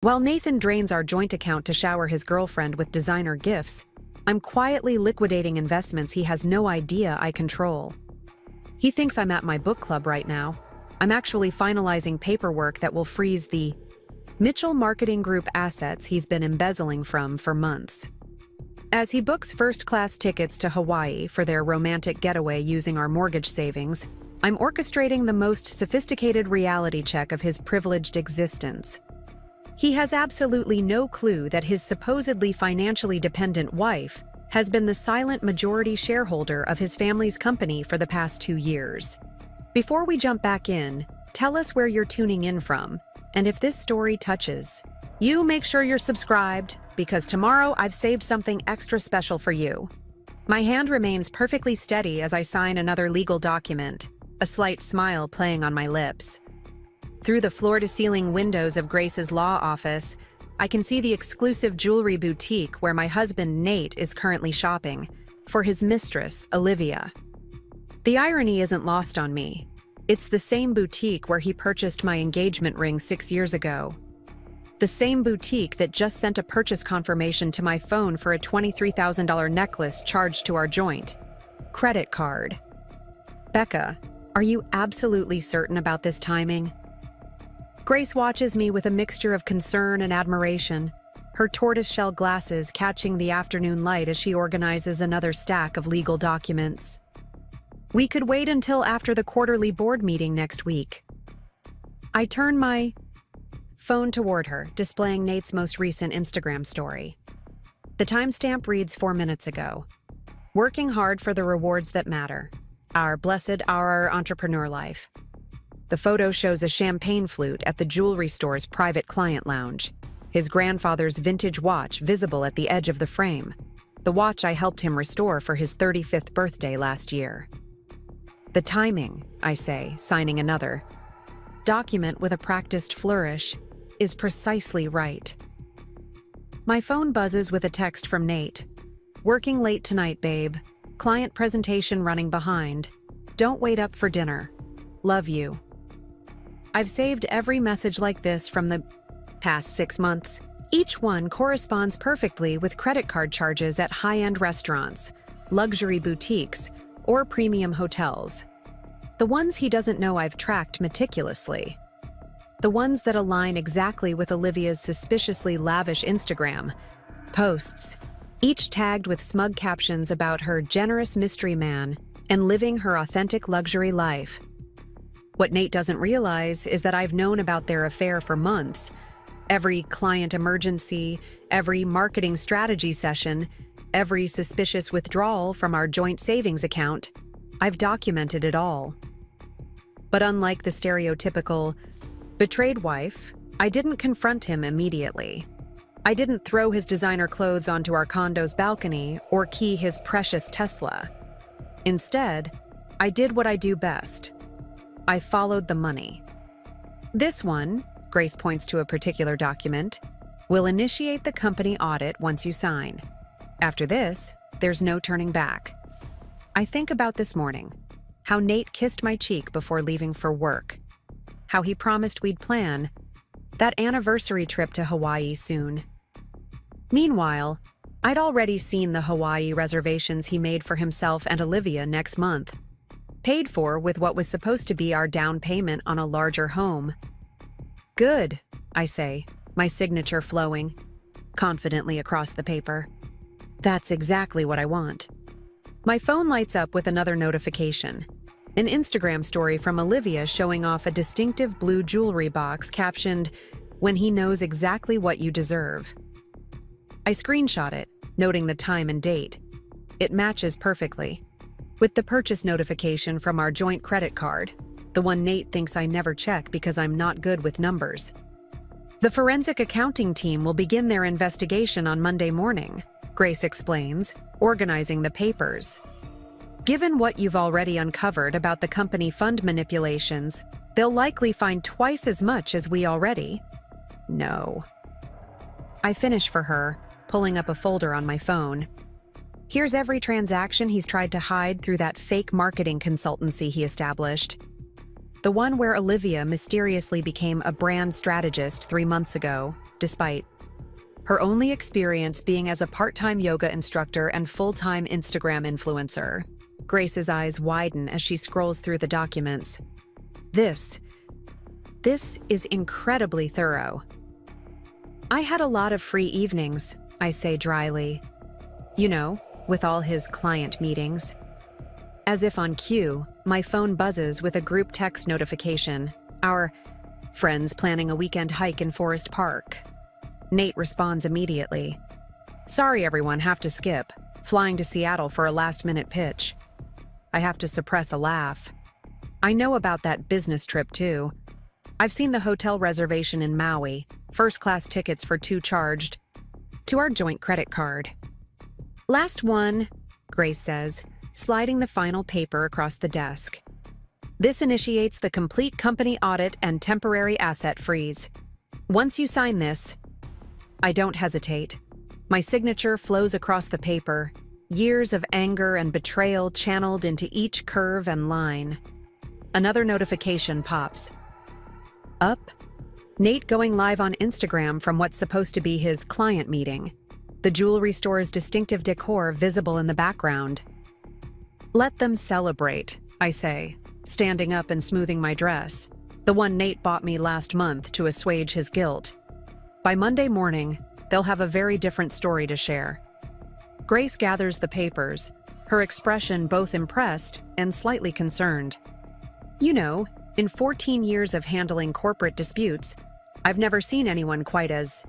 While Nathan drains our joint account to shower his girlfriend with designer gifts, I'm quietly liquidating investments he has no idea I control. He thinks I'm at my book club right now. I'm actually finalizing paperwork that will freeze the Mitchell Marketing Group assets he's been embezzling from for months. As he books first-class tickets to Hawaii for their romantic getaway using our mortgage savings, I'm orchestrating the most sophisticated reality check of his privileged existence. He has absolutely no clue that his supposedly financially dependent wife has been the silent majority shareholder of his family's company for the past 2 years. Before we jump back in, tell us where you're tuning in from, and if this story touches you, make sure you're subscribed, because tomorrow I've saved something extra special for you. My hand remains perfectly steady as I sign another legal document, a slight smile playing on my lips. Through the floor-to-ceiling windows of Grace's law office, I can see the exclusive jewelry boutique where my husband Nate is currently shopping for his mistress, Olivia. The irony isn't lost on me. It's the same boutique where he purchased my engagement ring 6 years ago. The same boutique that just sent a purchase confirmation to my phone for a $23,000 necklace charged to our joint credit card. Becca, are you absolutely certain about this timing? Grace watches me with a mixture of concern and admiration, her tortoiseshell glasses catching the afternoon light as she organizes another stack of legal documents. We could wait until after the quarterly board meeting next week. I turn my phone toward her, displaying Nate's most recent Instagram story. The timestamp reads 4 minutes ago. Working hard for the rewards that matter. Our blessed our entrepreneur life. The photo shows a champagne flute at the jewelry store's private client lounge, his grandfather's vintage watch visible at the edge of the frame, the watch I helped him restore for his 35th birthday last year. The timing, I say, signing another document with a practiced flourish, is precisely right. My phone buzzes with a text from Nate. Working late tonight, babe. Client presentation running behind. Don't wait up for dinner. Love you. I've saved every message like this from the past 6 months. Each one corresponds perfectly with credit card charges at high-end restaurants, luxury boutiques, or premium hotels. The ones he doesn't know I've tracked meticulously. The ones that align exactly with Olivia's suspiciously lavish Instagram posts, each tagged with smug captions about her generous mystery man and living her authentic luxury life. What Nate doesn't realize is that I've known about their affair for months. Every client emergency, every marketing strategy session, every suspicious withdrawal from our joint savings account, I've documented it all. But unlike the stereotypical betrayed wife, I didn't confront him immediately. I didn't throw his designer clothes onto our condo's balcony or key his precious Tesla. Instead, I did what I do best. I followed the money. This one, Grace points to a particular document, will initiate the company audit once you sign. After this, there's no turning back. I think about this morning, how Nate kissed my cheek before leaving for work, how he promised we'd plan that anniversary trip to Hawaii soon. Meanwhile, I'd already seen the Hawaii reservations he made for himself and Olivia next month, paid for with what was supposed to be our down payment on a larger home. Good, I say, my signature flowing confidently across the paper. That's exactly what I want. My phone lights up with another notification. An Instagram story from Olivia showing off a distinctive blue jewelry box captioned, "When he knows exactly what you deserve." I screenshot it, noting the time and date. It matches perfectly with the purchase notification from our joint credit card, the one Nate thinks I never check because I'm not good with numbers. The forensic accounting team will begin their investigation on Monday morning, Grace explains, organizing the papers. Given what you've already uncovered about the company fund manipulations, they'll likely find twice as much as we already know. I finish for her, pulling up a folder on my phone. Here's every transaction he's tried to hide through that fake marketing consultancy he established. The one where Olivia mysteriously became a brand strategist 3 months ago, despite her only experience being as a part-time yoga instructor and full-time Instagram influencer. Grace's eyes widen as she scrolls through the documents. This is incredibly thorough. I had a lot of free evenings, I say dryly. You know, with all his client meetings. As if on cue, my phone buzzes with a group text notification. Our friends planning a weekend hike in Forest Park. Nate responds immediately. Sorry everyone, have to skip. Flying to Seattle for a last-minute pitch. I have to suppress a laugh. I know about that business trip too. I've seen the hotel reservation in Maui, first-class tickets for 2 charged to our joint credit card. Last one, Grace says, sliding the final paper across the desk. This initiates the complete company audit and temporary asset freeze. Once you sign this, I don't hesitate. My signature flows across the paper, years of anger and betrayal channeled into each curve and line. Another notification pops. Up. Nate going live on Instagram from what's supposed to be his client meeting. The jewelry store's distinctive decor visible in the background. Let them celebrate, I say, standing up and smoothing my dress, the one Nate bought me last month to assuage his guilt. By Monday morning, they'll have a very different story to share. Grace gathers the papers, her expression both impressed and slightly concerned. You know, in 14 years of handling corporate disputes, I've never seen anyone quite as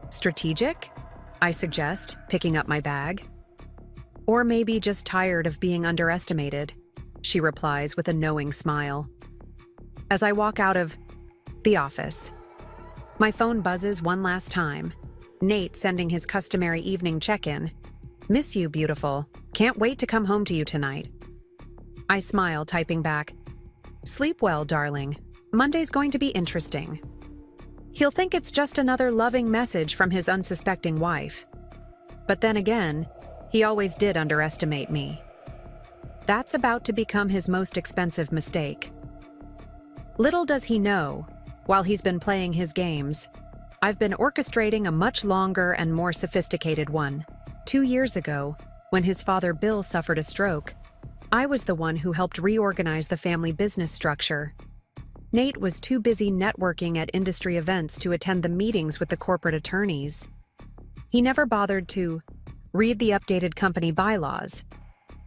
strategic, I suggest, picking up my bag. Or maybe just tired of being underestimated, she replies with a knowing smile. As I walk out of the office, my phone buzzes one last time. Nate sending his customary evening check-in. Miss you, beautiful. Can't wait to come home to you tonight. I smile, typing back. Sleep well, darling. Monday's going to be interesting. He'll think it's just another loving message from his unsuspecting wife. But then again, he always did underestimate me. That's about to become his most expensive mistake. Little does he know, while he's been playing his games, I've been orchestrating a much longer and more sophisticated one. 2 years ago, when his father Bill suffered a stroke, I was the one who helped reorganize the family business structure. Nate was too busy networking at industry events to attend the meetings with the corporate attorneys. He never bothered to read the updated company bylaws,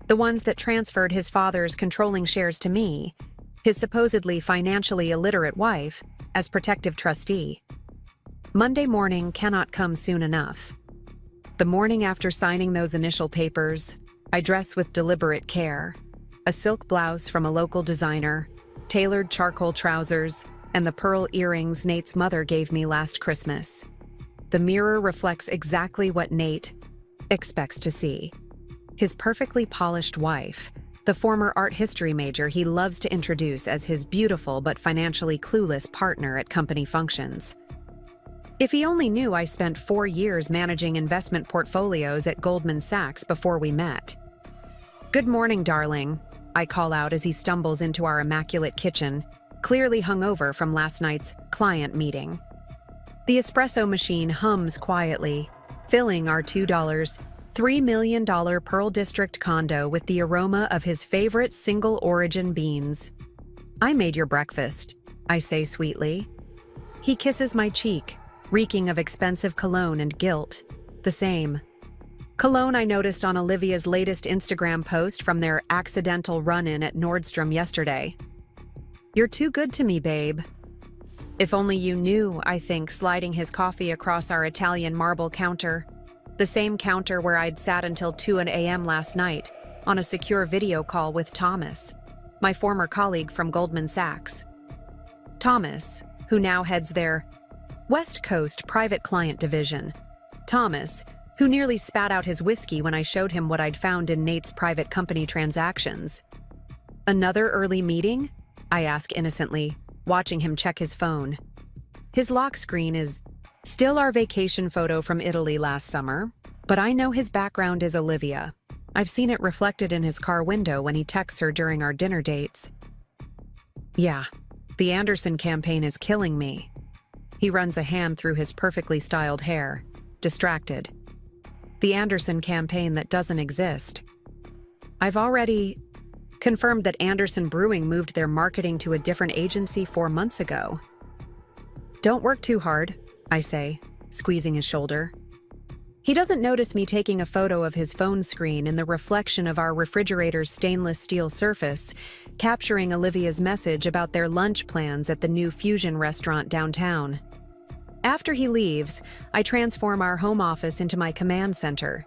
the ones that transferred his father's controlling shares to me, his supposedly financially illiterate wife, as protective trustee. Monday morning cannot come soon enough. The morning after signing those initial papers, I dress with deliberate care. A silk blouse from a local designer, tailored charcoal trousers, and the pearl earrings Nate's mother gave me last Christmas. The mirror reflects exactly what Nate expects to see. His perfectly polished wife, the former art history major he loves to introduce as his beautiful but financially clueless partner at company functions. If he only knew I spent 4 years managing investment portfolios at Goldman Sachs before we met. Good morning, darling, I call out as he stumbles into our immaculate kitchen, clearly hungover from last night's client meeting. The espresso machine hums quietly, filling our $3 million Pearl District condo with the aroma of his favorite single-origin beans. I made your breakfast, I say sweetly. He kisses my cheek, reeking of expensive cologne and guilt. The same cologne I noticed on Olivia's latest Instagram post from their accidental run-in at Nordstrom yesterday. You're too good to me, babe. If only you knew, I think, sliding his coffee across our Italian marble counter. The same counter where I'd sat until 2 a.m. last night, on a secure video call with Thomas, my former colleague from Goldman Sachs. Thomas, who now heads their West Coast private client division. Thomas, who nearly spat out his whiskey when I showed him what I'd found in Nate's private company transactions. Another early meeting? I ask innocently, watching him check his phone. His lock screen is still our vacation photo from Italy last summer, but I know his background is Olivia. I've seen it reflected in his car window when he texts her during our dinner dates. Yeah, the Anderson campaign is killing me. He runs a hand through his perfectly styled hair, distracted. The Anderson campaign that doesn't exist. I've already confirmed that Anderson Brewing moved their marketing to a different agency 4 months ago. Don't work too hard, I say, squeezing his shoulder. He doesn't notice me taking a photo of his phone screen in the reflection of our refrigerator's stainless steel surface, capturing Olivia's message about their lunch plans at the new fusion restaurant downtown. After he leaves, I transform our home office into my command center.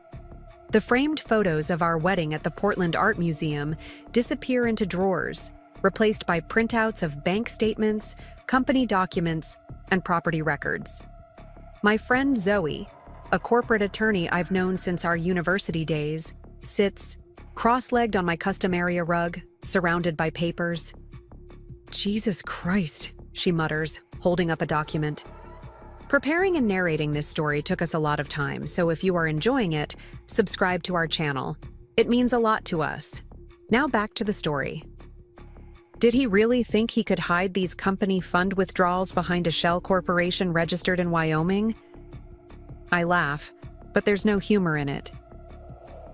The framed photos of our wedding at the Portland Art Museum disappear into drawers, replaced by printouts of bank statements, company documents, and property records. My friend Zoe, a corporate attorney I've known since our university days, sits cross-legged on my custom area rug, surrounded by papers. Jesus Christ, she mutters, holding up a document. Preparing and narrating this story took us a lot of time, so if you are enjoying it, subscribe to our channel. It means a lot to us. Now back to the story. Did he really think he could hide these company fund withdrawals behind a shell corporation registered in Wyoming? I laugh, but there's no humor in it.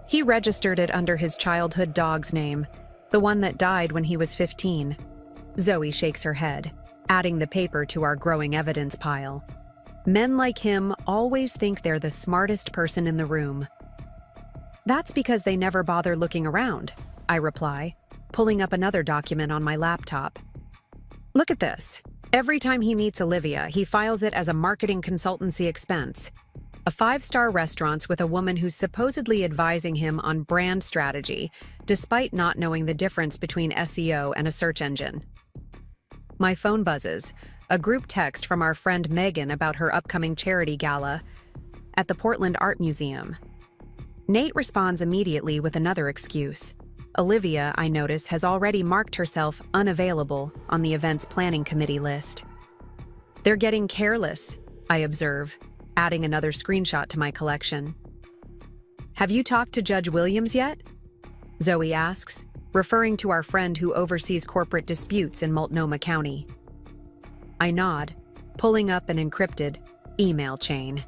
He registered it under his childhood dog's name, the one that died when he was 15. Zoe shakes her head, adding the paper to our growing evidence pile. Men like him always think they're the smartest person in the room. That's because they never bother looking around, I reply, pulling up another document on my laptop. Look at this. Every time he meets Olivia, he files it as a marketing consultancy expense. A 5-star restaurant with a woman who's supposedly advising him on brand strategy, despite not knowing the difference between SEO and a search engine. My phone buzzes, a group text from our friend Megan about her upcoming charity gala at the Portland Art Museum. Nate responds immediately with another excuse. Olivia, I notice, has already marked herself unavailable on the event's planning committee list. They're getting careless, I observe, adding another screenshot to my collection. Have you talked to Judge Williams yet? Zoe asks, referring to our friend who oversees corporate disputes in Multnomah County. I nod, pulling up an encrypted email chain.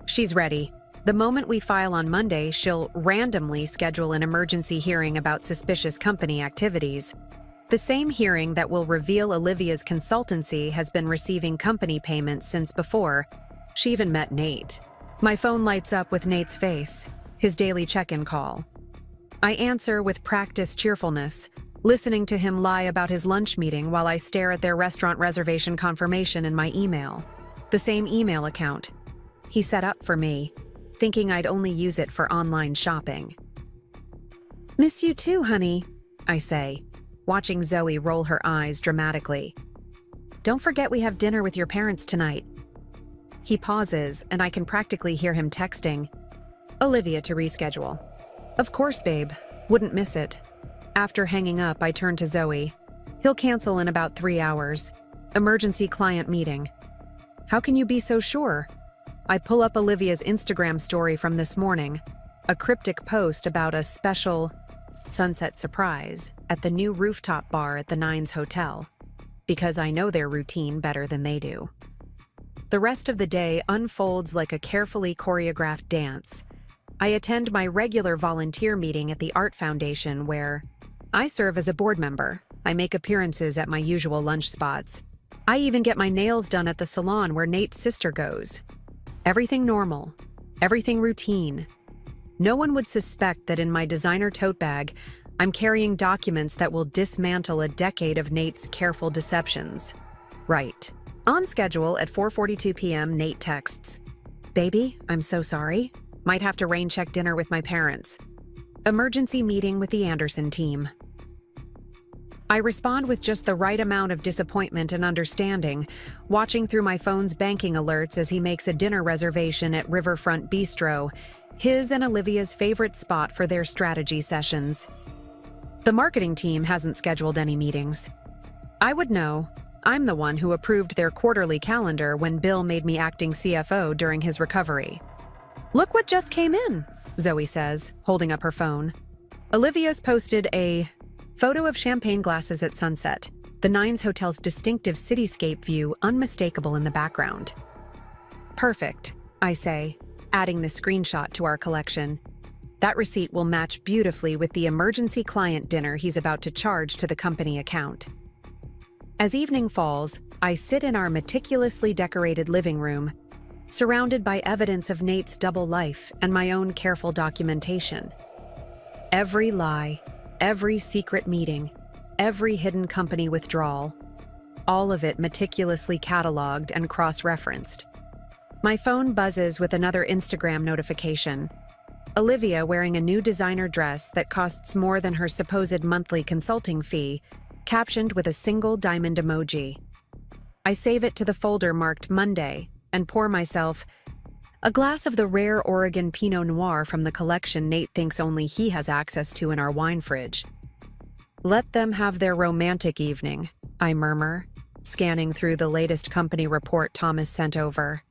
She's ready. The moment we file on Monday, she'll randomly schedule an emergency hearing about suspicious company activities. The same hearing that will reveal Olivia's consultancy has been receiving company payments since before she even met Nate. My phone lights up with Nate's face, his daily check-in call. I answer with practiced cheerfulness, listening to him lie about his lunch meeting while I stare at their restaurant reservation confirmation in my email. The same email account he set up for me, thinking I'd only use it for online shopping. Miss you too, honey, I say, watching Zoe roll her eyes dramatically. Don't forget we have dinner with your parents tonight. He pauses, and I can practically hear him texting Olivia to reschedule. Of course, babe. Wouldn't miss it. After hanging up, I turn to Zoe. He'll cancel in about 3 hours. Emergency client meeting. How can you be so sure? I pull up Olivia's Instagram story from this morning, a cryptic post about a special sunset surprise at the new rooftop bar at the Nines Hotel, because I know their routine better than they do. The rest of the day unfolds like a carefully choreographed dance. I attend my regular volunteer meeting at the Art Foundation where I serve as a board member. I make appearances at my usual lunch spots. I even get my nails done at the salon where Nate's sister goes. Everything normal. Everything routine. No one would suspect that in my designer tote bag, I'm carrying documents that will dismantle a decade of Nate's careful deceptions. Right. On schedule at 4:42 p.m., Nate texts, "Baby, I'm so sorry. Might have to rain check dinner with my parents. Emergency meeting with the Anderson team." I respond with just the right amount of disappointment and understanding, watching through my phone's banking alerts as he makes a dinner reservation at Riverfront Bistro, his and Olivia's favorite spot for their strategy sessions. The marketing team hasn't scheduled any meetings. I would know. I'm the one who approved their quarterly calendar when Bill made me acting CFO during his recovery. "Look what just came in," Zoe says, holding up her phone. Olivia's posted a photo of champagne glasses at sunset, the Nines Hotel's distinctive cityscape view unmistakable in the background. Perfect, I say, adding the screenshot to our collection. That receipt will match beautifully with the emergency client dinner he's about to charge to the company account. As evening falls, I sit in our meticulously decorated living room, surrounded by evidence of Nate's double life and my own careful documentation. Every lie, every secret meeting, every hidden company withdrawal, all of it meticulously cataloged and cross-referenced. My phone buzzes with another Instagram notification. Olivia wearing a new designer dress that costs more than her supposed monthly consulting fee, captioned with a single diamond emoji. I save it to the folder marked Monday and pour myself a glass of the rare Oregon Pinot Noir from the collection Nate thinks only he has access to in our wine fridge. Let them have their romantic evening, I murmur, scanning through the latest company report Thomas sent over.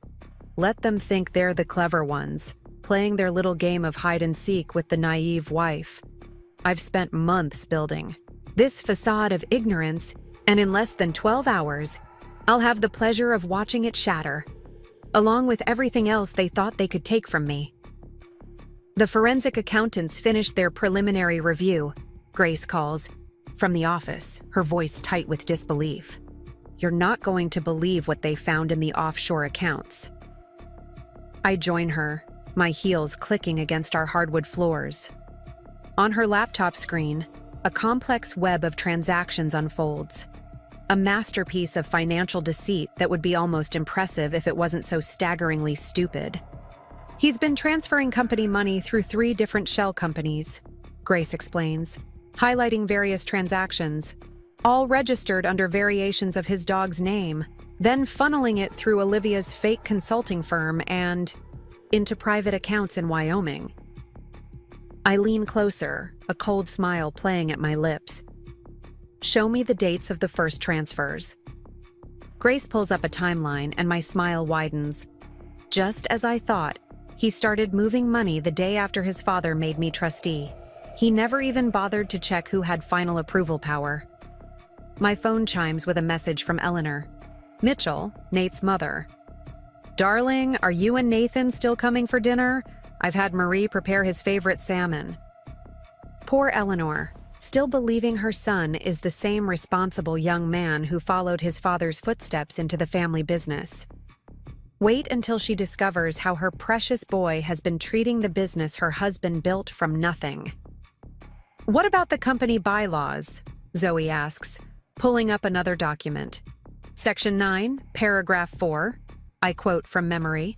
Let them think they're the clever ones, playing their little game of hide-and-seek with the naive wife. I've spent months building this facade of ignorance, and in less than 12 hours, I'll have the pleasure of watching it shatter, along with everything else they thought they could take from me. The forensic accountants finished their preliminary review, Grace calls, from the office, her voice tight with disbelief. You're not going to believe what they found in the offshore accounts. I join her, my heels clicking against our hardwood floors. On her laptop screen, a complex web of transactions unfolds. A masterpiece of financial deceit that would be almost impressive if it wasn't so staggeringly stupid. He's been transferring company money through 3 different shell companies, Grace explains, highlighting various transactions, all registered under variations of his dog's name, then funneling it through Olivia's fake consulting firm and into private accounts in Wyoming. I lean closer, a cold smile playing at my lips. Show me the dates of the first transfers. Grace pulls up a timeline and my smile widens. Just as I thought, he started moving money the day after his father made me trustee. He never even bothered to check who had final approval power. My phone chimes with a message from Eleanor. Mitchell, Nate's mother. Darling, are you and Nathan still coming for dinner? I've had Marie prepare his favorite salmon. Poor Eleanor, still believing her son is the same responsible young man who followed his father's footsteps into the family business. Wait until she discovers how her precious boy has been treating the business her husband built from nothing. What about the company bylaws? Zoe asks, pulling up another document. Section 9, paragraph 4, I quote from memory.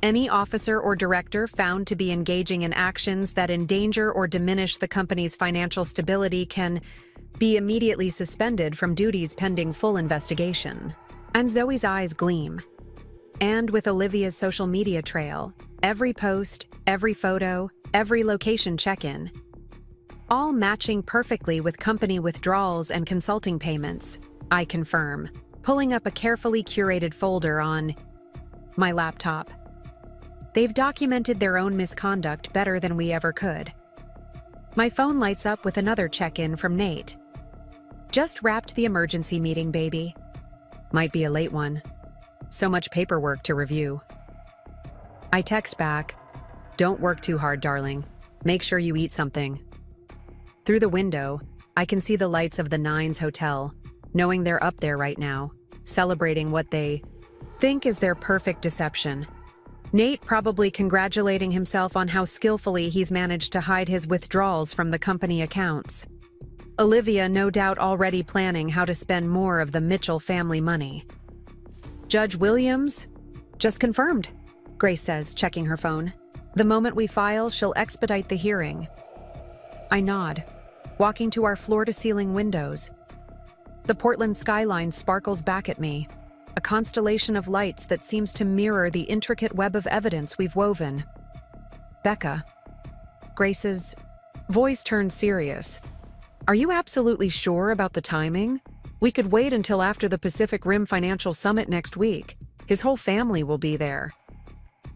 Any officer or director found to be engaging in actions that endanger or diminish the company's financial stability can be immediately suspended from duties pending full investigation. And Zoe's eyes gleam. And with Olivia's social media trail, every post, every photo, every location check-in, all matching perfectly with company withdrawals and consulting payments, I confirm, pulling up a carefully curated folder on my laptop. They've documented their own misconduct better than we ever could. My phone lights up with another check-in from Nate. Just wrapped the emergency meeting, baby. Might be a late one. So much paperwork to review. I text back, don't work too hard, darling. Make sure you eat something. Through the window, I can see the lights of the Nines Hotel, knowing they're up there right now, celebrating what they think is their perfect deception. Nate probably congratulating himself on how skillfully he's managed to hide his withdrawals from the company accounts. Olivia no doubt already planning how to spend more of the Mitchell family money. Judge Williams? Just confirmed, Grace says, checking her phone. The moment we file, she'll expedite the hearing. I nod, walking to our floor-to-ceiling windows. The Portland skyline sparkles back at me, a constellation of lights that seems to mirror the intricate web of evidence we've woven. Becca. Grace's voice turned serious. Are you absolutely sure about the timing? We could wait until after the Pacific Rim Financial Summit next week. His whole family will be there.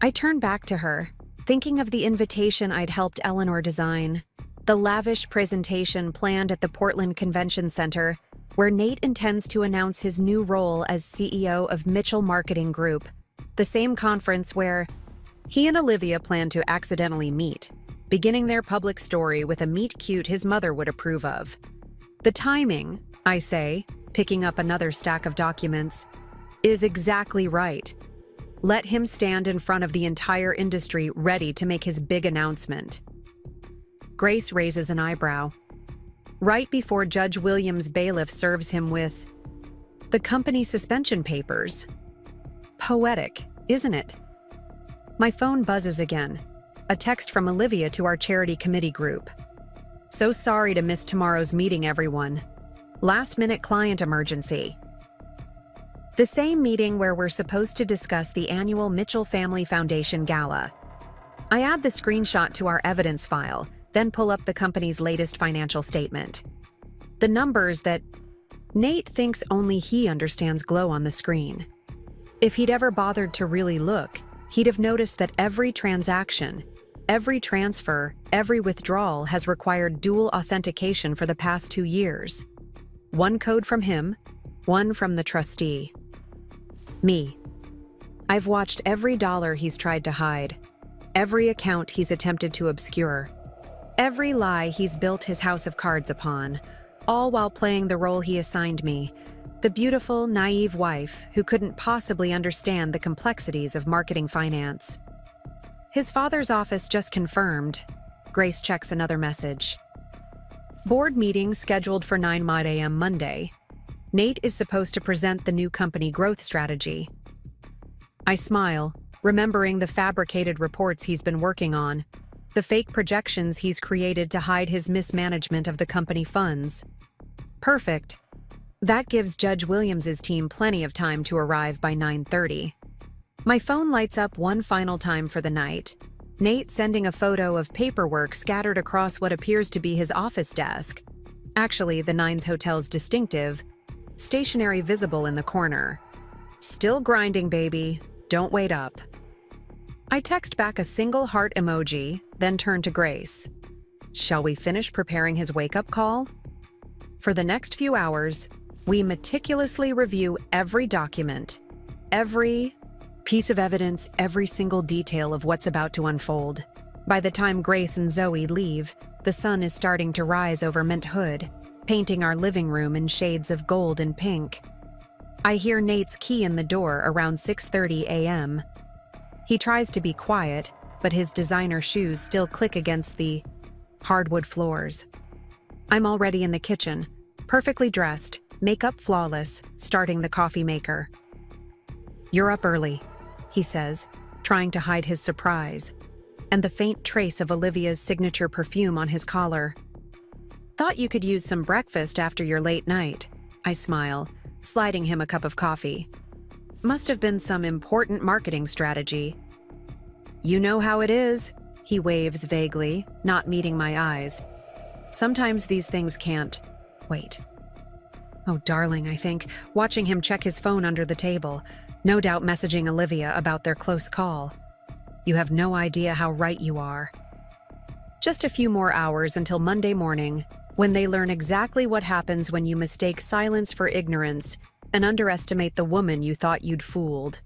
I turn back to her, thinking of the invitation I'd helped Eleanor design. The lavish presentation planned at the Portland Convention Center, where Nate intends to announce his new role as CEO of Mitchell Marketing Group, the same conference where he and Olivia plan to accidentally meet, beginning their public story with a meet-cute his mother would approve of. The timing, I say, picking up another stack of documents, is exactly right. Let him stand in front of the entire industry ready to make his big announcement. Grace raises an eyebrow. Right before Judge Williams' bailiff serves him with the company suspension papers. Poetic, isn't it? My phone buzzes again. A text from Olivia to our charity committee group. So sorry to miss tomorrow's meeting, everyone. Last-minute client emergency. The same meeting where we're supposed to discuss the annual Mitchell Family Foundation Gala. I add the screenshot to our evidence file, then pull up the company's latest financial statement. The numbers that Nate thinks only he understands glow on the screen. If he'd ever bothered to really look, he'd have noticed that every transaction, every transfer, every withdrawal has required dual authentication for the past 2 years. One code from him, one from the trustee. Me. I've watched every dollar he's tried to hide, every account he's attempted to obscure, every lie he's built his house of cards upon, all while playing the role he assigned me, the beautiful, naive wife who couldn't possibly understand the complexities of marketing finance. His father's office just confirmed. Grace checks another message. Board meeting scheduled for 9 a.m. Monday. Nate is supposed to present the new company growth strategy. I smile, remembering the fabricated reports he's been working on, the fake projections he's created to hide his mismanagement of the company funds. Perfect. That gives Judge Williams' team plenty of time to arrive by 9:30. My phone lights up one final time for the night. Nate sending a photo of paperwork scattered across what appears to be his office desk. Actually, the Nines Hotel's distinctive, stationery visible in the corner. Still grinding, baby. Don't wait up. I text back a single heart emoji, then turn to Grace. Shall we finish preparing his wake-up call? For the next few hours, we meticulously review every document, every piece of evidence, every single detail of what's about to unfold. By the time Grace and Zoe leave, the sun is starting to rise over Mint Hood, painting our living room in shades of gold and pink. I hear Nate's key in the door around 6:30 a.m. He tries to be quiet, but his designer shoes still click against the hardwood floors. I'm already in the kitchen, perfectly dressed, makeup flawless, starting the coffee maker. "You're up early," he says, trying to hide his surprise, and the faint trace of Olivia's signature perfume on his collar. "Thought you could use some breakfast after your late night," I smile, sliding him a cup of coffee. "Must have been some important marketing strategy." "You know how it is," he waves vaguely, not meeting my eyes. "Sometimes these things can't wait." Oh, darling, I think, watching him check his phone under the table, no doubt messaging Olivia about their close call. You have no idea how right you are. Just a few more hours until Monday morning, when they learn exactly what happens when you mistake silence for ignorance and underestimate the woman you thought you'd fooled.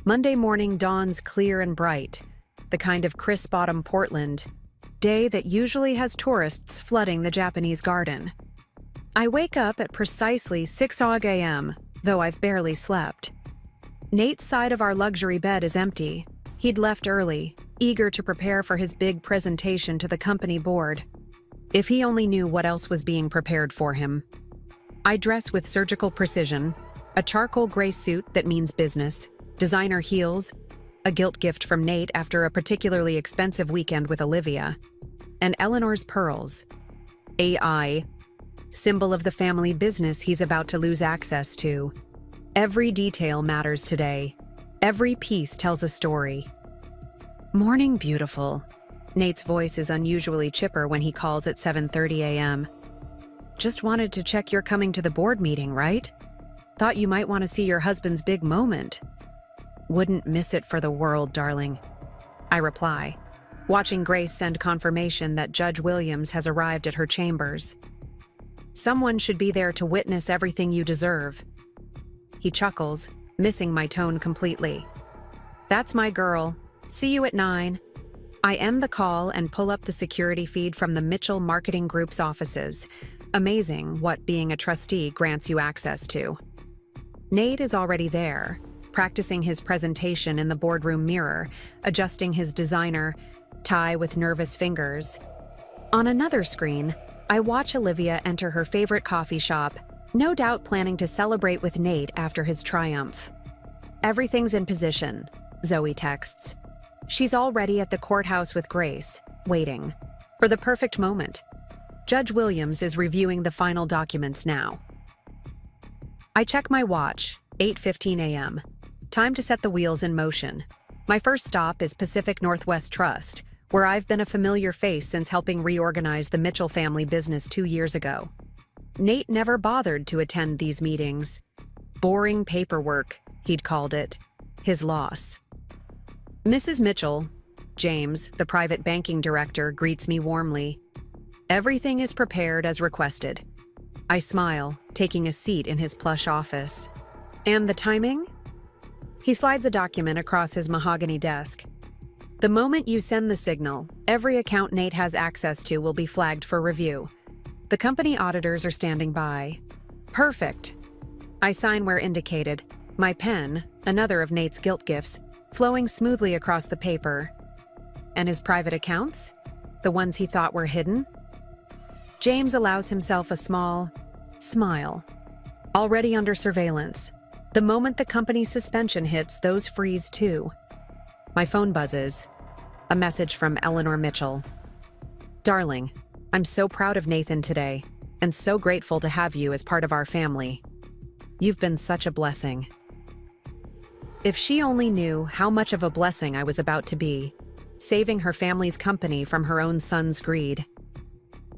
Monday morning dawns clear and bright, the kind of crisp autumn Portland day that usually has tourists flooding the Japanese garden. I wake up at precisely 6 a.m., though I've barely slept. Nate's side of our luxury bed is empty. He'd left early, eager to prepare for his big presentation to the company board. If he only knew what else was being prepared for him. I dress with surgical precision, a charcoal gray suit that means business, designer heels, a guilt gift from Nate after a particularly expensive weekend with Olivia, and Eleanor's pearls. AI, symbol of the family business he's about to lose access to. Every detail matters today. Every piece tells a story. "Morning, beautiful." Nate's voice is unusually chipper when he calls at 7:30 a.m. "Just wanted to check you're coming to the board meeting, right? Thought you might want to see your husband's big moment." "Wouldn't miss it for the world, darling," I reply, watching Grace send confirmation that Judge Williams has arrived at her chambers. Someone should be there to witness everything you deserve. He chuckles, missing my tone completely. That's my girl. See you at 9. I end the call and pull up the security feed from the Mitchell Marketing Group's offices. Amazing what being a trustee grants you access to. Nate is already there, practicing his presentation in the boardroom mirror, adjusting his designer tie with nervous fingers. On another screen, I watch Olivia enter her favorite coffee shop, no doubt planning to celebrate with Nate after his triumph. Everything's in position, Zoe texts. She's already at the courthouse with Grace, waiting for the perfect moment. Judge Williams is reviewing the final documents now. I check my watch, 8:15 a.m. Time to set the wheels in motion. My first stop is Pacific Northwest Trust, where I've been a familiar face since helping reorganize the Mitchell family business 2 years ago. Nate never bothered to attend these meetings. Boring paperwork, he'd called it. His loss. Mrs. Mitchell, James, the private banking director, greets me warmly. Everything is prepared as requested. I smile, taking a seat in his plush office. And the timing? He slides a document across his mahogany desk. The moment you send the signal, every account Nate has access to will be flagged for review. The company auditors are standing by. Perfect. I sign where indicated, my pen, another of Nate's guilt gifts, flowing smoothly across the paper. And his private accounts? The ones he thought were hidden? James allows himself a small smile. Already under surveillance. The moment the company's suspension hits, those freeze too. My phone buzzes. A message from Eleanor Mitchell. Darling, I'm so proud of Nathan today, and so grateful to have you as part of our family. You've been such a blessing. If she only knew how much of a blessing I was about to be, saving her family's company from her own son's greed.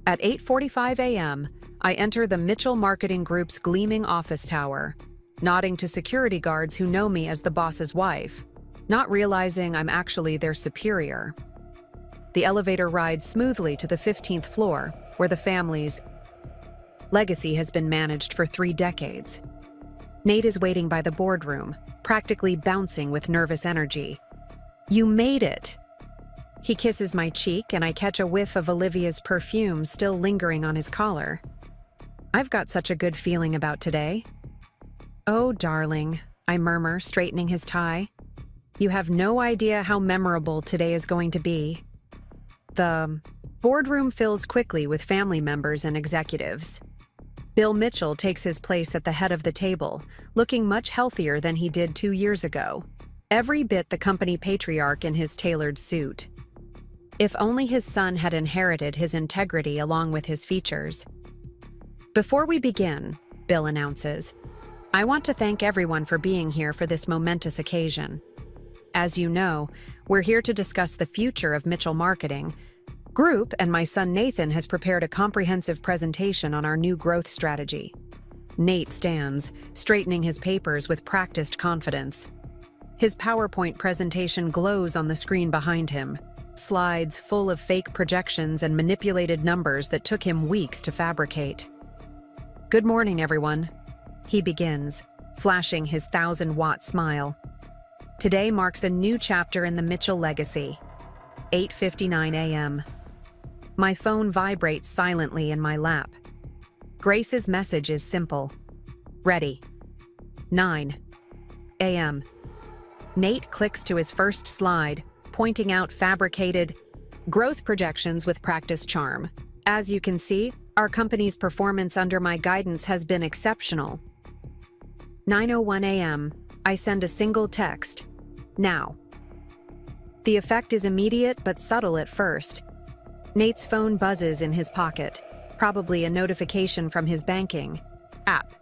At 8:45 a.m., I enter the Mitchell Marketing Group's gleaming office tower, nodding to security guards who know me as the boss's wife, not realizing I'm actually their superior. The elevator rides smoothly to the 15th floor, where the family's legacy has been managed for 3 decades. Nate is waiting by the boardroom, practically bouncing with nervous energy. You made it! He kisses my cheek, and I catch a whiff of Olivia's perfume still lingering on his collar. I've got such a good feeling about today. Oh, darling, I murmur, straightening his tie. You have no idea how memorable today is going to be. The boardroom fills quickly with family members and executives. Bill Mitchell takes his place at the head of the table, looking much healthier than he did 2 years ago. Every bit the company patriarch in his tailored suit. If only his son had inherited his integrity along with his features. Before we begin, Bill announces, I want to thank everyone for being here for this momentous occasion. As you know, we're here to discuss the future of Mitchell Marketing Group, and my son Nathan has prepared a comprehensive presentation on our new growth strategy. Nate stands, straightening his papers with practiced confidence. His PowerPoint presentation glows on the screen behind him, slides full of fake projections and manipulated numbers that took him weeks to fabricate. Good morning, everyone. He begins, flashing his 1,000-watt smile. Today marks a new chapter in the Mitchell legacy. 8:59 a.m. My phone vibrates silently in my lap. Grace's message is simple. Ready. 9 a.m. Nate clicks to his first slide, pointing out fabricated growth projections with practiced charm. As you can see, our company's performance under my guidance has been exceptional. 9:01 a.m. I send a single text. Now. The effect is immediate but subtle at first. Nate's phone buzzes in his pocket, probably a notification from his banking app.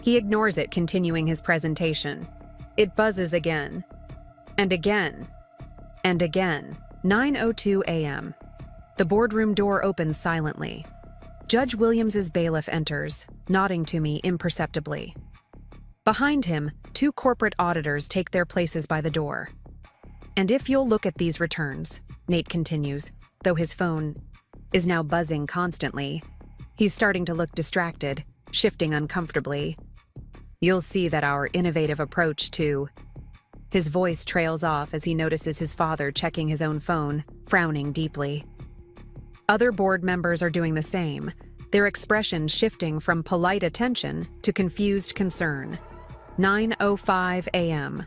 He ignores it, continuing his presentation. It buzzes again, and again, and again. 9:02 a.m. The boardroom door opens silently. Judge Williams's bailiff enters, nodding to me imperceptibly. Behind him, 2 corporate auditors take their places by the door. And if you'll look at these returns, Nate continues, though his phone is now buzzing constantly, He's starting to look distracted, shifting uncomfortably. You'll see that our innovative approach to... His voice trails off as he notices his father checking his own phone, frowning deeply. Other board members are doing the same, their expressions shifting from polite attention to confused concern. 9:05 a.m.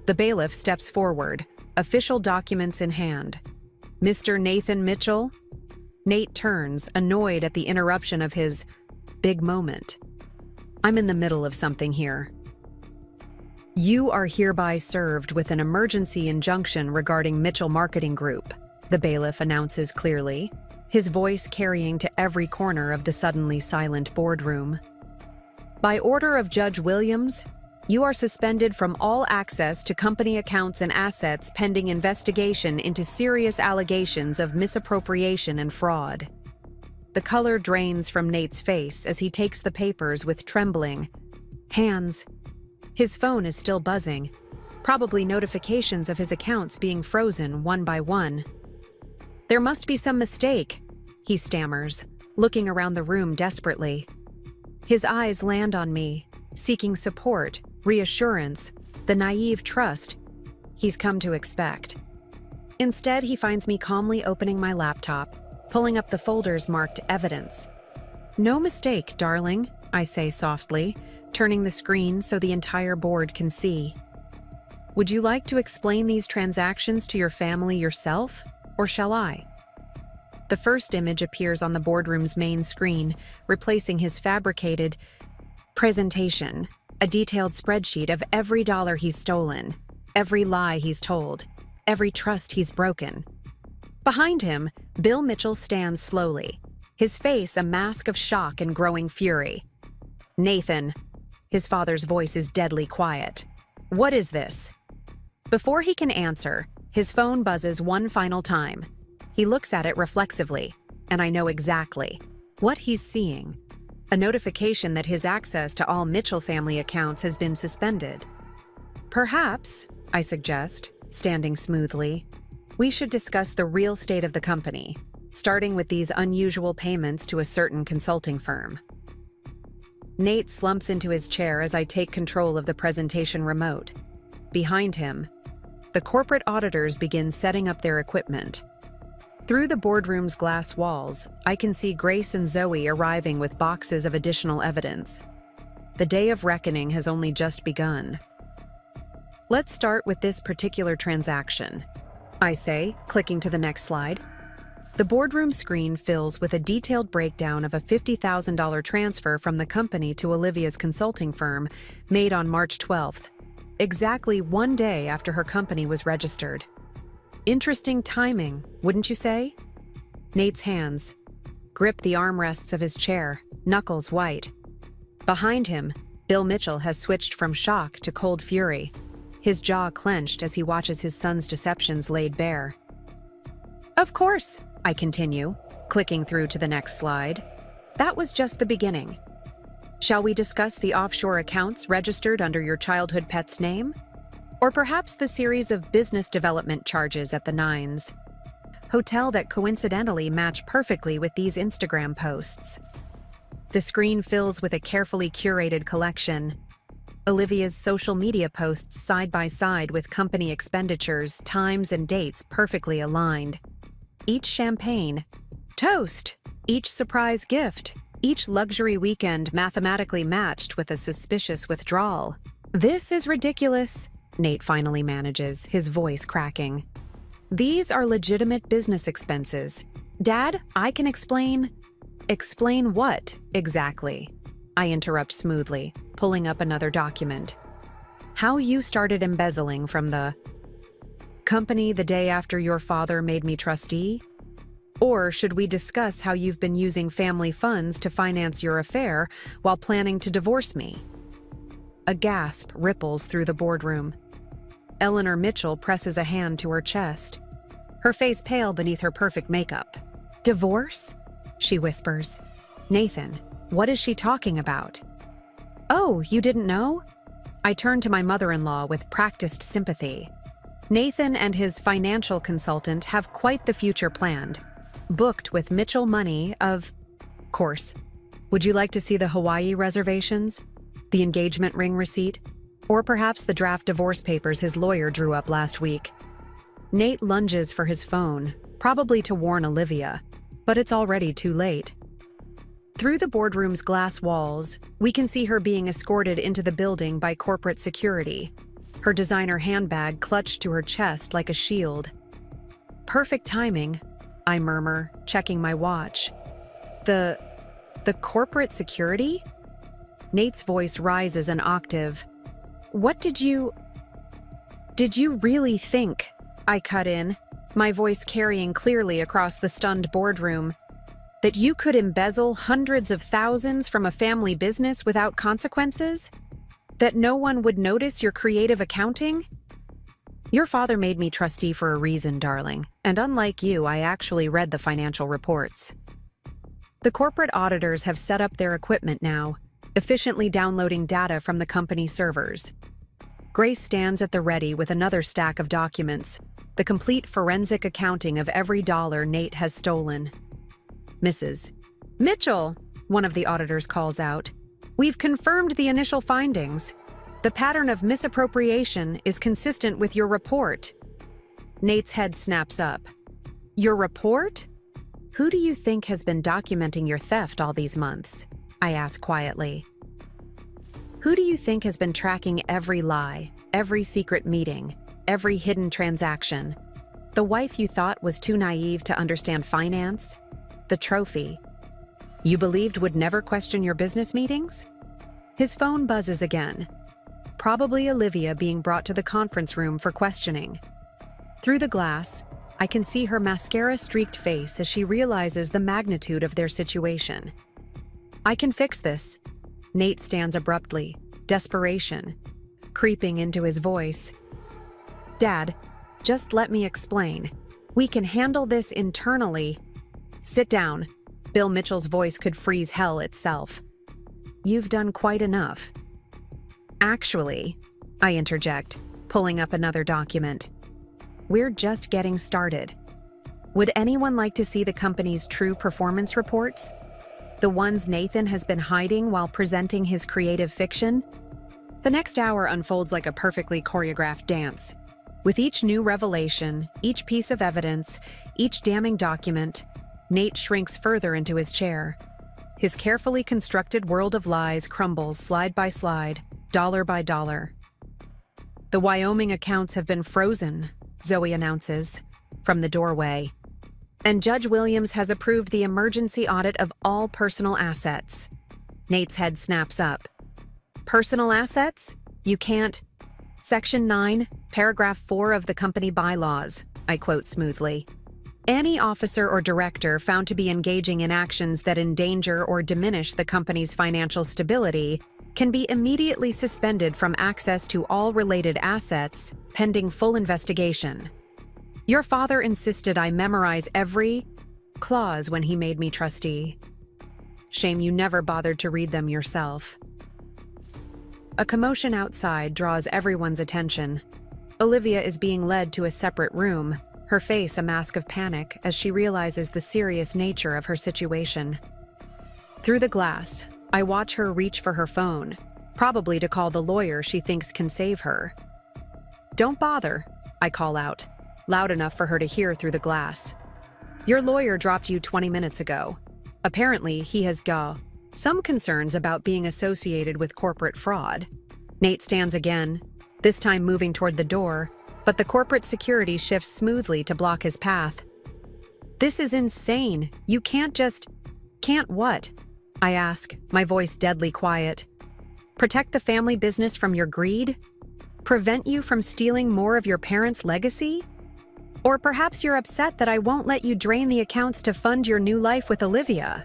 The bailiff steps forward, official documents in hand. Mr. Nathan Mitchell? Nate turns, annoyed at the interruption of his big moment. I'm in the middle of something here. You are hereby served with an emergency injunction regarding Mitchell Marketing Group, the bailiff announces clearly, his voice carrying to every corner of the suddenly silent boardroom. By order of Judge Williams, you are suspended from all access to company accounts and assets pending investigation into serious allegations of misappropriation and fraud. The color drains from Nate's face as he takes the papers with trembling hands. His phone is still buzzing, probably notifications of his accounts being frozen one by one. There must be some mistake, he stammers, looking around the room desperately. His eyes land on me, seeking support, reassurance, the naive trust he's come to expect. Instead, he finds me calmly opening my laptop, pulling up the folders marked evidence. No mistake, darling, I say softly, turning the screen so the entire board can see. Would you like to explain these transactions to your family yourself, or shall I? The first image appears on the boardroom's main screen, replacing his fabricated presentation, a detailed spreadsheet of every dollar he's stolen, every lie he's told, every trust he's broken. Behind him, Bill Mitchell stands slowly, his face a mask of shock and growing fury. Nathan, his father's voice is deadly quiet. What is this? Before he can answer, his phone buzzes one final time. He looks at it reflexively, and I know exactly what he's seeing. A notification that his access to all Mitchell family accounts has been suspended. Perhaps, I suggest, standing smoothly, we should discuss the real state of the company, starting with these unusual payments to a certain consulting firm. Nate slumps into his chair as I take control of the presentation remote. Behind him, the corporate auditors begin setting up their equipment. Through the boardroom's glass walls, I can see Grace and Zoe arriving with boxes of additional evidence. The day of reckoning has only just begun. Let's start with this particular transaction, I say, clicking to the next slide. The boardroom screen fills with a detailed breakdown of a $50,000 transfer from the company to Olivia's consulting firm made on March 12th, exactly one day after her company was registered. Interesting timing, wouldn't you say? Nate's hands grip the armrests of his chair, knuckles white. Behind him, Bill Mitchell has switched from shock to cold fury, his jaw clenched as he watches his son's deceptions laid bare. Of course, I continue, clicking through to the next slide. That was just the beginning. Shall we discuss the offshore accounts registered under your childhood pet's name? Or perhaps the series of business development charges at the Nines hotel that coincidentally match perfectly with these Instagram posts. The screen fills with a carefully curated collection. Olivia's social media posts side by side with company expenditures, times, and dates perfectly aligned. Each champagne, toast, each surprise gift, each luxury weekend mathematically matched with a suspicious withdrawal. This is ridiculous, Nate finally manages, his voice cracking. These are legitimate business expenses. Dad, I can explain. Explain what, exactly? I interrupt smoothly, pulling up another document. How you started embezzling from the company the day after your father made me trustee? Or should we discuss how you've been using family funds to finance your affair while planning to divorce me? A gasp ripples through the boardroom. Eleanor Mitchell presses a hand to her chest, her face pale beneath her perfect makeup. Divorce? She whispers. Nathan, what is she talking about? Oh, you didn't know? I turn to my mother-in-law with practiced sympathy. Nathan and his financial consultant have quite the future planned, booked with Mitchell money of course, Would you like to see the Hawaii reservations? The engagement ring receipt? Or perhaps the draft divorce papers his lawyer drew up last week? Nate lunges for his phone, probably to warn Olivia, but it's already too late. Through the boardroom's glass walls, we can see her being escorted into the building by corporate security, her designer handbag clutched to her chest like a shield. Perfect timing, I murmur, checking my watch. The corporate security? Nate's voice rises an octave. What did you really think? I cut in, my voice carrying clearly across the stunned boardroom. That you could embezzle hundreds of thousands from a family business without consequences? That no one would notice your creative accounting? Your father made me trustee for a reason, darling, and unlike you, I actually read the financial reports. The corporate auditors have set up their equipment now, efficiently downloading data from the company servers. Grace stands at the ready with another stack of documents, the complete forensic accounting of every dollar Nate has stolen. Mrs. Mitchell, one of the auditors calls out, we've confirmed the initial findings. The pattern of misappropriation is consistent with your report. Nate's head snaps up. Your report? Who do you think has been documenting your theft all these months? I ask quietly. Who do you think has been tracking every lie, every secret meeting, every hidden transaction? The wife you thought was too naive to understand finance? The trophy you believed would never question your business meetings? His phone buzzes again. Probably Olivia being brought to the conference room for questioning. Through the glass, I can see her mascara-streaked face as she realizes the magnitude of their situation. I can fix this. Nate stands abruptly, desperation creeping into his voice. Dad, just let me explain. We can handle this internally. Sit down. Bill Mitchell's voice could freeze hell itself. You've done quite enough. Actually, I interject, pulling up another document. We're just getting started. Would anyone like to see the company's true performance reports? The ones Nathan has been hiding while presenting his creative fiction? The next hour unfolds like a perfectly choreographed dance. With each new revelation, each piece of evidence, each damning document, Nate shrinks further into his chair. His carefully constructed world of lies crumbles slide by slide, dollar by dollar. The Wyoming accounts have been frozen, Zoe announces, from the doorway. And Judge Williams has approved the emergency audit of all personal assets. Nate's head snaps up. Personal assets? You can't. Section 9, paragraph 4 of the company bylaws, I quote smoothly. Any officer or director found to be engaging in actions that endanger or diminish the company's financial stability can be immediately suspended from access to all related assets, pending full investigation. Your father insisted I memorize every clause when he made me trustee. Shame you never bothered to read them yourself. A commotion outside draws everyone's attention. Olivia is being led to a separate room, her face a mask of panic as she realizes the serious nature of her situation. Through the glass, I watch her reach for her phone, probably to call the lawyer she thinks can save her. Don't bother, I call out, loud enough for her to hear through the glass. Your lawyer dropped you 20 minutes ago. Apparently, he has some concerns about being associated with corporate fraud. Nate stands again, this time moving toward the door, but the corporate security shifts smoothly to block his path. This is insane. You can't what? I ask, my voice deadly quiet. Protect the family business from your greed? Prevent you from stealing more of your parents' legacy? Or perhaps you're upset that I won't let you drain the accounts to fund your new life with Olivia.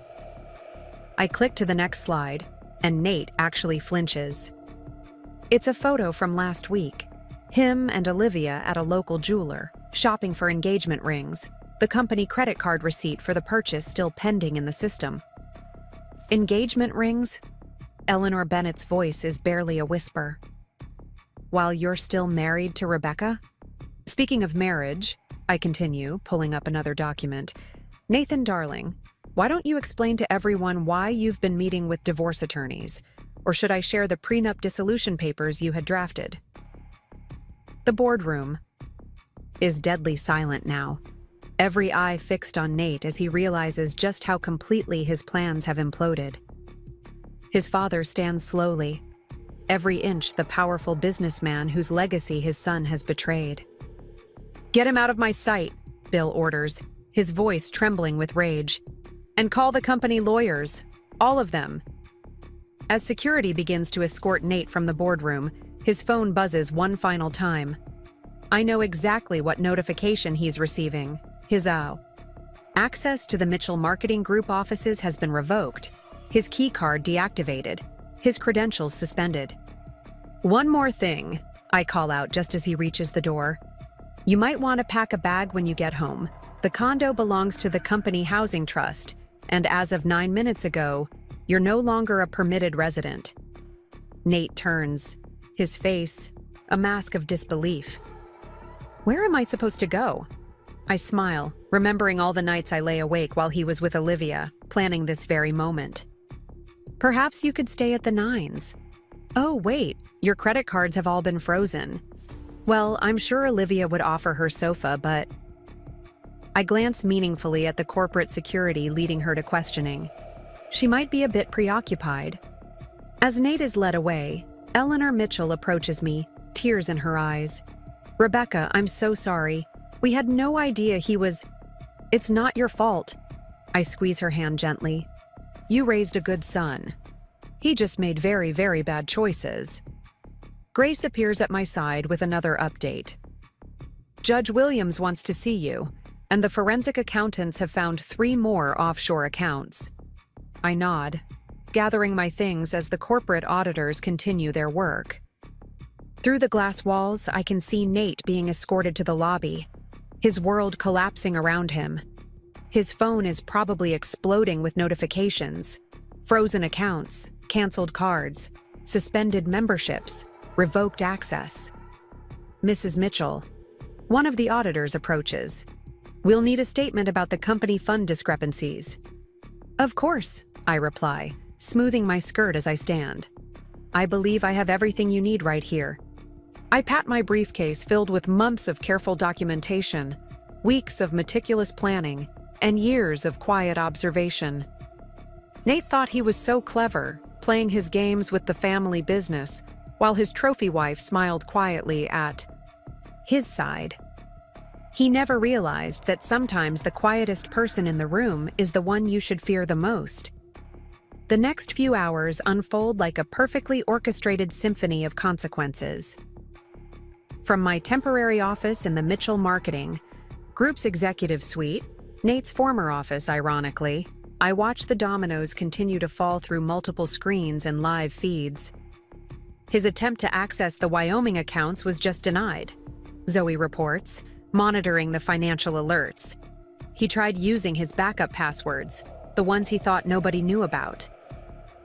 I click to the next slide, and Nate actually flinches. It's a photo from last week. Him and Olivia at a local jeweler, shopping for engagement rings, the company credit card receipt for the purchase still pending in the system. Engagement rings? Eleanor Bennett's voice is barely a whisper. While you're still married to Rebecca? Speaking of marriage, I continue, pulling up another document. Nathan, darling, Why don't you explain to everyone why you've been meeting with divorce attorneys? Or should I share the prenup dissolution papers you had drafted? The boardroom is deadly silent now. Every eye fixed on Nate as he realizes just how completely his plans have imploded. His father stands slowly, every inch the powerful businessman whose legacy his son has betrayed. "Get him out of my sight," Bill orders, his voice trembling with rage. "And call the company lawyers, all of them." As security begins to escort Nate from the boardroom, his phone buzzes one final time. I know exactly what notification he's receiving. His access to the Mitchell Marketing Group offices has been revoked, his key card deactivated, his credentials suspended. "One more thing," I call out just as he reaches the door. "You might want to pack a bag when you get home. The condo belongs to the company housing trust, and as of 9 minutes ago, you're no longer a permitted resident." Nate turns, his face a mask of disbelief. "Where am I supposed to go?" I smile, remembering all the nights I lay awake while he was with Olivia, planning this very moment. "Perhaps you could stay at the Nines." "Oh, wait, your credit cards have all been frozen." "Well, I'm sure Olivia would offer her sofa, but..." I glance meaningfully at the corporate security leading her to questioning. She might be a bit preoccupied. As Nate is led away, Eleanor Mitchell approaches me, tears in her eyes. "Rebecca, I'm so sorry. We had no idea he was..." "It's not your fault." I squeeze her hand gently. "You raised a good son. He just made very, very bad choices." Grace appears at my side with another update. "Judge Williams wants to see you, and the forensic accountants have found 3 more offshore accounts." I nod, gathering my things as the corporate auditors continue their work. Through the glass walls, I can see Nate being escorted to the lobby, his world collapsing around him. His phone is probably exploding with notifications. Frozen accounts, canceled cards, suspended memberships, revoked access. Mrs. Mitchell, one of the auditors, approaches. "We'll need a statement about the company fund discrepancies." "Of course," I reply, smoothing my skirt as I stand. "I believe I have everything you need right here." I pat my briefcase filled with months of careful documentation, weeks of meticulous planning, and years of quiet observation. Nate thought he was so clever, playing his games with the family business, while his trophy wife smiled quietly at his side. He never realized that sometimes the quietest person in the room is the one you should fear the most. The next few hours unfold like a perfectly orchestrated symphony of consequences. From my temporary office in the Mitchell Marketing Group's executive suite, Nate's former office, ironically, I watch the dominoes continue to fall through multiple screens and live feeds. His attempt to access the Wyoming accounts was just denied, Zoe reports, monitoring the financial alerts. He tried using his backup passwords, the ones he thought nobody knew about.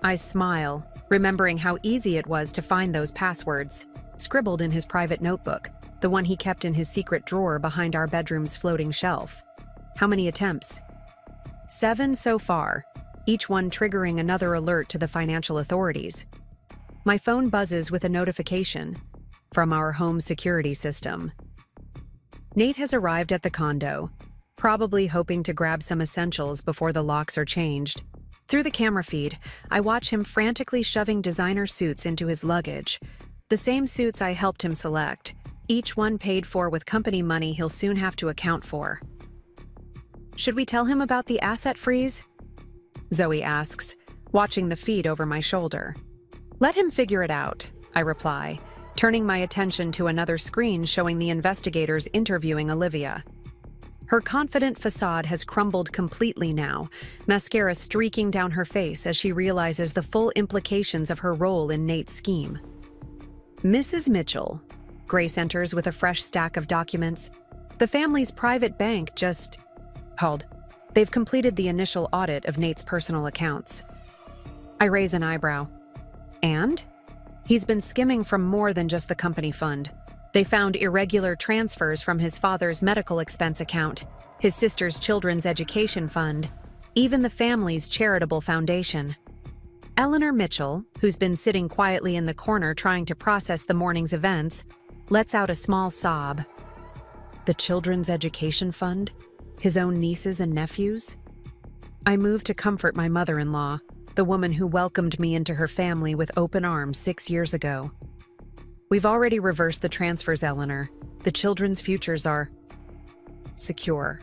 I smile, remembering how easy it was to find those passwords, scribbled in his private notebook, the one he kept in his secret drawer behind our bedroom's floating shelf. How many attempts? 7 so far, each one triggering another alert to the financial authorities. My phone buzzes with a notification from our home security system. Nate has arrived at the condo, probably hoping to grab some essentials before the locks are changed. Through the camera feed, I watch him frantically shoving designer suits into his luggage, the same suits I helped him select, each one paid for with company money he'll soon have to account for. "Should we tell him about the asset freeze?" Zoe asks, watching the feed over my shoulder. "Let him figure it out," I reply, turning my attention to another screen showing the investigators interviewing Olivia. Her confident facade has crumbled completely now, mascara streaking down her face as she realizes the full implications of her role in Nate's scheme. "Mrs. Mitchell," Grace enters with a fresh stack of documents. "The family's private bank just called. They've completed the initial audit of Nate's personal accounts." I raise an eyebrow. "And?" "He's been skimming from more than just the company fund. They found irregular transfers from his father's medical expense account, his sister's children's education fund, even the family's charitable foundation. Eleanor Mitchell, who's been sitting quietly in the corner trying to process the morning's events, lets out a small sob. The Children's Education Fund? His own nieces and nephews? I move to comfort my mother-in-law, the woman who welcomed me into her family with open arms 6 years ago. We've already reversed the transfers, Eleanor. The children's futures are secure.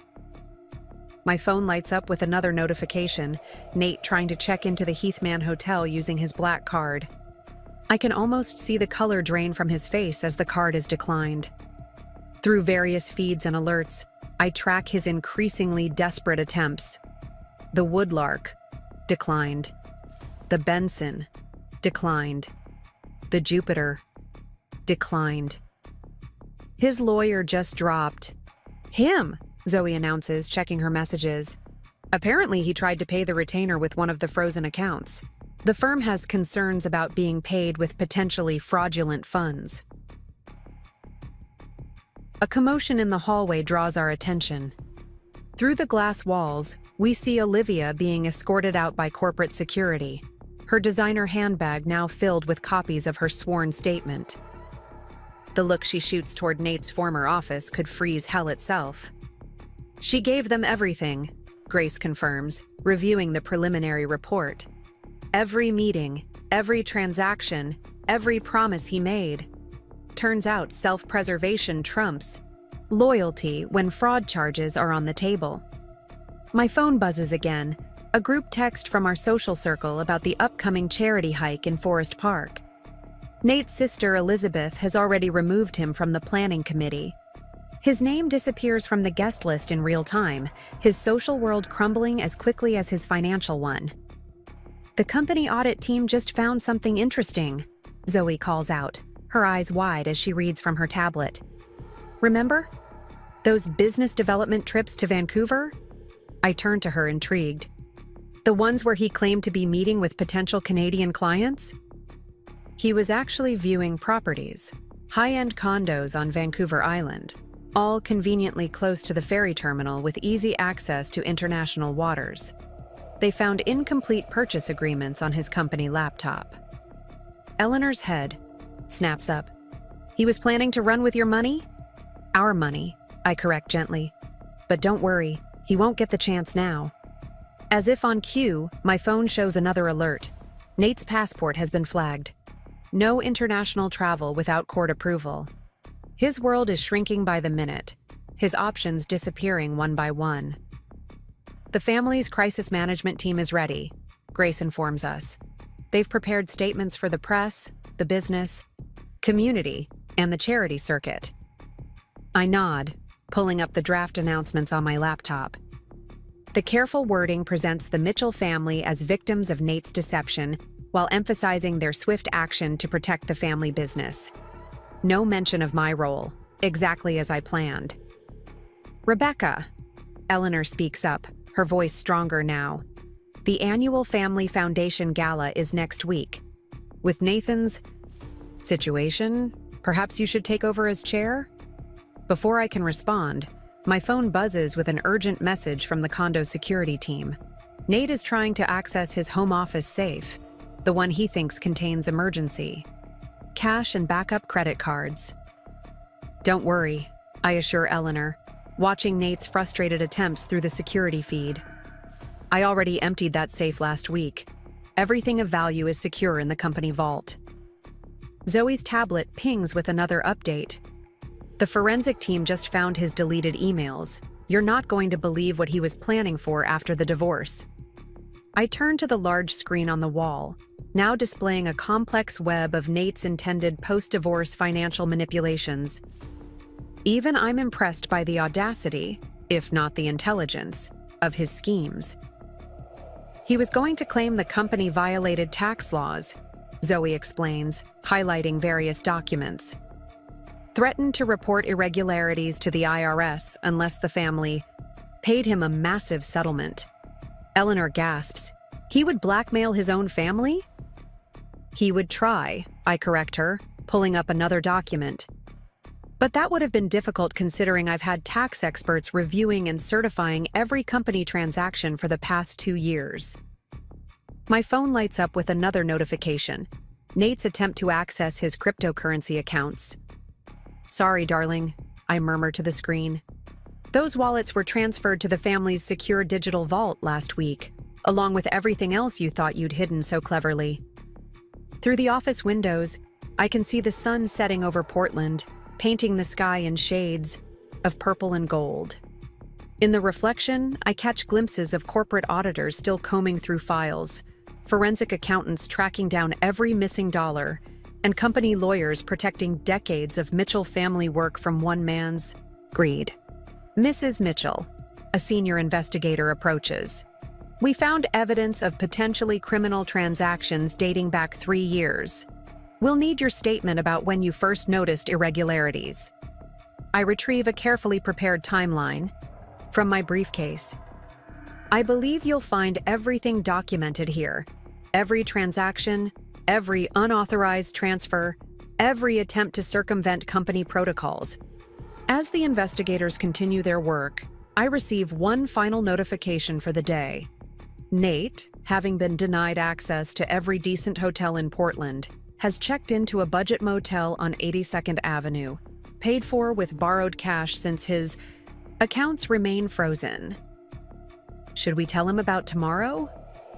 My phone lights up with another notification, Nate trying to check into the Heathman Hotel using his black card. I can almost see the color drain from his face as the card is declined. Through various feeds and alerts, I track his increasingly desperate attempts. The Woodlark, declined. The Benson, declined. The Jupiter, declined. His lawyer just dropped. Him, Zoe announces, checking her messages. Apparently, he tried to pay the retainer with one of the frozen accounts. The firm has concerns about being paid with potentially fraudulent funds. A commotion in the hallway draws our attention. Through the glass walls, we see Olivia being escorted out by corporate security, her designer handbag now filled with copies of her sworn statement. The look she shoots toward Nate's former office could freeze hell itself. She gave them everything, Grace confirms, reviewing the preliminary report. Every meeting, every transaction, every promise he made. Turns out self-preservation trumps loyalty when fraud charges are on the table. My phone buzzes again, a group text from our social circle about the upcoming charity hike in Forest Park. Nate's sister Elizabeth has already removed him from the planning committee. His name disappears from the guest list in real time, his social world crumbling as quickly as his financial one. The company audit team just found something interesting, Zoe calls out, her eyes wide as she reads from her tablet. Remember? Those business development trips to Vancouver? I turn to her intrigued. The ones where he claimed to be meeting with potential Canadian clients? He was actually viewing properties, high-end condos on Vancouver Island, all conveniently close to the ferry terminal with easy access to international waters. They found incomplete purchase agreements on his company laptop. Eleanor's head snaps up. He was planning to run with your money? Our money, I correct gently. But don't worry, he won't get the chance now. As if on cue, my phone shows another alert. Nate's passport has been flagged. No international travel without court approval. His world is shrinking by the minute, his options disappearing one by one. The family's crisis management team is ready, Grace informs us. They've prepared statements for the press, the business, community, and the charity circuit. I nod, pulling up the draft announcements on my laptop. The careful wording presents the Mitchell family as victims of Nate's deception while emphasizing their swift action to protect the family business. No mention of my role, exactly as I planned. Rebecca, Eleanor speaks up, her voice stronger now. The annual Family Foundation Gala is next week. With Nathan's situation, perhaps you should take over as chair? Before I can respond, my phone buzzes with an urgent message from the condo security team. Nate is trying to access his home office safe, the one he thinks contains emergency cash and backup credit cards. Don't worry, I assure Eleanor, watching Nate's frustrated attempts through the security feed. I already emptied that safe last week. Everything of value is secure in the company vault. Zoe's tablet pings with another update. The forensic team just found his deleted emails. You're not going to believe what he was planning for after the divorce. I turn to the large screen on the wall, now displaying a complex web of Nate's intended post-divorce financial manipulations. Even I'm impressed by the audacity, if not the intelligence, of his schemes. He was going to claim the company violated tax laws, Zoe explains, highlighting various documents. Threatened to report irregularities to the IRS unless the family paid him a massive settlement. Eleanor gasps. He would blackmail his own family? He would try, I correct her, pulling up another document. But that would have been difficult considering I've had tax experts reviewing and certifying every company transaction for the past 2 years. My phone lights up with another notification. Nate's attempt to access his cryptocurrency accounts. "Sorry, darling," I murmur to the screen. "Those wallets were transferred to the family's secure digital vault last week, along with everything else you thought you'd hidden so cleverly." Through the office windows, I can see the sun setting over Portland, painting the sky in shades of purple and gold. In the reflection, I catch glimpses of corporate auditors still combing through files, forensic accountants tracking down every missing dollar, and company lawyers protecting decades of Mitchell family work from one man's greed. Mrs. Mitchell, a senior investigator, approaches. "We found evidence of potentially criminal transactions dating back 3 years. We'll need your statement about when you first noticed irregularities." I retrieve a carefully prepared timeline from my briefcase. "I believe you'll find everything documented here. Every transaction, every unauthorized transfer, every attempt to circumvent company protocols." As the investigators continue their work, I receive one final notification for the day. Nate, having been denied access to every decent hotel in Portland, has checked into a budget motel on 82nd Avenue, paid for with borrowed cash since his accounts remain frozen. "Should we tell him about tomorrow?"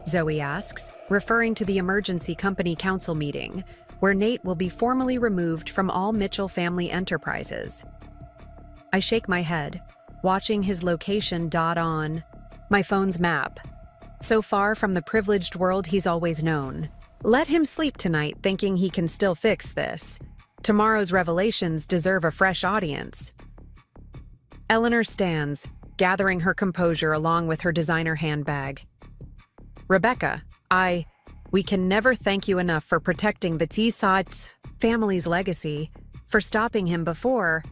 Zoe asks, referring to the emergency company council meeting, where Nate will be formally removed from all Mitchell family enterprises. I shake my head, watching his location dot on my phone's map. So far from the privileged world he's always known. Let him sleep tonight thinking he can still fix this. Tomorrow's revelations deserve a fresh audience. Eleanor stands, gathering her composure along with her designer handbag. "Rebecca, we can never thank you enough for protecting the Tsat family's legacy, for stopping him before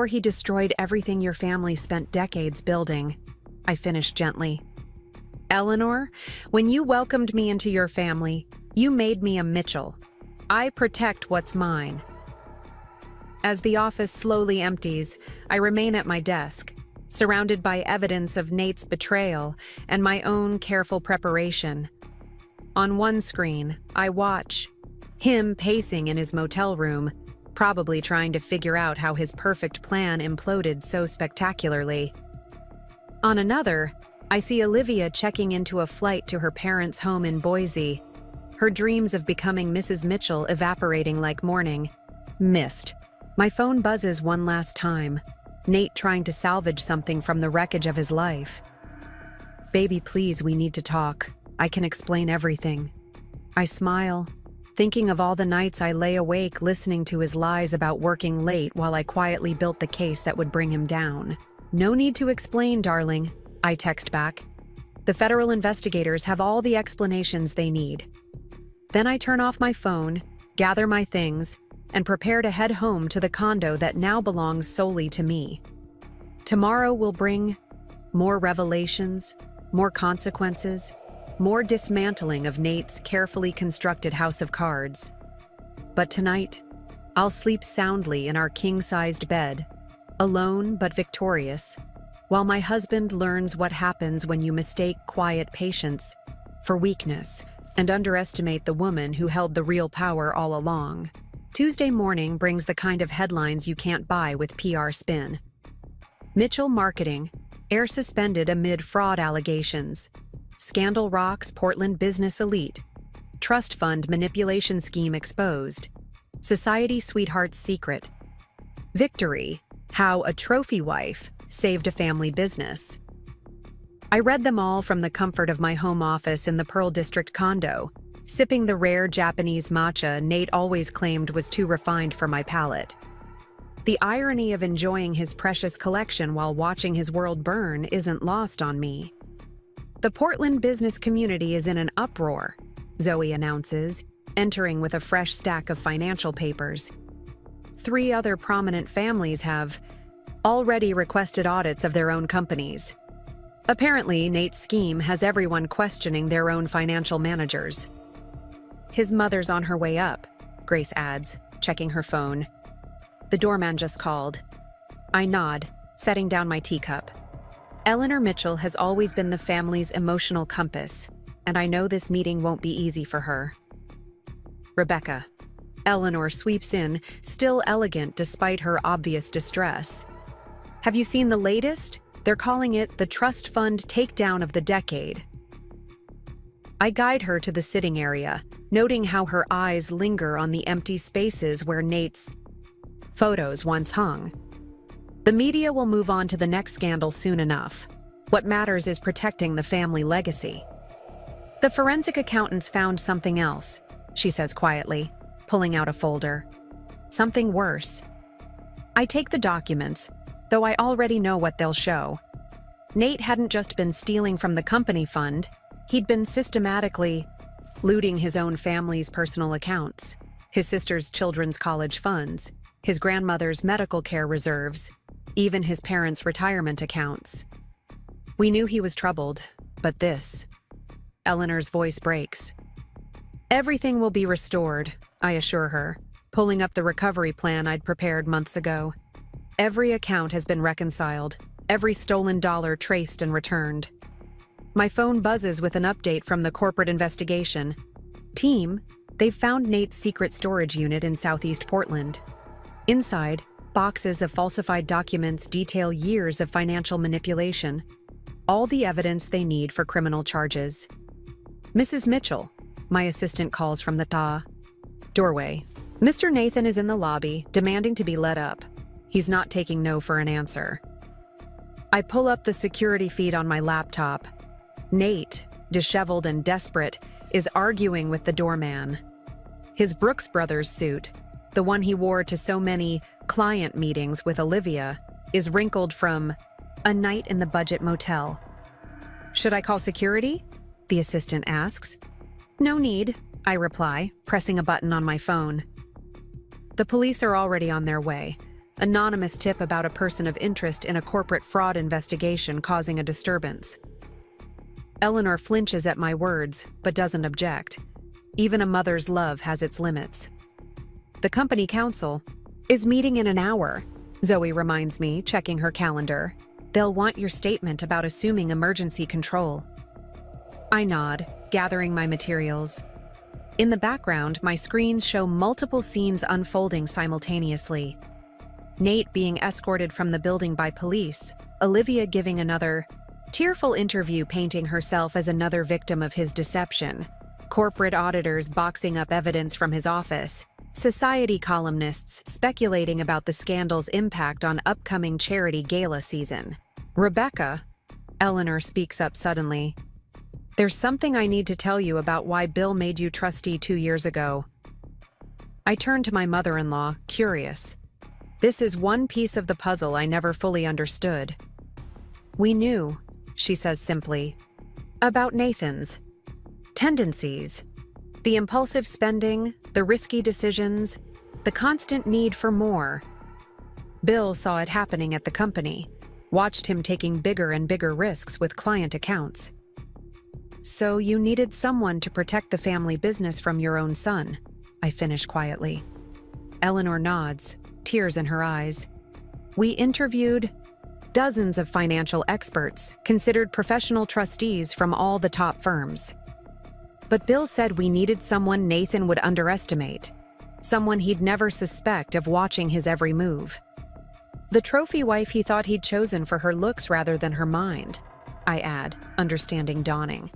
he destroyed everything your family spent decades building," I finished gently. "Eleanor, when you welcomed me into your family, you made me a Mitchell. I protect what's mine." As the office slowly empties, I remain at my desk, surrounded by evidence of Nate's betrayal and my own careful preparation. On one screen, I watch him pacing in his motel room, probably trying to figure out how his perfect plan imploded so spectacularly. On another, I see Olivia checking into a flight to her parents' home in Boise, her dreams of becoming Mrs. Mitchell evaporating like morning mist. My phone buzzes one last time, Nate trying to salvage something from the wreckage of his life. "Baby, please, we need to talk. I can explain everything." I smile, thinking of all the nights I lay awake listening to his lies about working late while I quietly built the case that would bring him down. "No need to explain, darling," I text back. "The federal investigators have all the explanations they need." Then I turn off my phone, gather my things, and prepare to head home to the condo that now belongs solely to me. Tomorrow will bring more revelations, more consequences, more dismantling of Nate's carefully constructed house of cards. But tonight, I'll sleep soundly in our king-sized bed, alone but victorious, while my husband learns what happens when you mistake quiet patience for weakness and underestimate the woman who held the real power all along. Tuesday morning brings the kind of headlines you can't buy with PR spin. Mitchell Marketing, air suspended amid fraud allegations. Scandal rocks Portland business elite. Trust fund manipulation scheme exposed. Society sweetheart's secret. Victory, how a trophy wife saved a family business. I read them all from the comfort of my home office in the Pearl District condo, sipping the rare Japanese matcha Nate always claimed was too refined for my palate. The irony of enjoying his precious collection while watching his world burn isn't lost on me. The Portland business community is in an uproar, Zoe announces, entering with a fresh stack of financial papers. 3 other prominent families have already requested audits of their own companies. Apparently, Nate's scheme has everyone questioning their own financial managers. His mother's on her way up, Grace adds, checking her phone. The doorman just called. I nod, setting down my teacup. Eleanor Mitchell has always been the family's emotional compass, and I know this meeting won't be easy for her. Rebecca. Eleanor sweeps in, still elegant despite her obvious distress. Have you seen the latest? They're calling it the trust fund takedown of the decade. I guide her to the sitting area, noting how her eyes linger on the empty spaces where Nate's photos once hung. The media will move on to the next scandal soon enough. What matters is protecting the family legacy. The forensic accountants found something else, she says quietly, pulling out a folder. Something worse. I take the documents, though I already know what they'll show. Nate hadn't just been stealing from the company fund, he'd been systematically looting his own family's personal accounts, his sister's children's college funds, his grandmother's medical care reserves, even his parents' retirement accounts. We knew he was troubled, but this... Eleanor's voice breaks. Everything will be restored, I assure her, pulling up the recovery plan I'd prepared months ago. Every account has been reconciled, every stolen dollar traced and returned. My phone buzzes with an update from the corporate investigation. Team, they've found Nate's secret storage unit in Southeast Portland. Inside, boxes of falsified documents detail years of financial manipulation. All the evidence they need for criminal charges. Mrs. Mitchell, my assistant calls from the doorway. Mr. Nathan is in the lobby, demanding to be let up. He's not taking no for an answer. I pull up the security feed on my laptop. Nate, disheveled and desperate, is arguing with the doorman. His Brooks Brothers suit, the one he wore to so many client meetings with Olivia, is wrinkled from a night in the budget motel. Should I call security? The assistant asks. No need, I reply, pressing a button on my phone. The police are already on their way. Anonymous tip about a person of interest in a corporate fraud investigation causing a disturbance. Eleanor flinches at my words, but doesn't object. Even a mother's love has its limits. The company council is meeting in an hour, Zoe reminds me, checking her calendar. They'll want your statement about assuming emergency control. I nod, gathering my materials. In the background, my screens show multiple scenes unfolding simultaneously. Nate being escorted from the building by police, Olivia giving another tearful interview painting herself as another victim of his deception, corporate auditors boxing up evidence from his office, society columnists speculating about the scandal's impact on upcoming charity gala season. Rebecca, Eleanor speaks up suddenly. There's something I need to tell you about why Bill made you trustee 2 years ago. I turn to my mother-in-law, curious. This is one piece of the puzzle I never fully understood. We knew, she says simply, about Nathan's tendencies, the impulsive spending, the risky decisions, the constant need for more. Bill saw it happening at the company, watched him taking bigger and bigger risks with client accounts. So you needed someone to protect the family business from your own son, I finish quietly. Eleanor nods, tears in her eyes. We interviewed dozens of financial experts, considered professional trustees from all the top firms. But Bill said we needed someone Nathan would underestimate, someone he'd never suspect of watching his every move. The trophy wife he thought he'd chosen for her looks rather than her mind, I add, understanding dawning.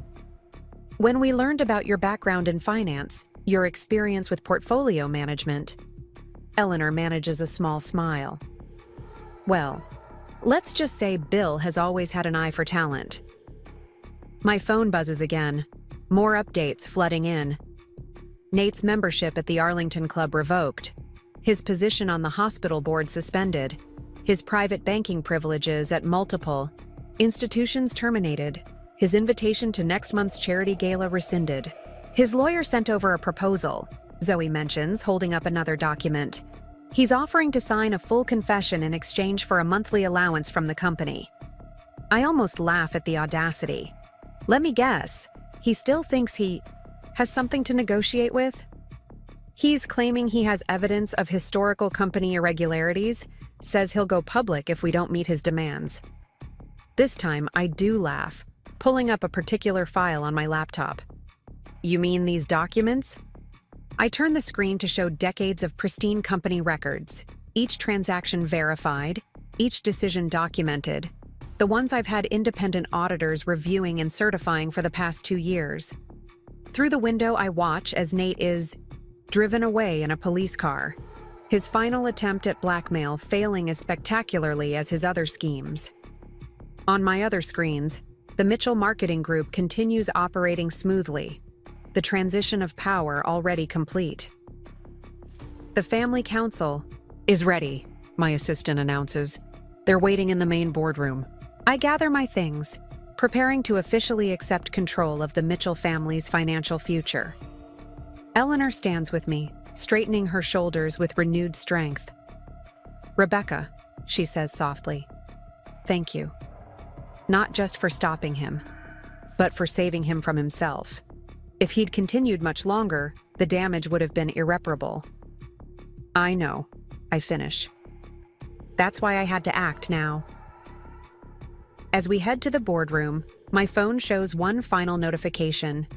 When we learned about your background in finance, your experience with portfolio management, Eleanor manages a small smile. Well, let's just say Bill has always had an eye for talent. My phone buzzes again, more updates flooding in. Nate's membership at the Arlington Club revoked, his position on the hospital board suspended, his private banking privileges at multiple institutions terminated, his invitation to next month's charity gala rescinded. His lawyer sent over a proposal, Zoe mentions, holding up another document. He's offering to sign a full confession in exchange for a monthly allowance from the company. I almost laugh at the audacity. Let me guess, he still thinks he has something to negotiate with? He's claiming he has evidence of historical company irregularities, says he'll go public if we don't meet his demands. This time, I do laugh, pulling up a particular file on my laptop. You mean these documents? I turn the screen to show decades of pristine company records, each transaction verified, each decision documented, the ones I've had independent auditors reviewing and certifying for the past 2 years. Through the window, I watch as Nate is driven away in a police car, his final attempt at blackmail failing as spectacularly as his other schemes. On my other screens, the Mitchell marketing group continues operating smoothly, the transition of power already complete. The family council is ready, my assistant announces. They're waiting in the main boardroom. I gather my things, preparing to officially accept control of the Mitchell family's financial future. Eleanor stands with me, straightening her shoulders with renewed strength. Rebecca, she says softly, thank you. Not just for stopping him, but for saving him from himself. If he'd continued much longer, the damage would have been irreparable. I know, I finish. That's why I had to act now. As we head to the boardroom, my phone shows one final notification.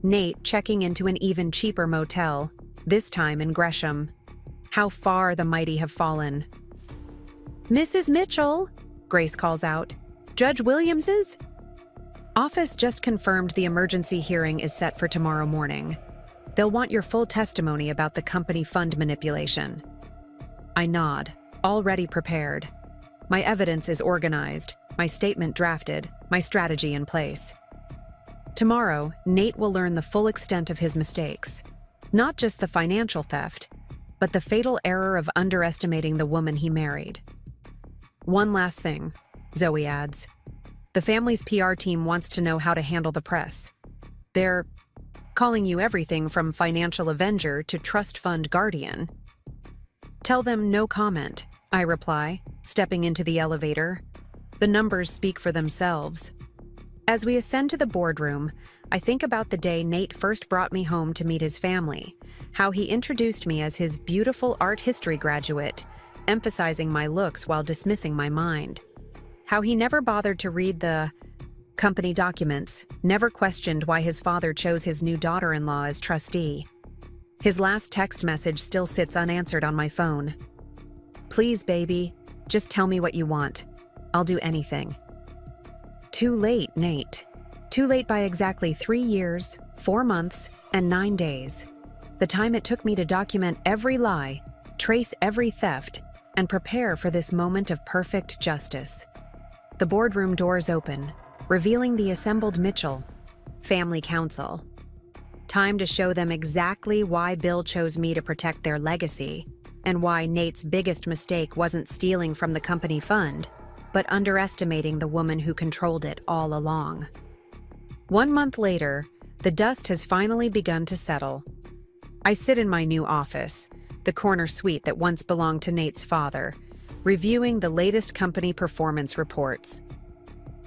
Nate checking into an even cheaper motel, this time in Gresham. How far the mighty have fallen. Mrs. Mitchell, Grace calls out. Judge Williams's? Office just confirmed the emergency hearing is set for tomorrow morning. They'll want your full testimony about the company fund manipulation. I nod, already prepared. My evidence is organized, my statement drafted, my strategy in place. Tomorrow, Nate will learn the full extent of his mistakes. Not just the financial theft, but the fatal error of underestimating the woman he married. One last thing, Zoe adds. The family's PR team wants to know how to handle the press. They're calling you everything from financial avenger to trust fund guardian. Tell them no comment, I reply, stepping into the elevator. The numbers speak for themselves. As we ascend to the boardroom, I think about the day Nate first brought me home to meet his family, how he introduced me as his beautiful art history graduate, emphasizing my looks while dismissing my mind. How he never bothered to read the company documents, never questioned why his father chose his new daughter-in-law as trustee. His last text message still sits unanswered on my phone. Please, baby, just tell me what you want. I'll do anything. Too late, Nate. Too late by exactly 3 years, 4 months, and 9 days. The time it took me to document every lie, trace every theft, and prepare for this moment of perfect justice. The boardroom doors open, revealing the assembled Mitchell family council. Time to show them exactly why Bill chose me to protect their legacy, and why Nate's biggest mistake wasn't stealing from the company fund, but underestimating the woman who controlled it all along. 1 month later, the dust has finally begun to settle. I sit in my new office, the corner suite that once belonged to Nate's father, reviewing the latest company performance reports.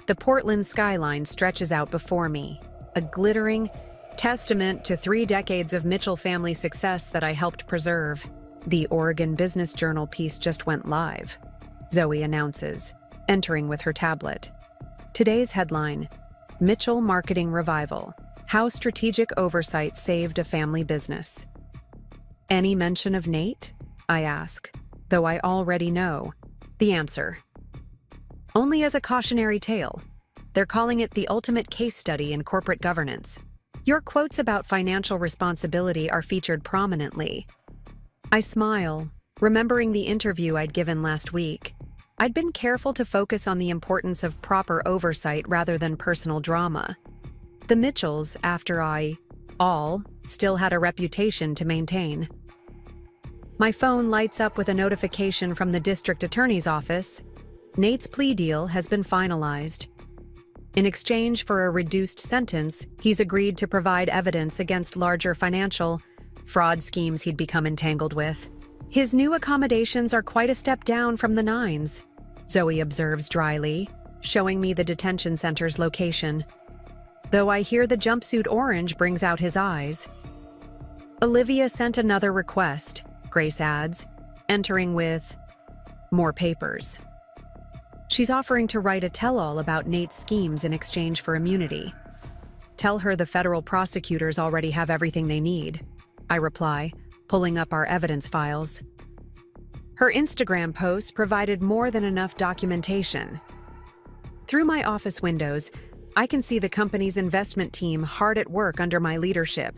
The Portland skyline stretches out before me, a glittering testament to 3 decades of Mitchell family success that I helped preserve. The Oregon Business Journal piece just went live, Zoe announces, entering with her tablet. Today's headline, Mitchell Marketing Revival, How Strategic Oversight Saved a Family Business. Any mention of Nate? I ask, though I already know the answer. Only as a cautionary tale. They're calling it the ultimate case study in corporate governance. Your quotes about financial responsibility are featured prominently. I smile, remembering the interview I'd given last week. I'd been careful to focus on the importance of proper oversight rather than personal drama. The Mitchells, after all, still had a reputation to maintain. My phone lights up with a notification from the district attorney's office. Nate's plea deal has been finalized. In exchange for a reduced sentence, he's agreed to provide evidence against larger financial fraud schemes he'd become entangled with. His new accommodations are quite a step down from the 9s, Zoe observes dryly, showing me the detention center's location. Though I hear the jumpsuit orange brings out his eyes. Olivia sent another request, Grace adds, entering with more papers. She's offering to write a tell-all about Nate's schemes in exchange for immunity. Tell her the federal prosecutors already have everything they need, I reply, pulling up our evidence files. Her Instagram posts provided more than enough documentation. Through my office windows, I can see the company's investment team hard at work under my leadership.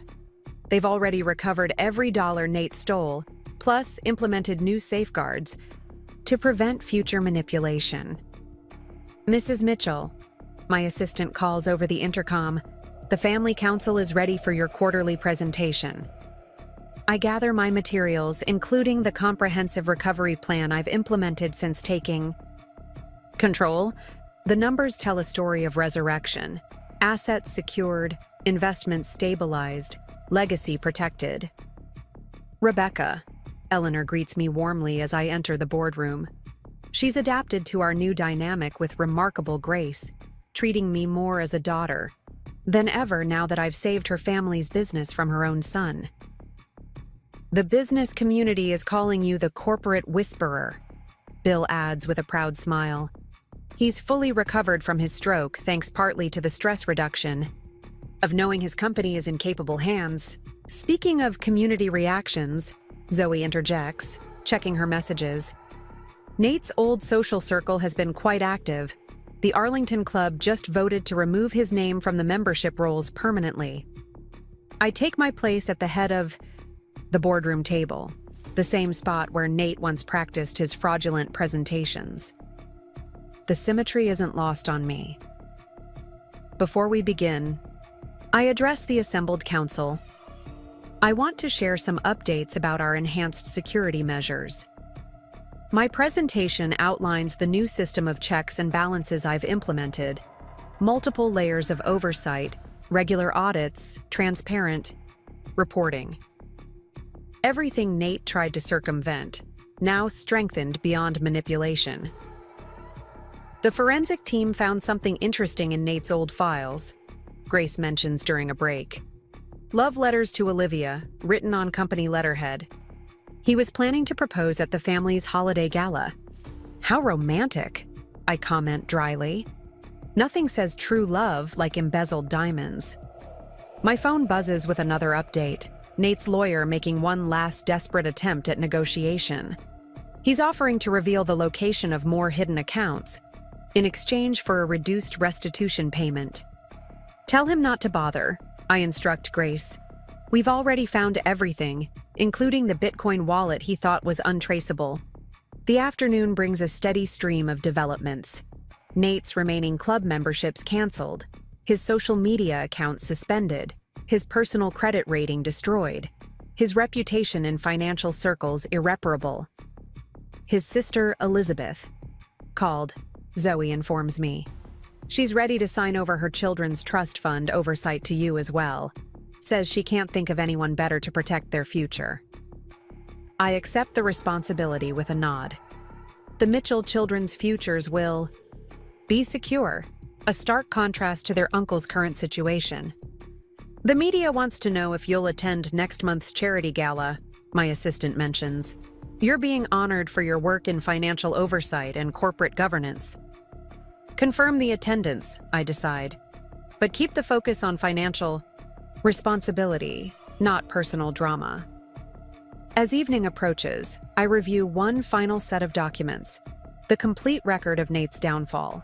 They've already recovered every dollar Nate stole, plus implemented new safeguards to prevent future manipulation. Mrs. Mitchell, my assistant calls over the intercom, the family council is ready for your quarterly presentation. I gather my materials, including the comprehensive recovery plan I've implemented since taking control. The numbers tell a story of resurrection. Assets secured, investments stabilized, legacy protected. Rebecca, Eleanor greets me warmly as I enter the boardroom. She's adapted to our new dynamic with remarkable grace, treating me more as a daughter than ever now that I've saved her family's business from her own son. The business community is calling you the corporate whisperer, Bill adds with a proud smile. He's fully recovered from his stroke thanks partly to the stress reduction of knowing his company is in capable hands. Speaking of community reactions, Zoe interjects, checking her messages. Nate's old social circle has been quite active. The Arlington Club just voted to remove his name from the membership rolls permanently. I take my place at the head of the boardroom table, the same spot where Nate once practiced his fraudulent presentations. The symmetry isn't lost on me. Before we begin, I address the assembled council. I want to share some updates about our enhanced security measures. My presentation outlines the new system of checks and balances I've implemented, multiple layers of oversight, regular audits, transparent reporting. Everything Nate tried to circumvent, now strengthened beyond manipulation. The forensic team found something interesting in Nate's old files, Grace mentions during a break. Love letters to Olivia, written on company letterhead. He was planning to propose at the family's holiday gala. How romantic, I comment dryly. Nothing says true love like embezzled diamonds. My phone buzzes with another update, Nate's lawyer making one last desperate attempt at negotiation. He's offering to reveal the location of more hidden accounts in exchange for a reduced restitution payment. Tell him not to bother, I instruct Grace. We've already found everything, including the Bitcoin wallet he thought was untraceable. The afternoon brings a steady stream of developments. Nate's remaining club memberships canceled, his social media accounts suspended, his personal credit rating destroyed, his reputation in financial circles irreparable. His sister, Elizabeth, called, Zoe informs me. She's ready to sign over her children's trust fund oversight to you as well. Says she can't think of anyone better to protect their future. I accept the responsibility with a nod. The Mitchell children's futures will be secure, a stark contrast to their uncle's current situation. The media wants to know if you'll attend next month's charity gala, my assistant mentions. You're being honored for your work in financial oversight and corporate governance. Confirm the attendance, I decide, but keep the focus on financial responsibility, not personal drama. As evening approaches, I review one final set of documents, the complete record of Nate's downfall.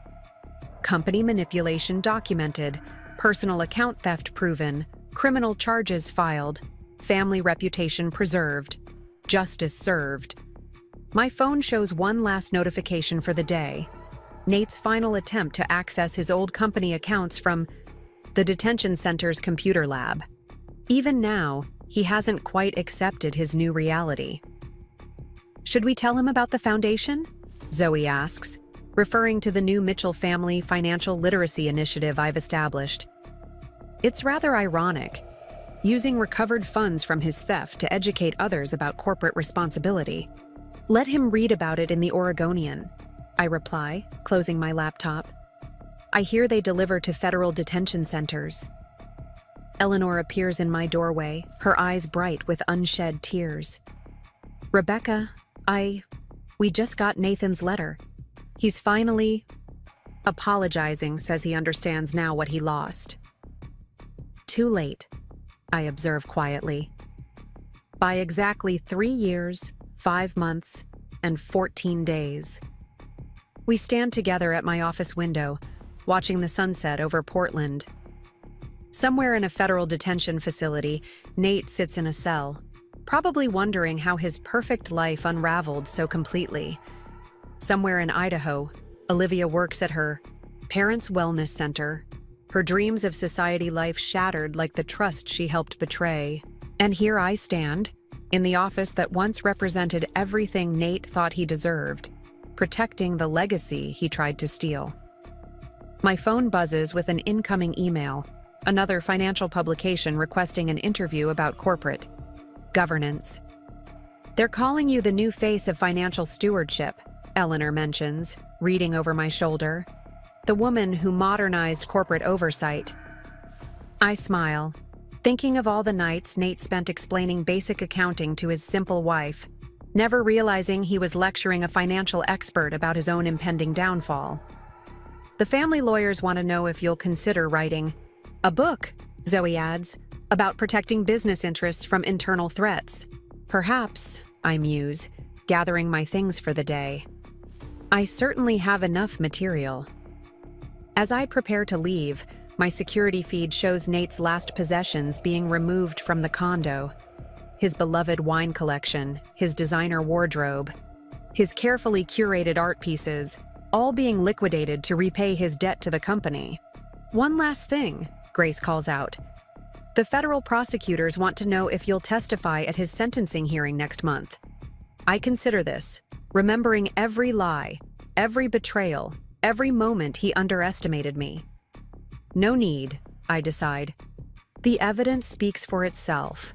Company manipulation documented, personal account theft proven, criminal charges filed, family reputation preserved, justice served. My phone shows one last notification for the day, Nate's final attempt to access his old company accounts from the detention center's computer lab. Even now, he hasn't quite accepted his new reality. Should we tell him about the foundation? Zoe asks, referring to the new Mitchell family financial literacy initiative I've established. It's rather ironic, using recovered funds from his theft to educate others about corporate responsibility. Let him read about it in the Oregonian, I reply, closing my laptop. I hear they deliver to federal detention centers. Eleanor appears in my doorway, her eyes bright with unshed tears. Rebecca, we just got Nathan's letter. He's finally apologizing, says he understands now what he lost. Too late, I observe quietly. By exactly 3 years, 5 months, and 14 days. We stand together at my office window, watching the sunset over Portland. Somewhere in a federal detention facility, Nate sits in a cell, probably wondering how his perfect life unraveled so completely. Somewhere in Idaho, Olivia works at her parents' wellness center, her dreams of society life shattered like the trust she helped betray. And here I stand, in the office that once represented everything Nate thought he deserved, protecting the legacy he tried to steal. My phone buzzes with an incoming email, another financial publication requesting an interview about corporate governance. They're calling you the new face of financial stewardship, Eleanor mentions, reading over my shoulder. The woman who modernized corporate oversight. I smile, thinking of all the nights Nate spent explaining basic accounting to his simple wife, never realizing he was lecturing a financial expert about his own impending downfall. The family lawyers want to know if you'll consider writing a book, Zoe adds, about protecting business interests from internal threats. Perhaps, I muse, gathering my things for the day. I certainly have enough material. As I prepare to leave, my security feed shows Nate's last possessions being removed from the condo. His beloved wine collection, his designer wardrobe, his carefully curated art pieces, all being liquidated to repay his debt to the company. One last thing, Grace calls out. The federal prosecutors want to know if you'll testify at his sentencing hearing next month. I consider this, remembering every lie, every betrayal, every moment he underestimated me. No need, I decide. The evidence speaks for itself.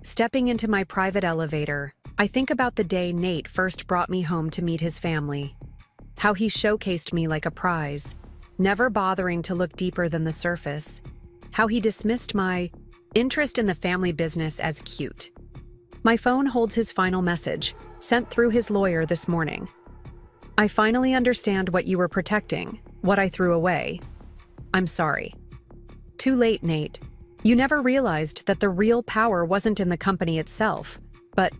Stepping into my private elevator, I think about the day Nate first brought me home to meet his family. How he showcased me like a prize, never bothering to look deeper than the surface. How he dismissed my interest in the family business as cute. My phone holds his final message, sent through his lawyer this morning. I finally understand what you were protecting, what I threw away. I'm sorry. Too late, Nate. You never realized that the real power wasn't in the company itself, but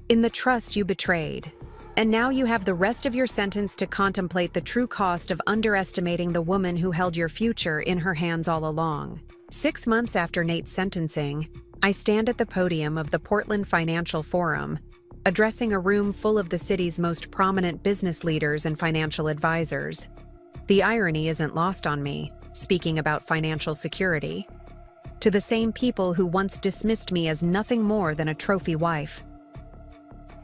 in the trust you betrayed. And now you have the rest of your sentence to contemplate the true cost of underestimating the woman who held your future in her hands all along. 6 months after Nate's sentencing, I stand at the podium of the Portland Financial Forum, addressing a room full of the city's most prominent business leaders and financial advisors. The irony isn't lost on me, speaking about financial security. To the same people who once dismissed me as nothing more than a trophy wife.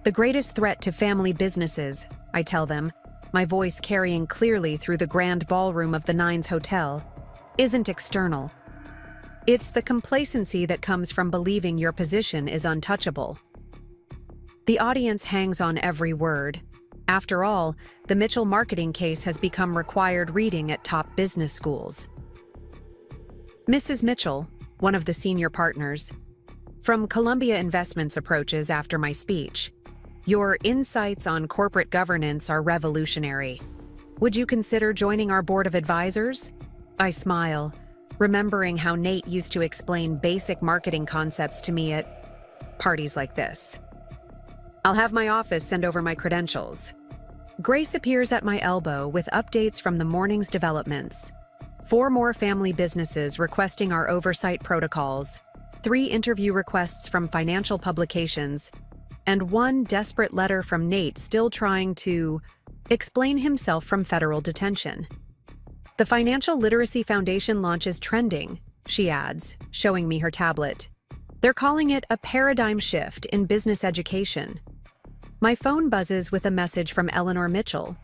The greatest threat to family businesses, I tell them, my voice carrying clearly through the grand ballroom of the Nines Hotel, isn't external. It's the complacency that comes from believing your position is untouchable. The audience hangs on every word. After all, the Mitchell marketing case has become required reading at top business schools. Mrs. Mitchell, one of the senior partners, from Columbia Investments approaches after my speech. Your insights on corporate governance are revolutionary. Would you consider joining our board of advisors? I smile, remembering how Nate used to explain basic marketing concepts to me at parties like this. I'll have my office send over my credentials. Grace appears at my elbow with updates from the morning's developments. 4 more family businesses requesting our oversight protocols, 3 interview requests from financial publications, and 1 desperate letter from Nate still trying to explain himself from federal detention. The Financial Literacy Foundation launches trending, she adds, showing me her tablet. They're calling it a paradigm shift in business education. My phone buzzes with a message from Eleanor Mitchell.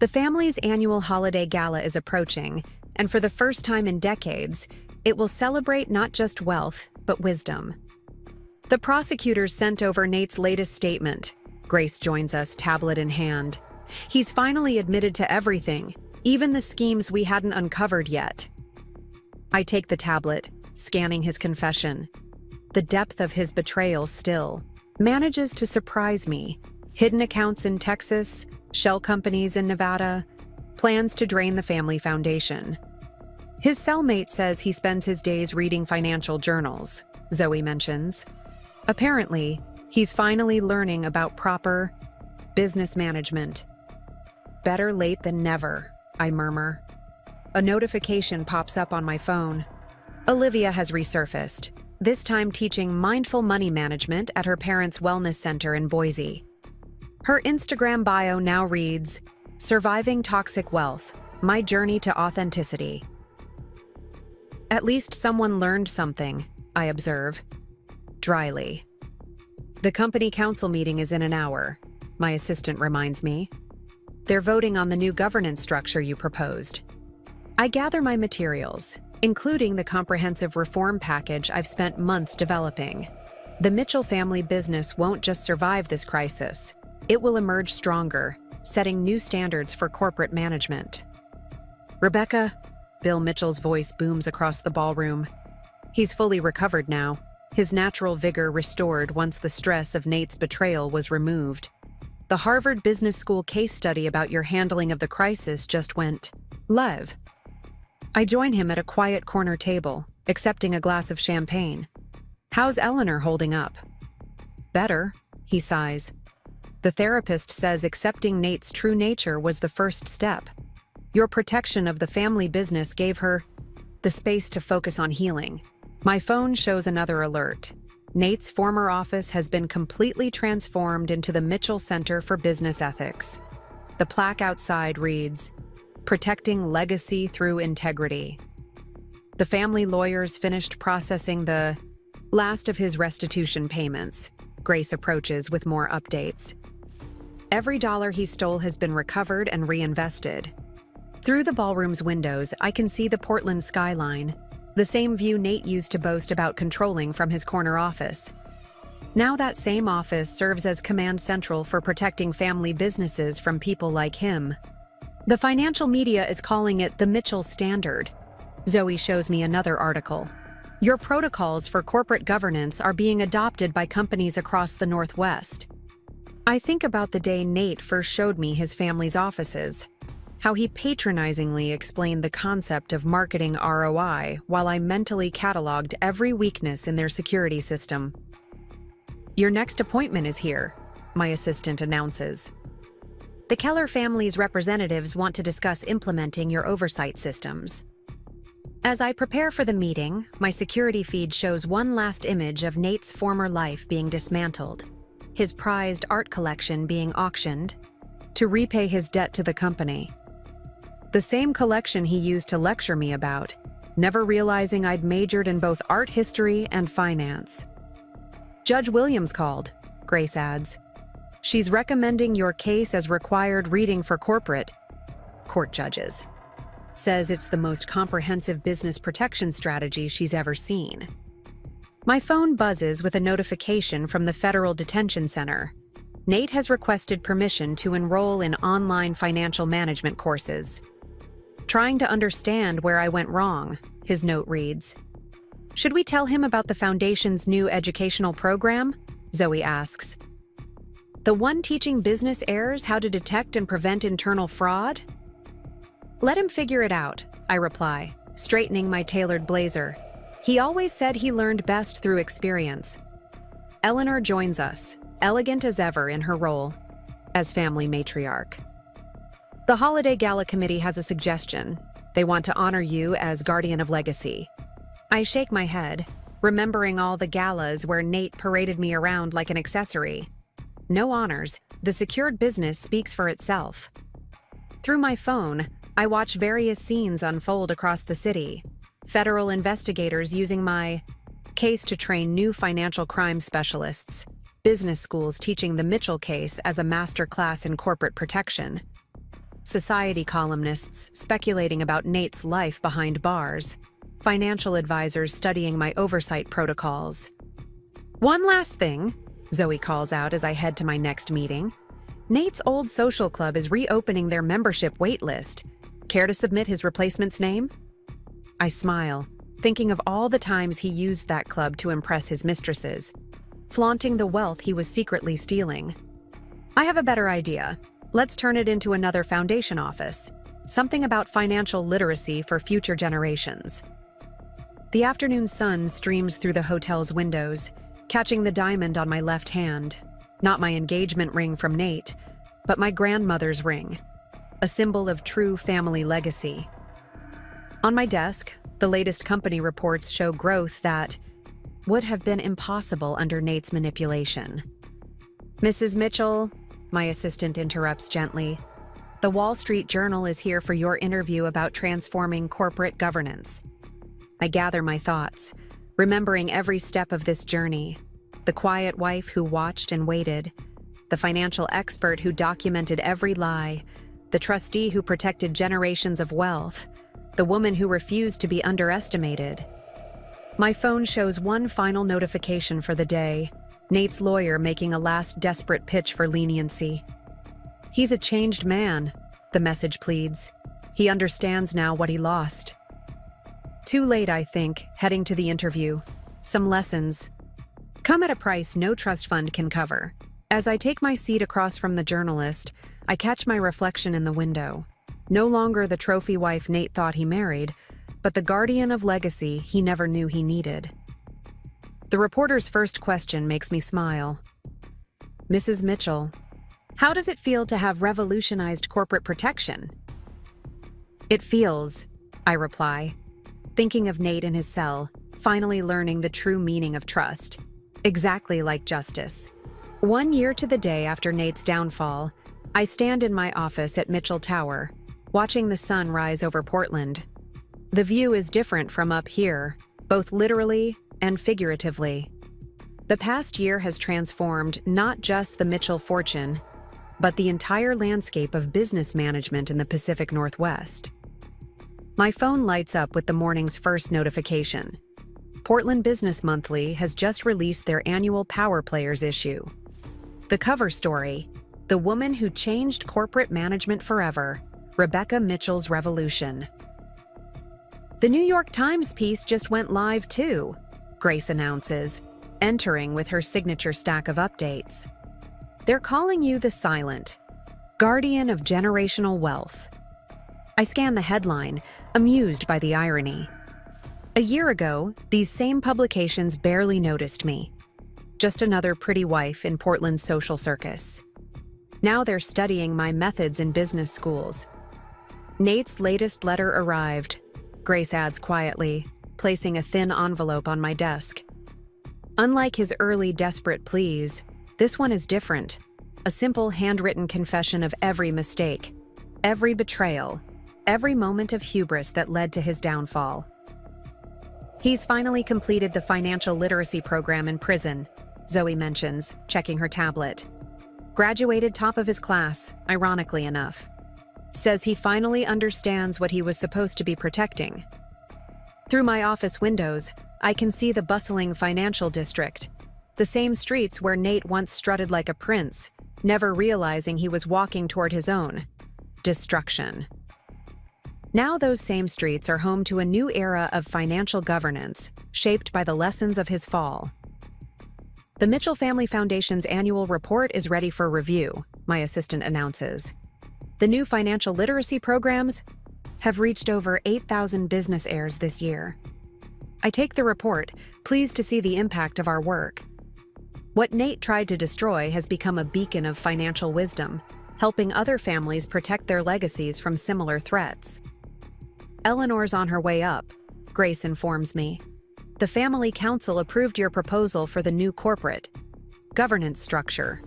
The family's annual holiday gala is approaching, and for the first time in decades, it will celebrate not just wealth, but wisdom. The prosecutors sent over Nate's latest statement. Grace joins us, tablet in hand. He's finally admitted to everything, even the schemes we hadn't uncovered yet. I take the tablet, scanning his confession. The depth of his betrayal still manages to surprise me. Hidden accounts in Texas, shell companies in Nevada, plans to drain the family foundation. His cellmate says he spends his days reading financial journals, Zoe mentions. Apparently, he's finally learning about proper business management. Better late than never, I murmur. A notification pops up on my phone. Olivia has resurfaced, this time teaching mindful money management at her parents' wellness center in Boise. Her Instagram bio now reads, "Surviving Toxic Wealth, My Journey to Authenticity." At least someone learned something, I observe, dryly. The company council meeting is in an hour, my assistant reminds me. They're voting on the new governance structure you proposed. I gather my materials, including the comprehensive reform package I've spent months developing. The Mitchell family business won't just survive this crisis. It will emerge stronger, setting new standards for corporate management. "Rebecca," Bill Mitchell's voice booms across the ballroom. He's fully recovered now, his natural vigor restored once the stress of Nate's betrayal was removed. The Harvard Business School case study about your handling of the crisis just went live. I join him at a quiet corner table, accepting a glass of champagne. "How's Eleanor holding up?" "Better," he sighs. "The therapist says accepting Nate's true nature was the first step. Your protection of the family business gave her the space to focus on healing." My phone shows another alert. Nate's former office has been completely transformed into the Mitchell Center for Business Ethics. The plaque outside reads, "Protecting Legacy Through Integrity." The family lawyers finished processing the last of his restitution payments. Grace approaches with more updates. Every dollar he stole has been recovered and reinvested. Through the ballroom's windows, I can see the Portland skyline, the same view Nate used to boast about controlling from his corner office. Now that same office serves as command central for protecting family businesses from people like him. The financial media is calling it the Mitchell Standard. Zoe shows me another article. Your protocols for corporate governance are being adopted by companies across the Northwest. I think about the day Nate first showed me his family's offices, how he patronizingly explained the concept of marketing ROI while I mentally cataloged every weakness in their security system. "Your next appointment is here," my assistant announces. "The Keller family's representatives want to discuss implementing your oversight systems." As I prepare for the meeting, my security feed shows one last image of Nate's former life being dismantled, his prized art collection being auctioned to repay his debt to the company. The same collection he used to lecture me about, never realizing I'd majored in both art history and finance. "Judge Williams called," Grace adds. "She's recommending your case as required reading for corporate court judges. Says it's the most comprehensive business protection strategy she's ever seen." My phone buzzes with a notification from the Federal Detention Center. Nate has requested permission to enroll in online financial management courses. "Trying to understand where I went wrong," his note reads. "Should we tell him about the Foundation's new educational program?" Zoe asks. "The one teaching business heirs how to detect and prevent internal fraud?" "Let him figure it out," I reply, straightening my tailored blazer. He always said he learned best through experience. Eleanor joins us, elegant as ever in her role as family matriarch. "The Holiday Gala Committee has a suggestion. They want to honor you as guardian of legacy." I shake my head, remembering all the galas where Nate paraded me around like an accessory. No honors, the secured business speaks for itself. Through my phone, I watch various scenes unfold across the city. Federal investigators using my case to train new financial crime specialists. Business schools teaching the Mitchell case as a master class in corporate protection. Society columnists speculating about Nate's life behind bars. Financial advisors studying my oversight protocols. "One last thing," Zoe calls out as I head to my next meeting. "Nate's old social club is reopening their membership wait list. Care to submit his replacement's name?" I smile, thinking of all the times he used that club to impress his mistresses, flaunting the wealth he was secretly stealing. I have a better idea. Let's turn it into another foundation office. Something about financial literacy for future generations. The afternoon sun streams through the hotel's windows, catching the diamond on my left hand. Not my engagement ring from Nate, but my grandmother's ring, a symbol of true family legacy. On my desk, the latest company reports show growth that would have been impossible under Nate's manipulation. "Mrs. Mitchell," my assistant interrupts gently, "the Wall Street Journal is here for your interview about transforming corporate governance." I gather my thoughts, remembering every step of this journey. The quiet wife who watched and waited, the financial expert who documented every lie, the trustee who protected generations of wealth, the woman who refused to be underestimated. My phone shows one final notification for the day, Nate's lawyer making a last desperate pitch for leniency. "He's a changed man," the message pleads. "He understands now what he lost." Too late, I think, heading to the interview. Some lessons come at a price no trust fund can cover. As I take my seat across from the journalist, I catch my reflection in the window. No longer the trophy wife Nate thought he married, but the guardian of legacy he never knew he needed. The reporter's first question makes me smile. "Mrs. Mitchell, how does it feel to have revolutionized corporate protection?" "It feels," I reply, thinking of Nate in his cell, finally learning the true meaning of trust. Exactly like justice. 1 year to the day after Nate's downfall, I stand in my office at Mitchell Tower, watching the sun rise over Portland. The view is different from up here, both literally and figuratively. The past year has transformed not just the Mitchell fortune, but the entire landscape of business management in the Pacific Northwest. My phone lights up with the morning's first notification. Portland Business Monthly has just released their annual Power Players issue. The cover story, "The Woman Who Changed Corporate Management Forever, Rebecca Mitchell's Revolution." The New York Times piece just went live too, Grace announces, entering with her signature stack of updates. "They're calling you the silent guardian of generational wealth." I scan the headline, amused by the irony. A year ago, these same publications barely noticed me. Just another pretty wife in Portland's social circus. Now they're studying my methods in business schools. "Nate's latest letter arrived," Grace adds quietly, placing a thin envelope on my desk. Unlike his early desperate pleas, this one is different. A simple handwritten confession of every mistake, every betrayal, every moment of hubris that led to his downfall. He's finally completed the financial literacy program in prison, Zoe mentions, checking her tablet. Graduated top of his class, ironically enough. Says he finally understands what he was supposed to be protecting. Through my office windows, I can see the bustling financial district, the same streets where Nate once strutted like a prince, never realizing he was walking toward his own destruction. Now those same streets are home to a new era of financial governance, shaped by the lessons of his fall. The Mitchell Family Foundation's annual report is ready for review, my assistant announces. The new financial literacy programs have reached over 8,000 business heirs this year. I take the report, pleased to see the impact of our work. What Nate tried to destroy has become a beacon of financial wisdom, helping other families protect their legacies from similar threats. "Eleanor's on her way up," Grace informs me. "The Family Council approved your proposal for the new corporate governance structure."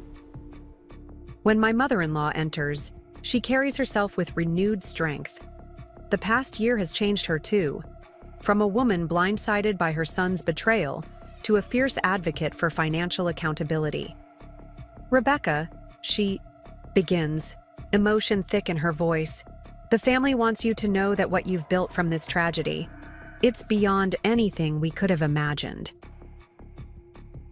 When my mother-in-law enters, she carries herself with renewed strength. The past year has changed her too, from a woman blindsided by her son's betrayal to a fierce advocate for financial accountability. "Rebecca," she begins, emotion thick in her voice, "the family wants you to know that what you've built from this tragedy, it's beyond anything we could have imagined."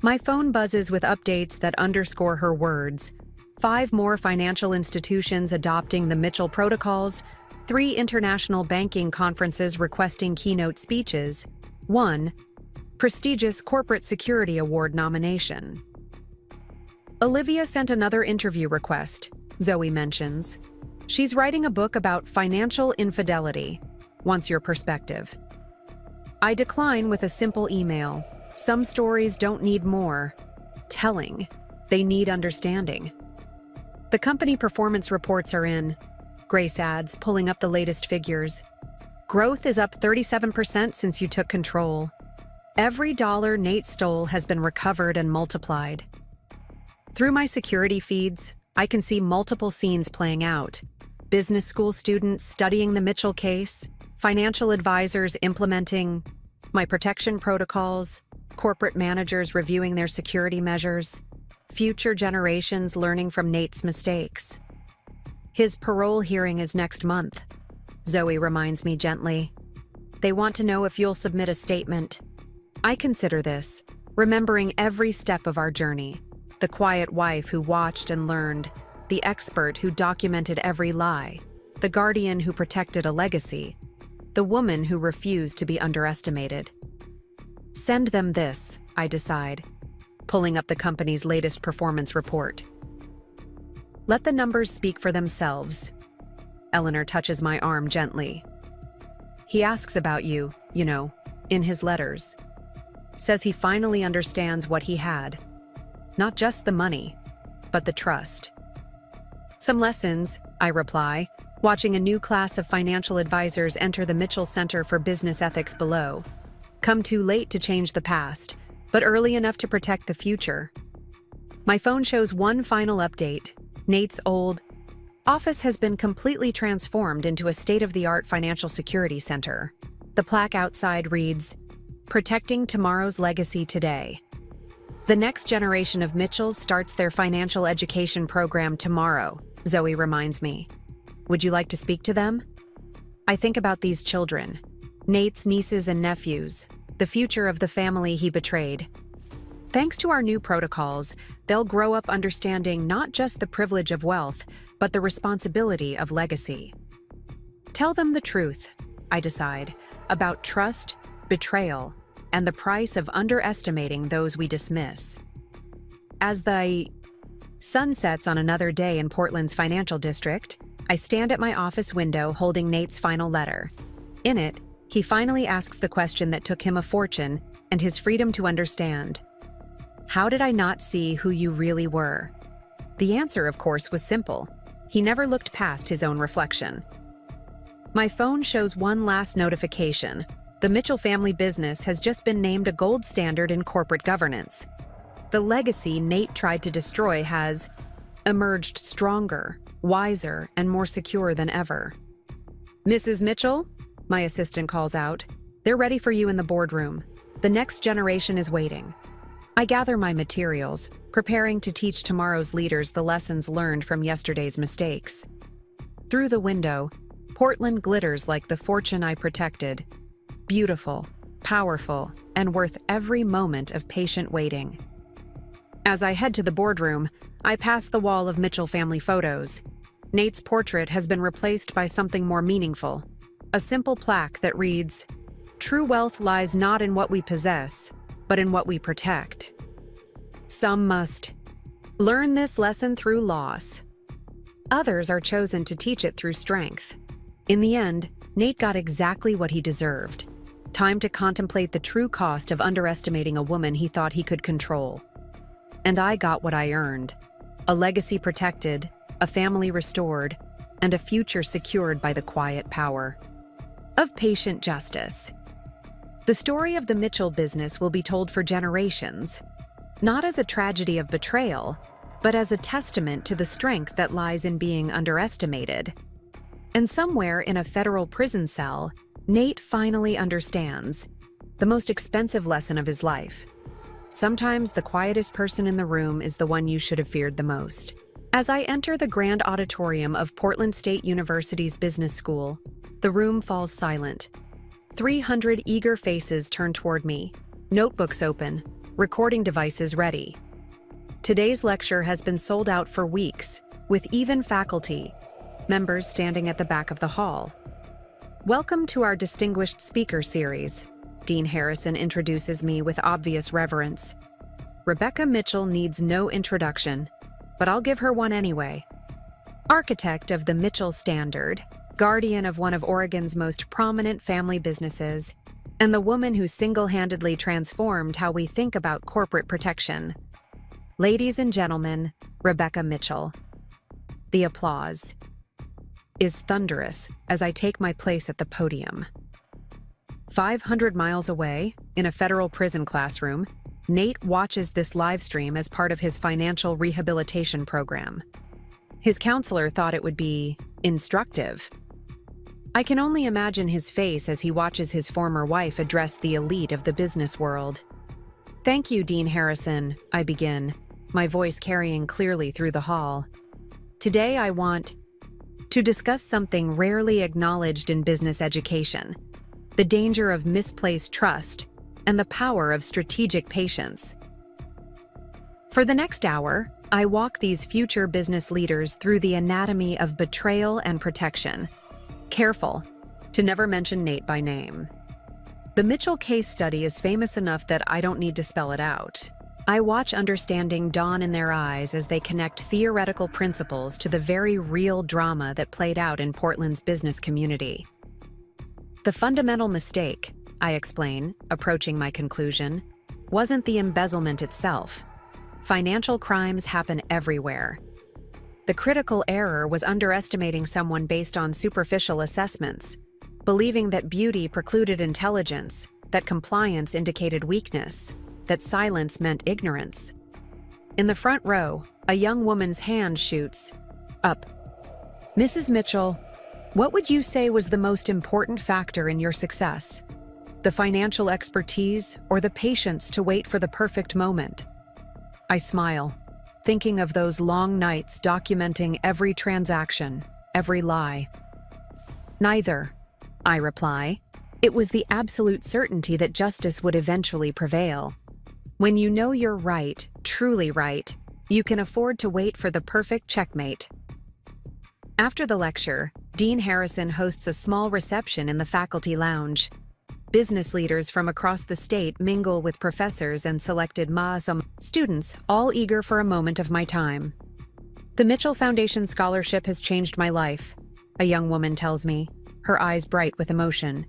My phone buzzes with updates that underscore her words. 5 more financial institutions adopting the Mitchell protocols, 3 international banking conferences requesting keynote speeches, 1. Prestigious Corporate Security Award nomination. Olivia sent another interview request, Zoe mentions. She's writing a book about financial infidelity. Wants your perspective. I decline with a simple email. Some stories don't need more telling. They need understanding. The company performance reports are in. Grace adds, pulling up the latest figures. Growth is up 37% since you took control. Every dollar Nate stole has been recovered and multiplied. Through my security feeds, I can see multiple scenes playing out. Business school students studying the Mitchell case, financial advisors implementing my protection protocols, corporate managers reviewing their security measures, future generations learning from Nate's mistakes. His parole hearing is next month, Zoe reminds me gently. They want to know if you'll submit a statement. I consider this, remembering every step of our journey. The quiet wife who watched and learned, the expert who documented every lie, the guardian who protected a legacy, the woman who refused to be underestimated. Send them this, I decide, pulling up the company's latest performance report. Let the numbers speak for themselves. Eleanor touches my arm gently. He asks about you, in his letters. Says he finally understands what he had. Not just the money, but the trust. Some lessons, I reply, watching a new class of financial advisors enter the Mitchell Center for Business Ethics below. Come too late to change the past, but early enough to protect the future. My phone shows one final update. Nate's old office has been completely transformed into a state-of-the-art financial security center. The plaque outside reads, "Protecting Tomorrow's Legacy Today." The next generation of Mitchells starts their financial education program tomorrow, Zoe reminds me. Would you like to speak to them? I think about these children, Nate's nieces and nephews, the future of the family he betrayed. Thanks to our new protocols, they'll grow up understanding not just the privilege of wealth, but the responsibility of legacy. Tell them the truth, I decide, about trust, betrayal, and the price of underestimating those we dismiss. As the sun sets on another day in Portland's financial district, I stand at my office window holding Nate's final letter. In it, he finally asks the question that took him a fortune and his freedom to understand. How did I not see who you really were? The answer, of course, was simple. He never looked past his own reflection. My phone shows one last notification. The Mitchell family business has just been named a gold standard in corporate governance. The legacy Nate tried to destroy has emerged stronger, wiser, and more secure than ever. Mrs. Mitchell, my assistant calls out, they're ready for you in the boardroom. The next generation is waiting. I gather my materials, preparing to teach tomorrow's leaders the lessons learned from yesterday's mistakes. Through the window, Portland glitters like the fortune I protected. Beautiful, powerful, and worth every moment of patient waiting. As I head to the boardroom, I pass the wall of Mitchell family photos. Nate's portrait has been replaced by something more meaningful. A simple plaque that reads, "True wealth lies not in what we possess, but in what we protect." Some must learn this lesson through loss. Others are chosen to teach it through strength. In the end, Nate got exactly what he deserved. Time to contemplate the true cost of underestimating a woman he thought he could control. And I got what I earned. A legacy protected, a family restored, and a future secured by the quiet power of patient justice. The story of the Mitchell business will be told for generations, not as a tragedy of betrayal, but as a testament to the strength that lies in being underestimated. And somewhere in a federal prison cell, Nate finally understands the most expensive lesson of his life. Sometimes the quietest person in the room is the one you should have feared the most. As I enter the grand auditorium of Portland State University's business school, the room falls silent. 300 eager faces turn toward me, notebooks open, recording devices ready. Today's lecture has been sold out for weeks, with even faculty members standing at the back of the hall. Welcome to our distinguished speaker series. Dean Harrison introduces me with obvious reverence. Rebecca Mitchell needs no introduction, but I'll give her one anyway. Architect of the Mitchell Standard, guardian of one of Oregon's most prominent family businesses, and the woman who single-handedly transformed how we think about corporate protection. Ladies and gentlemen, Rebecca Mitchell. The applause is thunderous as I take my place at the podium. 500 miles away, in a federal prison classroom, Nate watches this live stream as part of his financial rehabilitation program. His counselor thought it would be instructive. I can only imagine his face as he watches his former wife address the elite of the business world. "Thank you, Dean Harrison," I begin, my voice carrying clearly through the hall. "Today I want to discuss something rarely acknowledged in business education: the danger of misplaced trust and the power of strategic patience." For the next hour, I walk these future business leaders through the anatomy of betrayal and protection, careful to never mention Nate by name. The Mitchell case study is famous enough that I don't need to spell it out. I watch understanding dawn in their eyes as they connect theoretical principles to the very real drama that played out in Portland's business community. The fundamental mistake, I explain, approaching my conclusion, wasn't the embezzlement itself. Financial crimes happen everywhere. The critical error was underestimating someone based on superficial assessments, believing that beauty precluded intelligence, that compliance indicated weakness, that silence meant ignorance. In the front row, a young woman's hand shoots up. "Mrs. Mitchell, what would you say was the most important factor in your success? The financial expertise or the patience to wait for the perfect moment?" I smile, thinking of those long nights documenting every transaction, every lie. "Neither," I reply. "It was the absolute certainty that justice would eventually prevail. When you know you're right, truly right, you can afford to wait for the perfect checkmate." After the lecture, Dean Harrison hosts a small reception in the faculty lounge. Business leaders from across the state mingle with professors and selected students, all eager for a moment of my time. "The Mitchell Foundation scholarship has changed my life," a young woman tells me, her eyes bright with emotion.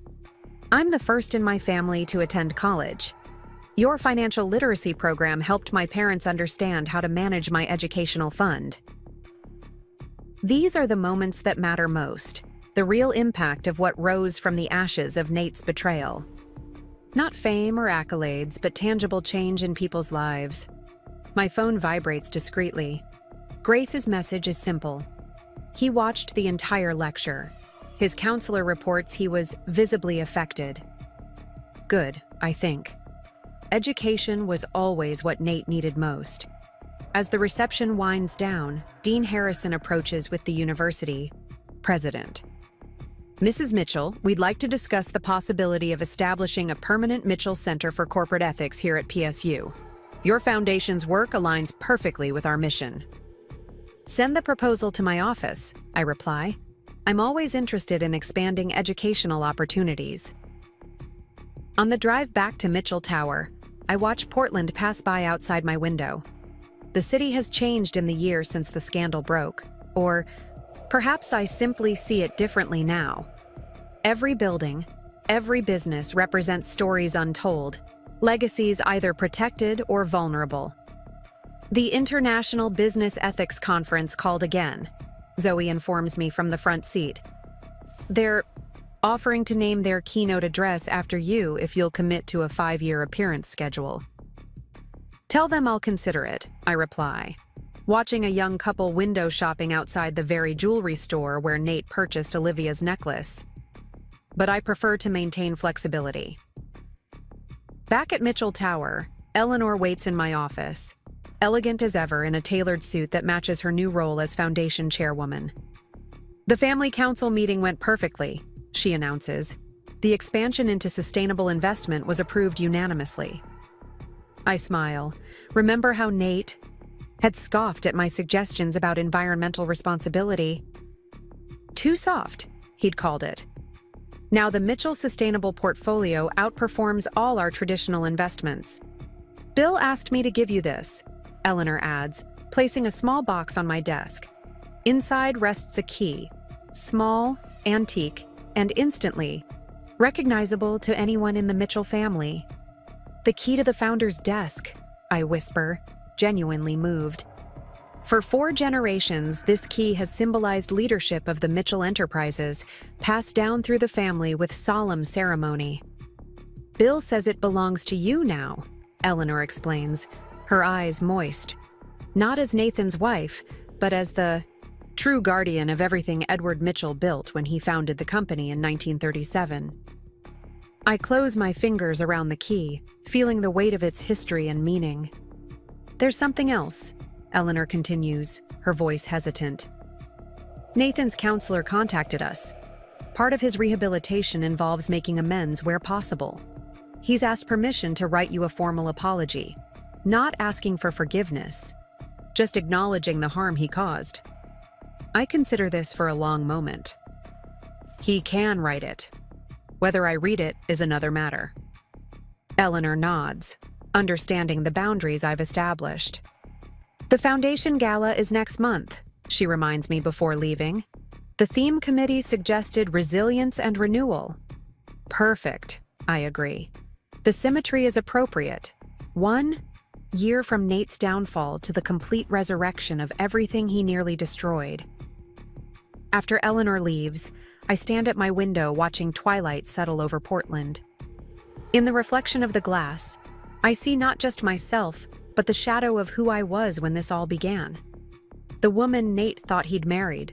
"I'm the first in my family to attend college. Your financial literacy program helped my parents understand how to manage my educational fund." These are the moments that matter most, the real impact of what rose from the ashes of Nate's betrayal. Not fame or accolades, but tangible change in people's lives. My phone vibrates discreetly. Grace's message is simple. He watched the entire lecture. His counselor reports he was visibly affected. Good, I think. Education was always what Nate needed most. As the reception winds down, Dean Harrison approaches with the university president. "Mrs. Mitchell, we'd like to discuss the possibility of establishing a permanent Mitchell Center for Corporate Ethics here at PSU. Your foundation's work aligns perfectly with our mission." "Send the proposal to my office," I reply. "I'm always interested in expanding educational opportunities." On the drive back to Mitchell Tower, I watch Portland pass by outside my window. The city has changed in the year since the scandal broke, or perhaps I simply see it differently now. Every building, every business represents stories untold, legacies either protected or vulnerable. The International Business Ethics Conference called again, Zoe informs me from the front seat. "They're offering to name their keynote address after you if you'll commit to a 5-year appearance schedule." "Tell them I'll consider it," I reply, watching a young couple window shopping outside the very jewelry store where Nate purchased Olivia's necklace. But I prefer to maintain flexibility. Back at Mitchell Tower, Eleanor waits in my office, elegant as ever in a tailored suit that matches her new role as foundation chairwoman. "The family council meeting went perfectly," she announces. "The expansion into sustainable investment was approved unanimously." I smile. Remember how Nate had scoffed at my suggestions about environmental responsibility? Too soft, he'd called it. Now the Mitchell Sustainable Portfolio outperforms all our traditional investments. Bill asked me to give you this, Eleanor adds, placing a small box on my desk. Inside rests a key, small, antique, and instantly recognizable to anyone in the Mitchell family. The key to the founder's desk, I whisper, genuinely moved. For 4 generations, this key has symbolized leadership of the Mitchell Enterprises, passed down through the family with solemn ceremony. Bill says it belongs to you now, Eleanor explains, her eyes moist. Not as Nathan's wife, but as the true guardian of everything Edward Mitchell built when he founded the company in 1937. I close my fingers around the key, feeling the weight of its history and meaning. There's something else, Eleanor continues, her voice hesitant. Nathan's counselor contacted us. Part of his rehabilitation involves making amends where possible. He's asked permission to write you a formal apology, not asking for forgiveness, just acknowledging the harm he caused. I consider this for a long moment. He can write it. Whether I read it is another matter. Eleanor nods, understanding the boundaries I've established. The foundation gala is next month, she reminds me before leaving. The theme committee suggested resilience and renewal. Perfect, I agree. The symmetry is appropriate. 1 year from Nate's downfall to the complete resurrection of everything he nearly destroyed. After Eleanor leaves, I stand at my window watching twilight settle over Portland. In the reflection of the glass, I see not just myself, but the shadow of who I was when this all began. The woman Nate thought he'd married,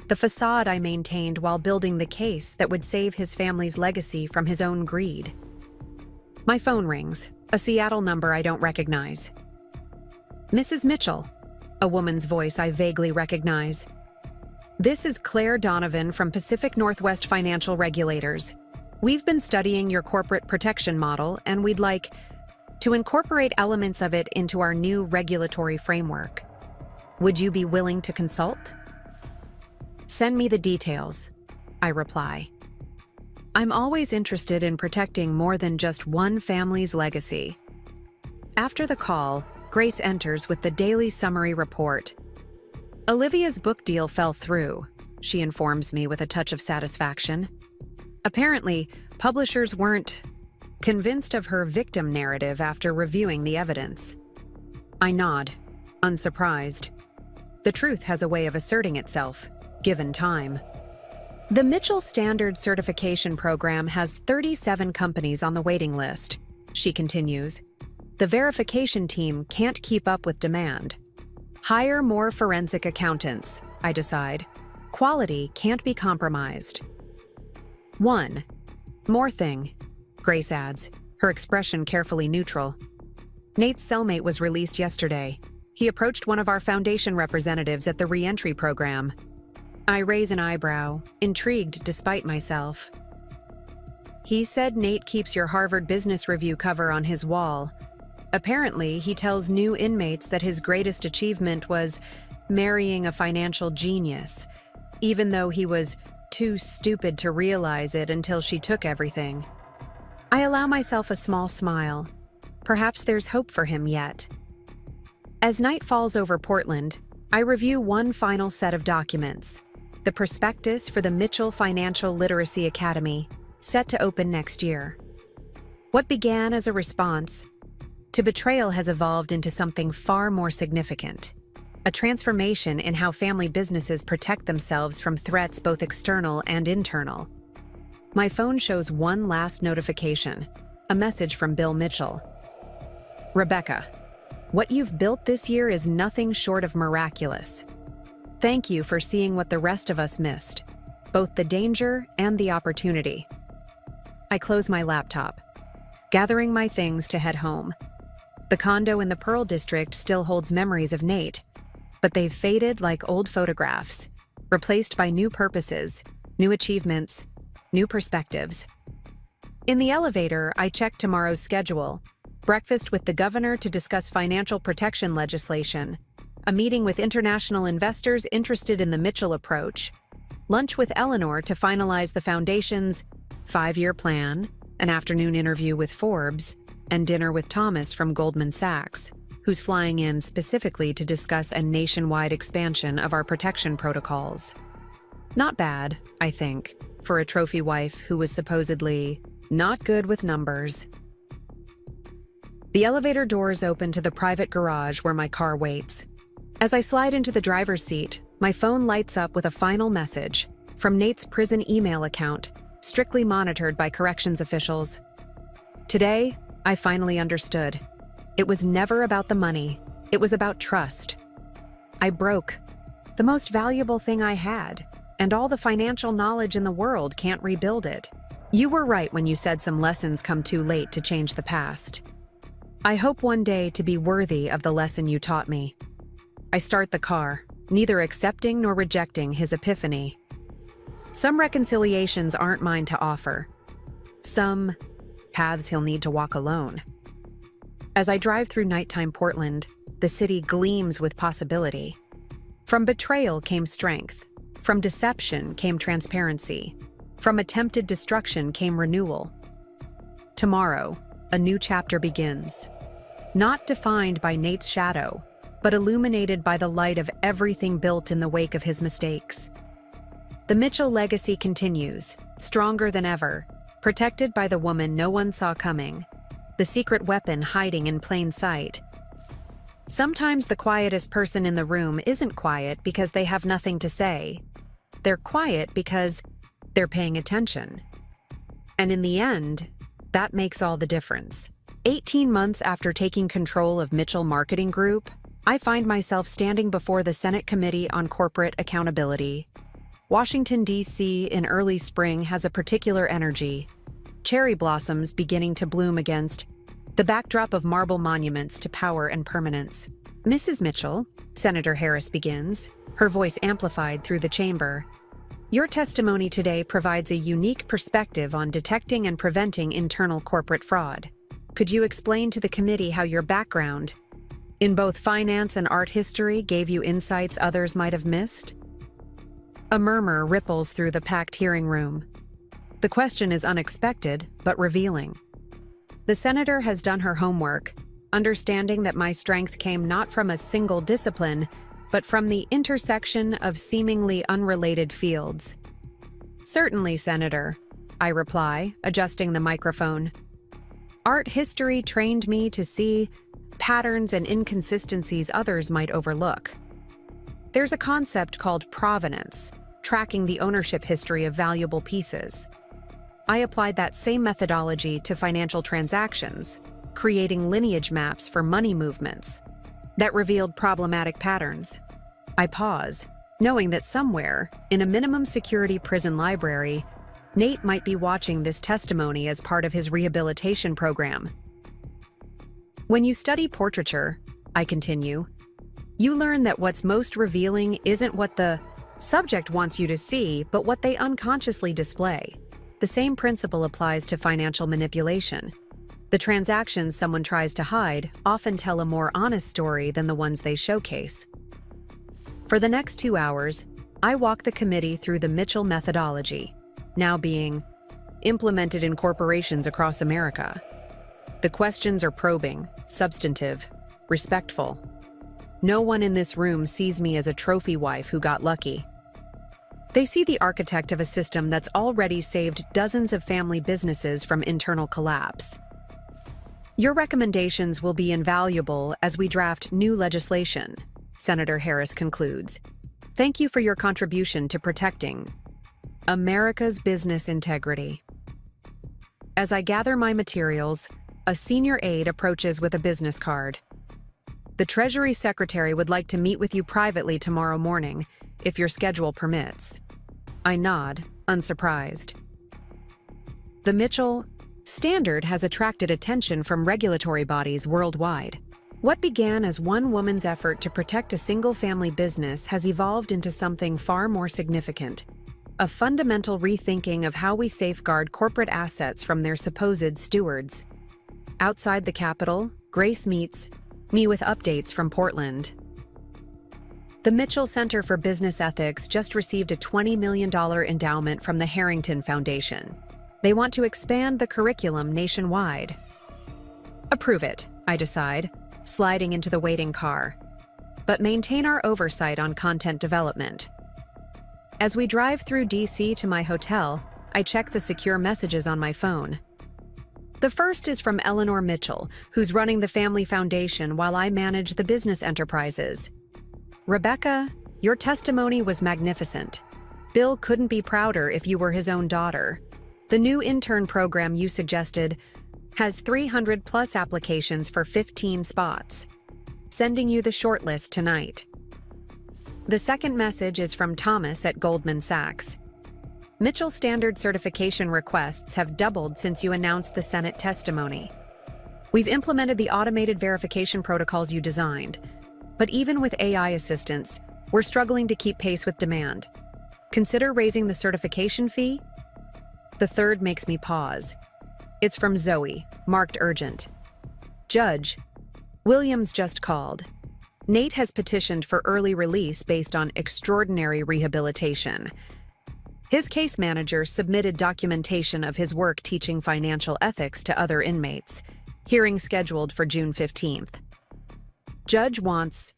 the facade I maintained while building the case that would save his family's legacy from his own greed. My phone rings, a Seattle number I don't recognize. Mrs. Mitchell, a woman's voice I vaguely recognize. This is Claire Donovan from Pacific Northwest Financial Regulators. We've been studying your corporate protection model, and we'd like to incorporate elements of it into our new regulatory framework. Would you be willing to consult? Send me the details, I reply. I'm always interested in protecting more than just one family's legacy. After the call, Grace enters with the daily summary report. Olivia's book deal fell through, she informs me with a touch of satisfaction. Apparently, publishers weren't convinced of her victim narrative after reviewing the evidence. I nod, unsurprised. The truth has a way of asserting itself, given time. The Mitchell Standard Certification Program has 37 companies on the waiting list, she continues. The verification team can't keep up with demand. Hire more forensic accountants, I decide. Quality can't be compromised. 1 more thing, Grace adds, her expression carefully neutral. Nate's cellmate was released yesterday. He approached one of our foundation representatives at the re-entry program. I raise an eyebrow, intrigued despite myself. He said Nate keeps your Harvard Business Review cover on his wall. Apparently, he tells new inmates that his greatest achievement was marrying a financial genius, even though he was too stupid to realize it until she took everything. I allow myself a small smile. Perhaps there's hope for him yet. As night falls over Portland, I review one final set of documents. The prospectus for the Mitchell Financial Literacy Academy, set to open next year. What began as a response to betrayal has evolved into something far more significant. A transformation in how family businesses protect themselves from threats both external and internal. My phone shows one last notification, a message from Bill Mitchell. Rebecca, what you've built this year is nothing short of miraculous. Thank you for seeing what the rest of us missed, both the danger and the opportunity. I close my laptop, gathering my things to head home. The condo in the Pearl District still holds memories of Nate, but they've faded like old photographs, replaced by new purposes, new achievements, new perspectives. In the elevator, I check tomorrow's schedule: breakfast with the governor to discuss financial protection legislation, a meeting with international investors interested in the Mitchell approach, lunch with Eleanor to finalize the foundation's 5-year plan, an afternoon interview with Forbes, and dinner with Thomas from Goldman Sachs, who's flying in specifically to discuss a nationwide expansion of our protection protocols. Not bad, I think, for a trophy wife who was supposedly not good with numbers. The elevator doors open to the private garage where my car waits. As I slide into the driver's seat, my phone lights up with a final message from Nate's prison email account, strictly monitored by corrections officials. Today, I finally understood. It was never about the money. It was about trust. I broke the most valuable thing I had, and all the financial knowledge in the world can't rebuild it. You were right when you said some lessons come too late to change the past. I hope one day to be worthy of the lesson you taught me. I start the car, neither accepting nor rejecting his epiphany. Some reconciliations aren't mine to offer. Some paths he'll need to walk alone. As I drive through nighttime Portland, the city gleams with possibility. From betrayal came strength. From deception came transparency. From attempted destruction came renewal. Tomorrow, a new chapter begins. Not defined by Nate's shadow, but illuminated by the light of everything built in the wake of his mistakes. The Mitchell legacy continues, stronger than ever, protected by the woman no one saw coming, the secret weapon hiding in plain sight. Sometimes the quietest person in the room isn't quiet because they have nothing to say. They're quiet because they're paying attention. And in the end, that makes all the difference. 18 months after taking control of Mitchell Marketing Group, I find myself standing before the Senate Committee on Corporate Accountability. Washington, D.C. in early spring has a particular energy. Cherry blossoms beginning to bloom against the backdrop of marble monuments to power and permanence. Mrs. Mitchell, Senator Harris begins, her voice amplified through the chamber. Your testimony today provides a unique perspective on detecting and preventing internal corporate fraud. Could you explain to the committee how your background in both finance and art history gave you insights others might have missed? A murmur ripples through the packed hearing room. The question is unexpected, but revealing. The senator has done her homework, understanding that my strength came not from a single discipline, but from the intersection of seemingly unrelated fields. Certainly, Senator, I reply, adjusting the microphone. Art history trained me to see patterns and inconsistencies others might overlook. There's a concept called provenance, tracking the ownership history of valuable pieces. I applied that same methodology to financial transactions, creating lineage maps for money movements that revealed problematic patterns. I pause, knowing that somewhere, in a minimum security prison library, Nate might be watching this testimony as part of his rehabilitation program. When you study portraiture, I continue, you learn that what's most revealing isn't what the subject wants you to see, but what they unconsciously display. The same principle applies to financial manipulation. The transactions someone tries to hide often tell a more honest story than the ones they showcase. For the next 2 hours, I walk the committee through the Mitchell methodology, now being implemented in corporations across America. The questions are probing, substantive, respectful. No one in this room sees me as a trophy wife who got lucky. They see the architect of a system that's already saved dozens of family businesses from internal collapse. Your recommendations will be invaluable as we draft new legislation, Senator Harris concludes. Thank you for your contribution to protecting America's business integrity. As I gather my materials, a senior aide approaches with a business card. The Treasury Secretary would like to meet with you privately tomorrow morning, if your schedule permits. I nod, unsurprised. The Mitchell standard has attracted attention from regulatory bodies worldwide. What began as one woman's effort to protect a single-family business has evolved into something far more significant, a fundamental rethinking of how we safeguard corporate assets from their supposed stewards. Outside the Capitol, Grace meets me with updates from Portland. The Mitchell Center for Business Ethics just received a $20 million endowment from the Harrington Foundation. They want to expand the curriculum nationwide. Approve it, I decide, sliding into the waiting car. But maintain our oversight on content development. As we drive through DC to my hotel, I check the secure messages on my phone. The first is from Eleanor Mitchell, who's running the family foundation while I manage the business enterprises. Rebecca, your testimony was magnificent. Bill couldn't be prouder if you were his own daughter. The new intern program you suggested has 300+ applications for 15 spots. Sending you the shortlist tonight. The second message is from Thomas at Goldman Sachs. Mitchell Standard certification requests have doubled since you announced the Senate testimony. We've implemented the automated verification protocols you designed, but even with AI assistance, we're struggling to keep pace with demand. Consider raising the certification fee? The third makes me pause. It's from Zoe, marked urgent. Judge, Williams just called. Nate has petitioned for early release based on extraordinary rehabilitation. His case manager submitted documentation of his work teaching financial ethics to other inmates. Hearing scheduled for June 15th. Judge wants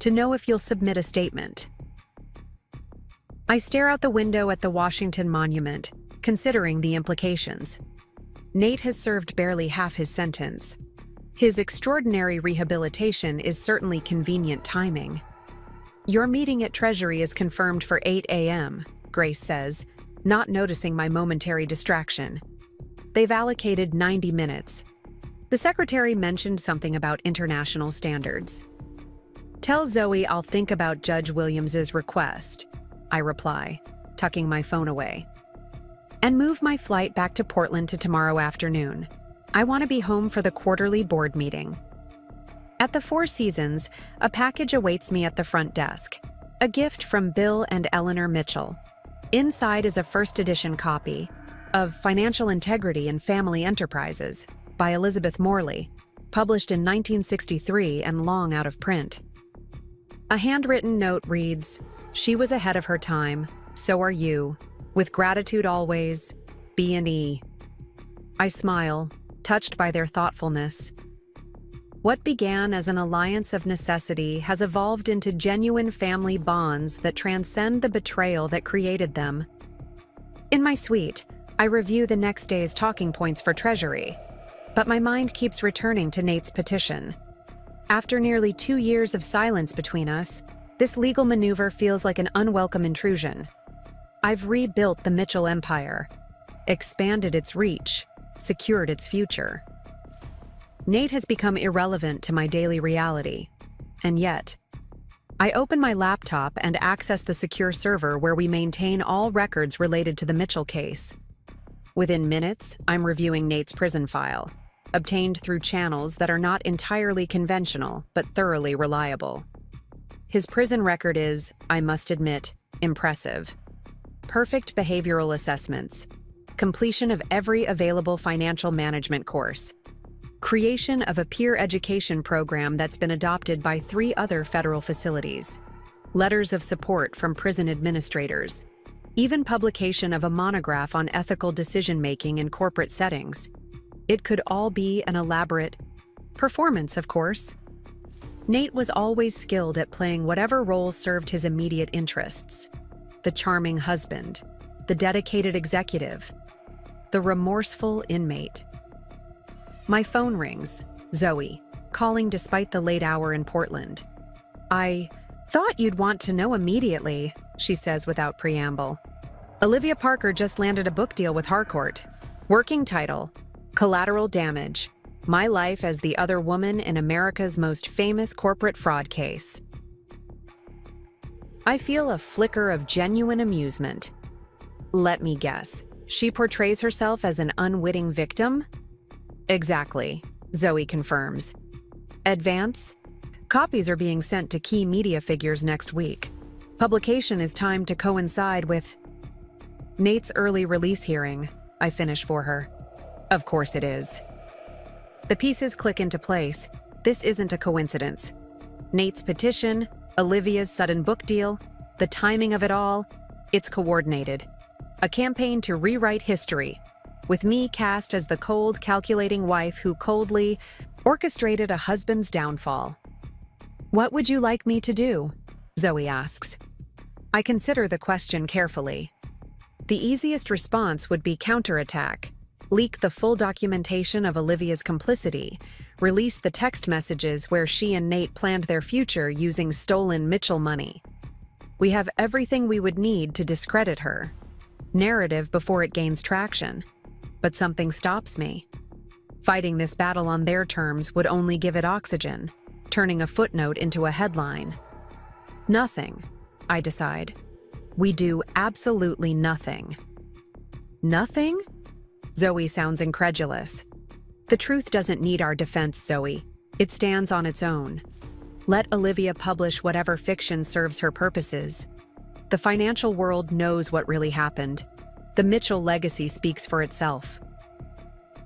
to know if you'll submit a statement. I stare out the window at the Washington Monument, considering the implications. Nate has served barely half his sentence. His extraordinary rehabilitation is certainly convenient timing. Your meeting at Treasury is confirmed for 8 a.m., Grace says, not noticing my momentary distraction. They've allocated 90 minutes. The secretary mentioned something about international standards. Tell Zoe I'll think about Judge Williams's request, I reply, tucking my phone away. And move my flight back to Portland to tomorrow afternoon. I want to be home for the quarterly board meeting. At the Four Seasons, a package awaits me at the front desk. A gift from Bill and Eleanor Mitchell. Inside is a first edition copy of Financial Integrity in Family Enterprises by Elizabeth Morley, published in 1963 and long out of print. A handwritten note reads, "She was ahead of her time, so are you. With gratitude always, B&E." I smile, touched by their thoughtfulness. What began as an alliance of necessity has evolved into genuine family bonds that transcend the betrayal that created them. In my suite, I review the next day's talking points for Treasury, but my mind keeps returning to Nate's petition. After nearly 2 years of silence between us, this legal maneuver feels like an unwelcome intrusion. I've rebuilt the Mitchell empire, expanded its reach, secured its future. Nate has become irrelevant to my daily reality, and yet, I open my laptop and access the secure server where we maintain all records related to the Mitchell case. Within minutes, I'm reviewing Nate's prison file, obtained through channels that are not entirely conventional but thoroughly reliable. His prison record is, I must admit, impressive. Perfect behavioral assessments, completion of every available financial management course, creation of a peer education program that's been adopted by 3 other federal facilities, letters of support from prison administrators, even publication of a monograph on ethical decision-making in corporate settings. It could all be an elaborate performance, of course. Nate was always skilled at playing whatever role served his immediate interests. The charming husband, the dedicated executive, the remorseful inmate. My phone rings. Zoe, calling despite the late hour in Portland. "I thought you'd want to know immediately," she says without preamble. "Olivia Parker just landed a book deal with Harcourt. Working title, Collateral Damage. My Life as the Other Woman in America's Most Famous Corporate Fraud Case." I feel a flicker of genuine amusement. Let me guess, she portrays herself as an unwitting victim? Exactly, Zoe confirms. Advance? Copies are being sent to key media figures next week. Publication is timed to coincide with Nate's early release hearing, I finish for her. Of course it is. The pieces click into place. This isn't a coincidence. Nate's petition, Olivia's sudden book deal, the timing of it all, it's coordinated. A campaign to rewrite history, with me cast as the cold, calculating wife who coldly orchestrated a husband's downfall. "What would you like me to do?" Zoe asks. I consider the question carefully. The easiest response would be counterattack. Leak the full documentation of Olivia's complicity, release the text messages where she and Nate planned their future using stolen Mitchell money. We have everything we would need to discredit her. Narrative before it gains traction. But something stops me. Fighting this battle on their terms would only give it oxygen, turning a footnote into a headline. Nothing, I decide. We do absolutely nothing. Nothing? Zoe sounds incredulous. The truth doesn't need our defense, Zoe. It stands on its own. Let Olivia publish whatever fiction serves her purposes. The financial world knows what really happened. The Mitchell legacy speaks for itself.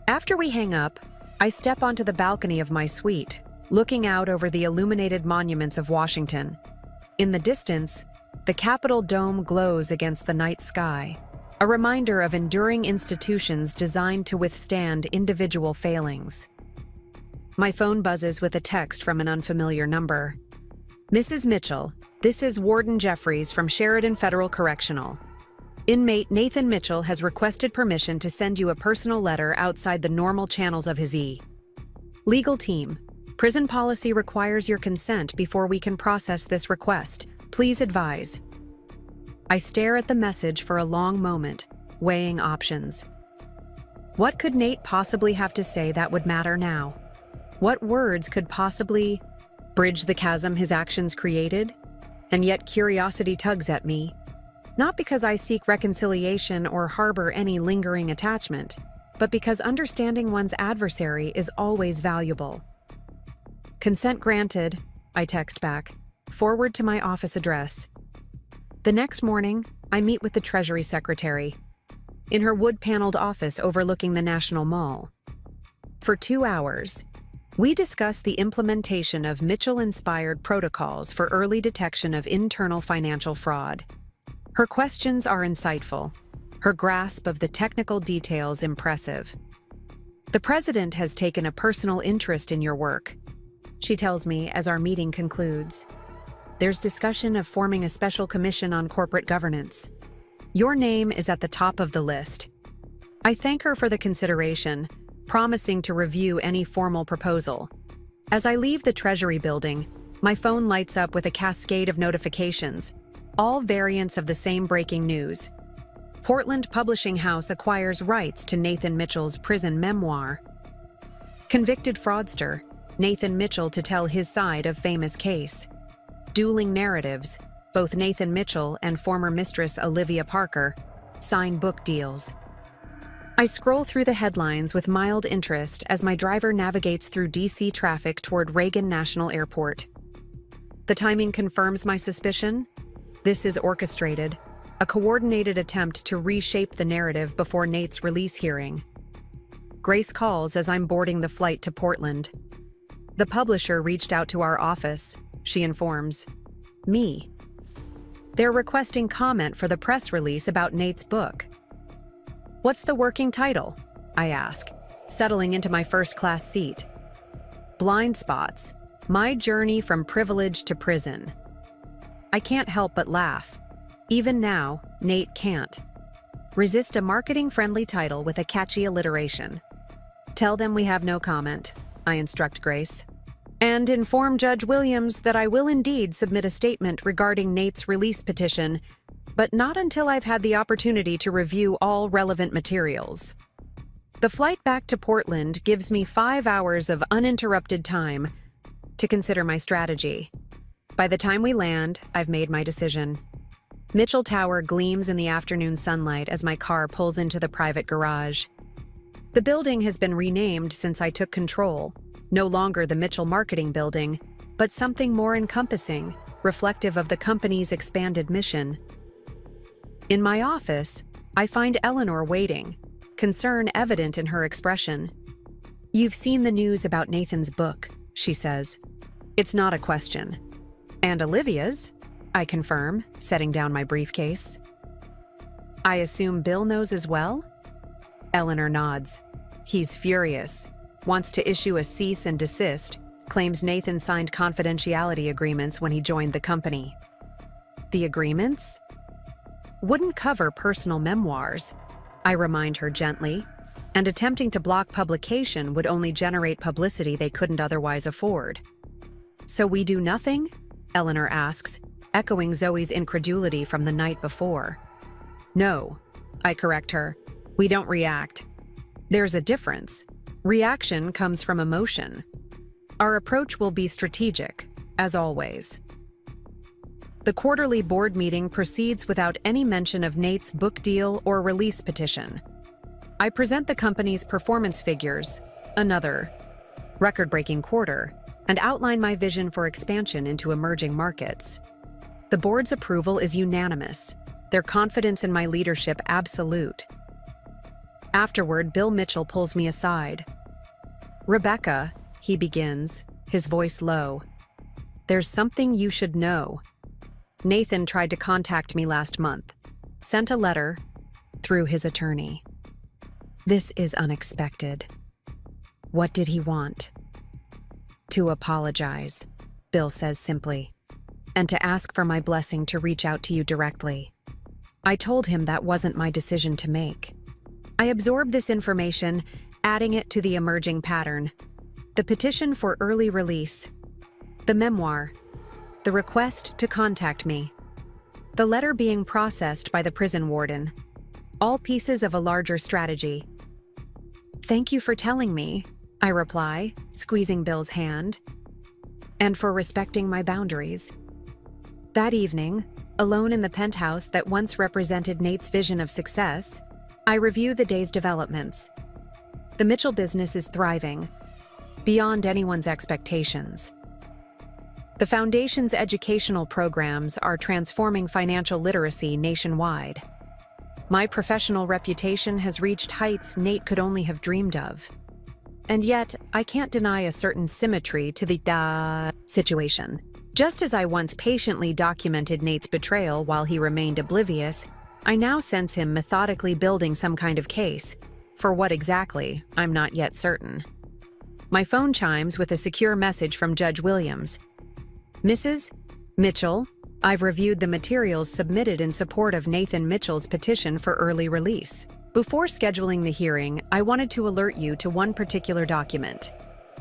After we hang up, I step onto the balcony of my suite, looking out over the illuminated monuments of Washington. In the distance, the Capitol dome glows against the night sky, a reminder of enduring institutions designed to withstand individual failings. My phone buzzes with a text from an unfamiliar number. "Mrs. Mitchell, this is Warden Jeffries from Sheridan Federal Correctional. Inmate Nathan Mitchell has requested permission to send you a personal letter outside the normal channels of his Legal team, prison policy requires your consent before we can process this request. Please advise." I stare at the message for a long moment, weighing options. What could Nate possibly have to say that would matter now? What words could possibly bridge the chasm his actions created? And yet curiosity tugs at me. Not because I seek reconciliation or harbor any lingering attachment, but because understanding one's adversary is always valuable. "Consent granted," I text back. "Forward to my office address." The next morning, I meet with the Treasury Secretary in her wood-paneled office overlooking the National Mall. For 2 hours, we discuss the implementation of Mitchell-inspired protocols for early detection of internal financial fraud. Her questions are insightful, her grasp of the technical details impressive. "The President has taken a personal interest in your work," she tells me as our meeting concludes. "There's discussion of forming a special commission on corporate governance. Your name is at the top of the list." I thank her for the consideration, promising to review any formal proposal. As I leave the Treasury building, my phone lights up with a cascade of notifications, all variants of the same breaking news. Portland Publishing House acquires rights to Nathan Mitchell's prison memoir. Convicted fraudster, Nathan Mitchell to tell his side of famous case. Dueling narratives, both Nathan Mitchell and former Mistress Olivia Parker sign book deals. I scroll through the headlines with mild interest as my driver navigates through DC traffic toward Reagan National Airport. The timing confirms my suspicion. This is orchestrated, a coordinated attempt to reshape the narrative before Nate's release hearing. Grace calls as I'm boarding the flight to Portland. The publisher reached out to our office, she informs me. They're requesting comment for the press release about Nate's book. "What's the working title?" I ask, settling into my first-class seat. "Blind Spots: My Journey from Privilege to Prison." I can't help but laugh. Even now, Nate can't. Resist a marketing-friendly title with a catchy alliteration. "Tell them we have no comment," I instruct Grace. "And inform Judge Williams that I will indeed submit a statement regarding Nate's release petition, but not until I've had the opportunity to review all relevant materials." The flight back to Portland gives me 5 hours of uninterrupted time to consider my strategy. By the time we land, I've made my decision. Mitchell Tower gleams in the afternoon sunlight as my car pulls into the private garage. The building has been renamed since I took control, no longer the Mitchell Marketing Building, but something more encompassing, reflective of the company's expanded mission. In my office, I find Eleanor waiting, concern evident in her expression. "You've seen the news about Nathan's book," she says. It's not a question. "And Olivia's," I confirm, setting down my briefcase. "I assume Bill knows as well?" Eleanor nods. He's furious, wants to issue a cease and desist, claims Nathan signed confidentiality agreements when he joined the company. The agreements? Wouldn't cover personal memoirs, I remind her gently, and attempting to block publication would only generate publicity they couldn't otherwise afford. So we do nothing? Eleanor asks, echoing Zoe's incredulity from the night before. No, I correct her. We don't react. There's a difference. Reaction comes from emotion. Our approach will be strategic, as always. The quarterly board meeting proceeds without any mention of Nate's book deal or release petition. I present the company's performance figures, another record-breaking quarter, and outline my vision for expansion into emerging markets. The board's approval is unanimous, their confidence in my leadership absolute. Afterward, Bill Mitchell pulls me aside. "Rebecca," he begins, his voice low, "there's something you should know. Nathan tried to contact me last month, sent a letter through his attorney. This is unexpected. What did he want?" "To apologize," Bill says simply, "and to ask for my blessing to reach out to you directly. I told him that wasn't my decision to make." I absorbed this information, adding it to the emerging pattern. The petition for early release, the memoir, the request to contact me, the letter being processed by the prison warden, all pieces of a larger strategy. "Thank you for telling me," I reply, squeezing Bill's hand, "and for respecting my boundaries." That evening, alone in the penthouse that once represented Nate's vision of success, I review the day's developments. The Mitchell business is thriving, beyond anyone's expectations. The Foundation's educational programs are transforming financial literacy nationwide. My professional reputation has reached heights Nate could only have dreamed of. And yet, I can't deny a certain symmetry to the situation. Just as I once patiently documented Nate's betrayal while he remained oblivious, I now sense him methodically building some kind of case. For what exactly, I'm not yet certain. My phone chimes with a secure message from Judge Williams. "Mrs. Mitchell, I've reviewed the materials submitted in support of Nathan Mitchell's petition for early release. Before scheduling the hearing, I wanted to alert you to one particular document.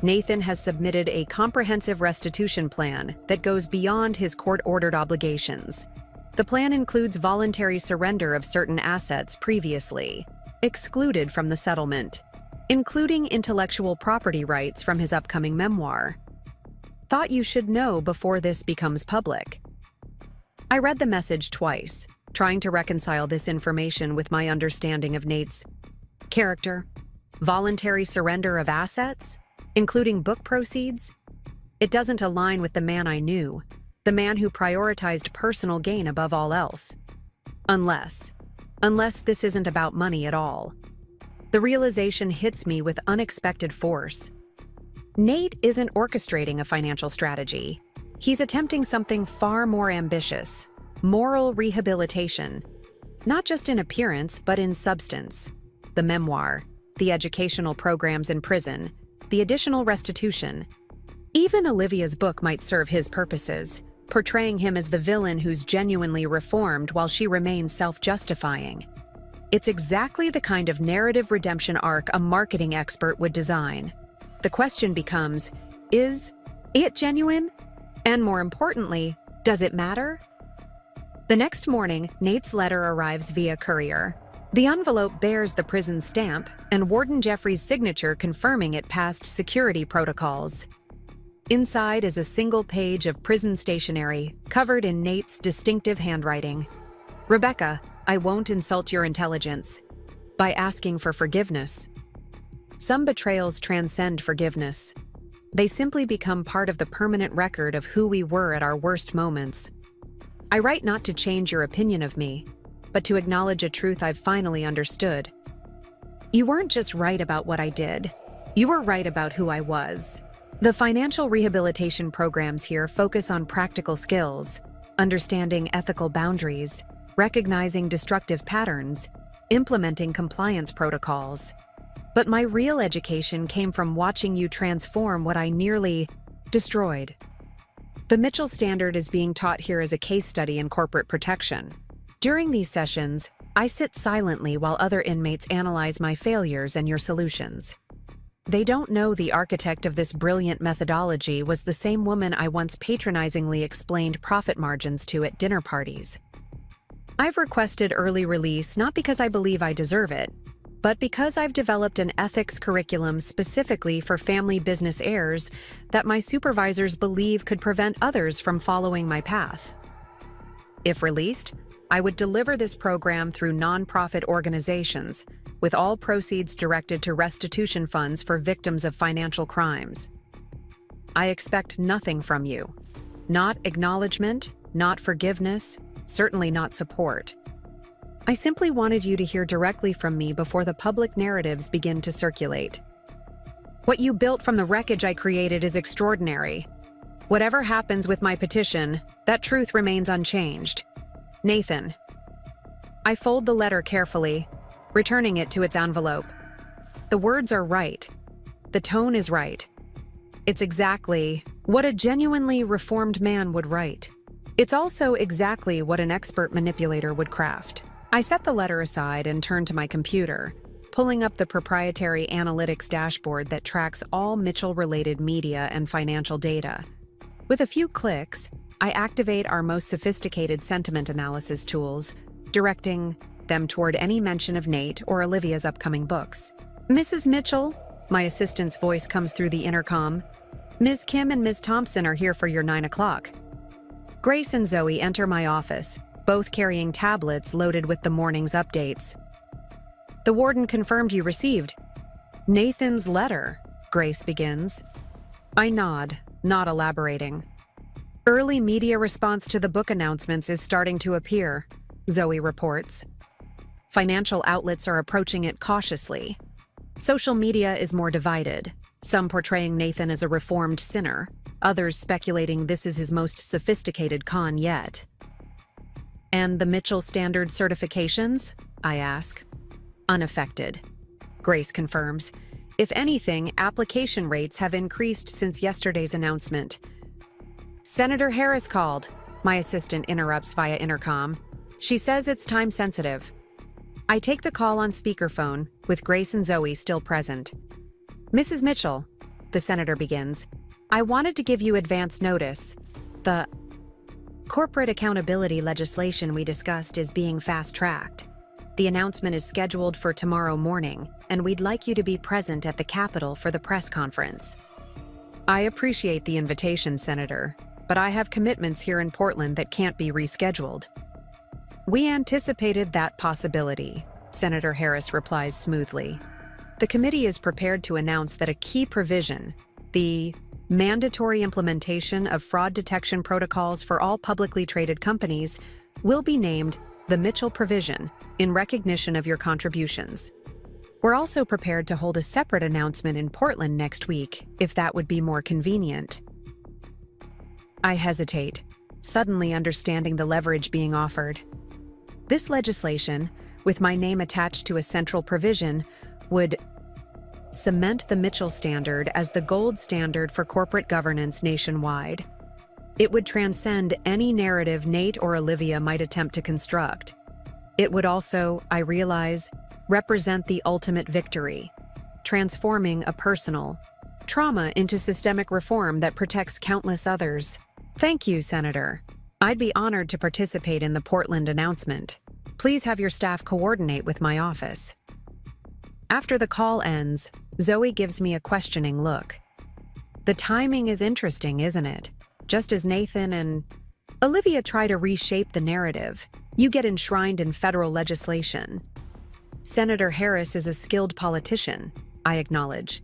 Nathan has submitted a comprehensive restitution plan that goes beyond his court-ordered obligations. The plan includes voluntary surrender of certain assets previously excluded from the settlement, including intellectual property rights from his upcoming memoir. Thought you should know before this becomes public." I read the message twice, trying to reconcile this information with my understanding of Nate's character. Voluntary surrender of assets, including book proceeds? It doesn't align with the man I knew, the man who prioritized personal gain above all else. Unless this isn't about money at all. The realization hits me with unexpected force. Nate isn't orchestrating a financial strategy. He's attempting something far more ambitious: moral rehabilitation. Not just in appearance, but in substance. The memoir, the educational programs in prison, the additional restitution. Even Olivia's book might serve his purposes, portraying him as the villain who's genuinely reformed while she remains self-justifying. It's exactly the kind of narrative redemption arc a marketing expert would design. The question becomes, is it genuine? And more importantly, does it matter? The next morning, Nate's letter arrives via courier. The envelope bears the prison stamp and Warden Jeffrey's signature confirming it passed security protocols. Inside is a single page of prison stationery, covered in Nate's distinctive handwriting. "Rebecca, I won't insult your intelligence by asking for forgiveness." Some betrayals transcend forgiveness. They simply become part of the permanent record of who we were at our worst moments. I write not to change your opinion of me, but to acknowledge a truth I've finally understood. You weren't just right about what I did. You were right about who I was. The financial rehabilitation programs here focus on practical skills, understanding ethical boundaries, recognizing destructive patterns, implementing compliance protocols. But my real education came from watching you transform what I nearly destroyed. The Mitchell Standard is being taught here as a case study in corporate protection. During these sessions, I sit silently while other inmates analyze my failures and your solutions. They don't know the architect of this brilliant methodology was the same woman I once patronizingly explained profit margins to at dinner parties. I've requested early release not because I believe I deserve it, but because I've developed an ethics curriculum specifically for family business heirs that my supervisors believe could prevent others from following my path. If released, I would deliver this program through nonprofit organizations, with all proceeds directed to restitution funds for victims of financial crimes. I expect nothing from you. Not acknowledgement, not forgiveness, certainly not support. I simply wanted you to hear directly from me before the public narratives begin to circulate. What you built from the wreckage I created is extraordinary. Whatever happens with my petition, that truth remains unchanged. Nathan. I fold the letter carefully, returning it to its envelope. The words are right. The tone is right. It's exactly what a genuinely reformed man would write. It's also exactly what an expert manipulator would craft. I set the letter aside and turn to my computer, pulling up the proprietary analytics dashboard that tracks all Mitchell-related media and financial data. With a few clicks, I activate our most sophisticated sentiment analysis tools, directing them toward any mention of Nate or Olivia's upcoming books. Mrs. Mitchell, my assistant's voice comes through the intercom. Ms. Kim and Ms. Thompson are here for your 9 o'clock. Grace and Zoe enter my office, both carrying tablets loaded with the morning's updates. The warden confirmed you received Nathan's letter, Grace begins. I nod, not elaborating. Early media response to the book announcements is starting to appear, Zoe reports. Financial outlets are approaching it cautiously. Social media is more divided, some portraying Nathan as a reformed sinner, others speculating this is his most sophisticated con yet. And the Mitchell Standard certifications? I ask. Unaffected. Grace confirms. If anything, application rates have increased since yesterday's announcement. Senator Harris called, my assistant interrupts via intercom. She says it's time sensitive. I take the call on speakerphone, with Grace and Zoe still present. Mrs. Mitchell, the senator begins, I wanted to give you advance notice. The corporate accountability legislation we discussed is being fast-tracked. The announcement is scheduled for tomorrow morning, and we'd like you to be present at the Capitol for the press conference. I appreciate the invitation, Senator, but I have commitments here in Portland that can't be rescheduled. We anticipated that possibility, Senator Harris replies smoothly. The committee is prepared to announce that a key provision, the mandatory implementation of fraud detection protocols for all publicly traded companies, will be named the Mitchell Provision in recognition of your contributions. We're also prepared to hold a separate announcement in Portland next week, if that would be more convenient. I hesitate, suddenly understanding the leverage being offered. This legislation, with my name attached to a central provision, would cement the Mitchell Standard as the gold standard for corporate governance nationwide. It would transcend any narrative Nate or Olivia might attempt to construct. It would also, I realize, represent the ultimate victory, transforming a personal trauma into systemic reform that protects countless others. Thank you, Senator. I'd be honored to participate in the Portland announcement. Please have your staff coordinate with my office. After the call ends, Zoe gives me a questioning look. The timing is interesting, isn't it? Just as Nathan and Olivia try to reshape the narrative, you get enshrined in federal legislation. Senator Harris is a skilled politician, I acknowledge.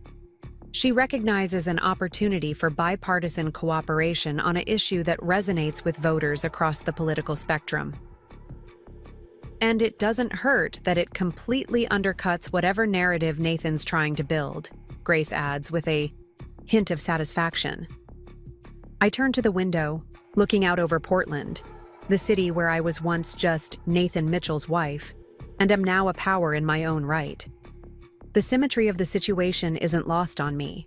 She recognizes an opportunity for bipartisan cooperation on an issue that resonates with voters across the political spectrum. And it doesn't hurt that it completely undercuts whatever narrative Nathan's trying to build, Grace adds with a hint of satisfaction. I turn to the window, looking out over Portland, the city where I was once just Nathan Mitchell's wife, and am now a power in my own right. The symmetry of the situation isn't lost on me.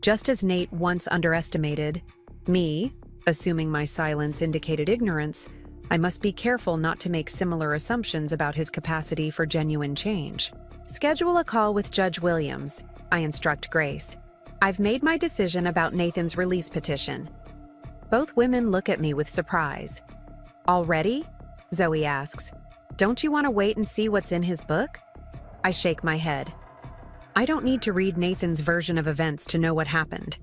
Just as Nate once underestimated me, assuming my silence indicated ignorance, I must be careful not to make similar assumptions about his capacity for genuine change. Schedule a call with Judge Williams, I instruct Grace. I've made my decision about Nathan's release petition. Both women look at me with surprise. Already? Zoe asks. Don't you want to wait and see what's in his book? I shake my head. I don't need to read Nathan's version of events to know what happened.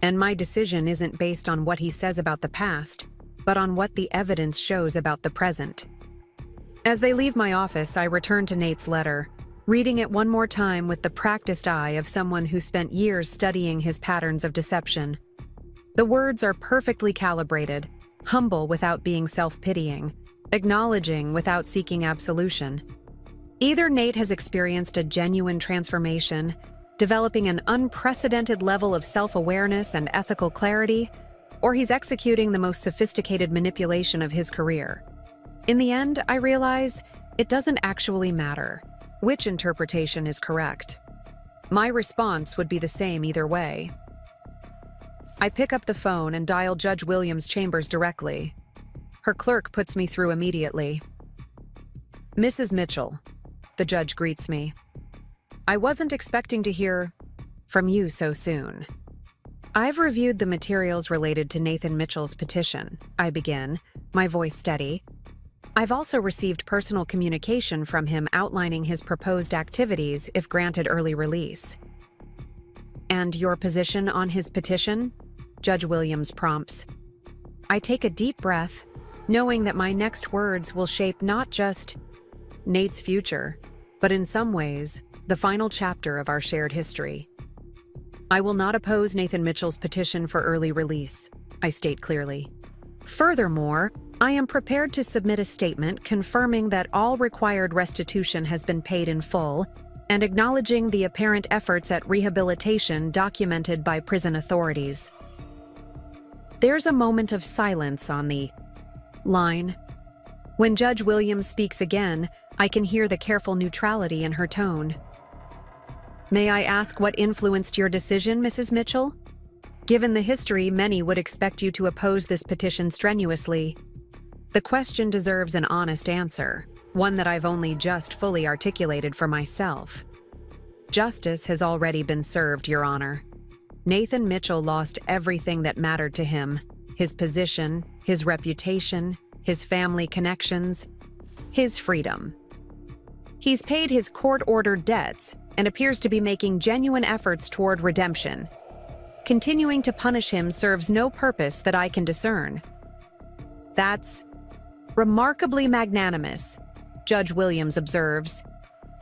And my decision isn't based on what he says about the past, but on what the evidence shows about the present. As they leave my office, I return to Nate's letter, reading it one more time with the practiced eye of someone who spent years studying his patterns of deception. The words are perfectly calibrated, humble without being self-pitying, acknowledging without seeking absolution. Either Nate has experienced a genuine transformation, developing an unprecedented level of self-awareness and ethical clarity, or he's executing the most sophisticated manipulation of his career. In the end, I realize it doesn't actually matter which interpretation is correct. My response would be the same either way. I pick up the phone and dial Judge Williams' chambers directly. Her clerk puts me through immediately. Mrs. Mitchell, the judge greets me. I wasn't expecting to hear from you so soon. I've reviewed the materials related to Nathan Mitchell's petition, I begin, my voice steady. I've also received personal communication from him outlining his proposed activities if granted early release. And your position on his petition? Judge Williams prompts. I take a deep breath, knowing that my next words will shape not just Nate's future, but in some ways, the final chapter of our shared history. I will not oppose Nathan Mitchell's petition for early release, I state clearly. Furthermore, I am prepared to submit a statement confirming that all required restitution has been paid in full and acknowledging the apparent efforts at rehabilitation documented by prison authorities. There's a moment of silence on the line. When Judge Williams speaks again, I can hear the careful neutrality in her tone. May I ask what influenced your decision, Mrs. Mitchell? Given the history, many would expect you to oppose this petition strenuously. The question deserves an honest answer, one that I've only just fully articulated for myself. Justice has already been served, Your Honor. Nathan Mitchell lost everything that mattered to him: his position, his reputation, his family connections, his freedom. He's paid his court-ordered debts and appears to be making genuine efforts toward redemption. Continuing to punish him serves no purpose that I can discern. That's remarkably magnanimous, Judge Williams observes.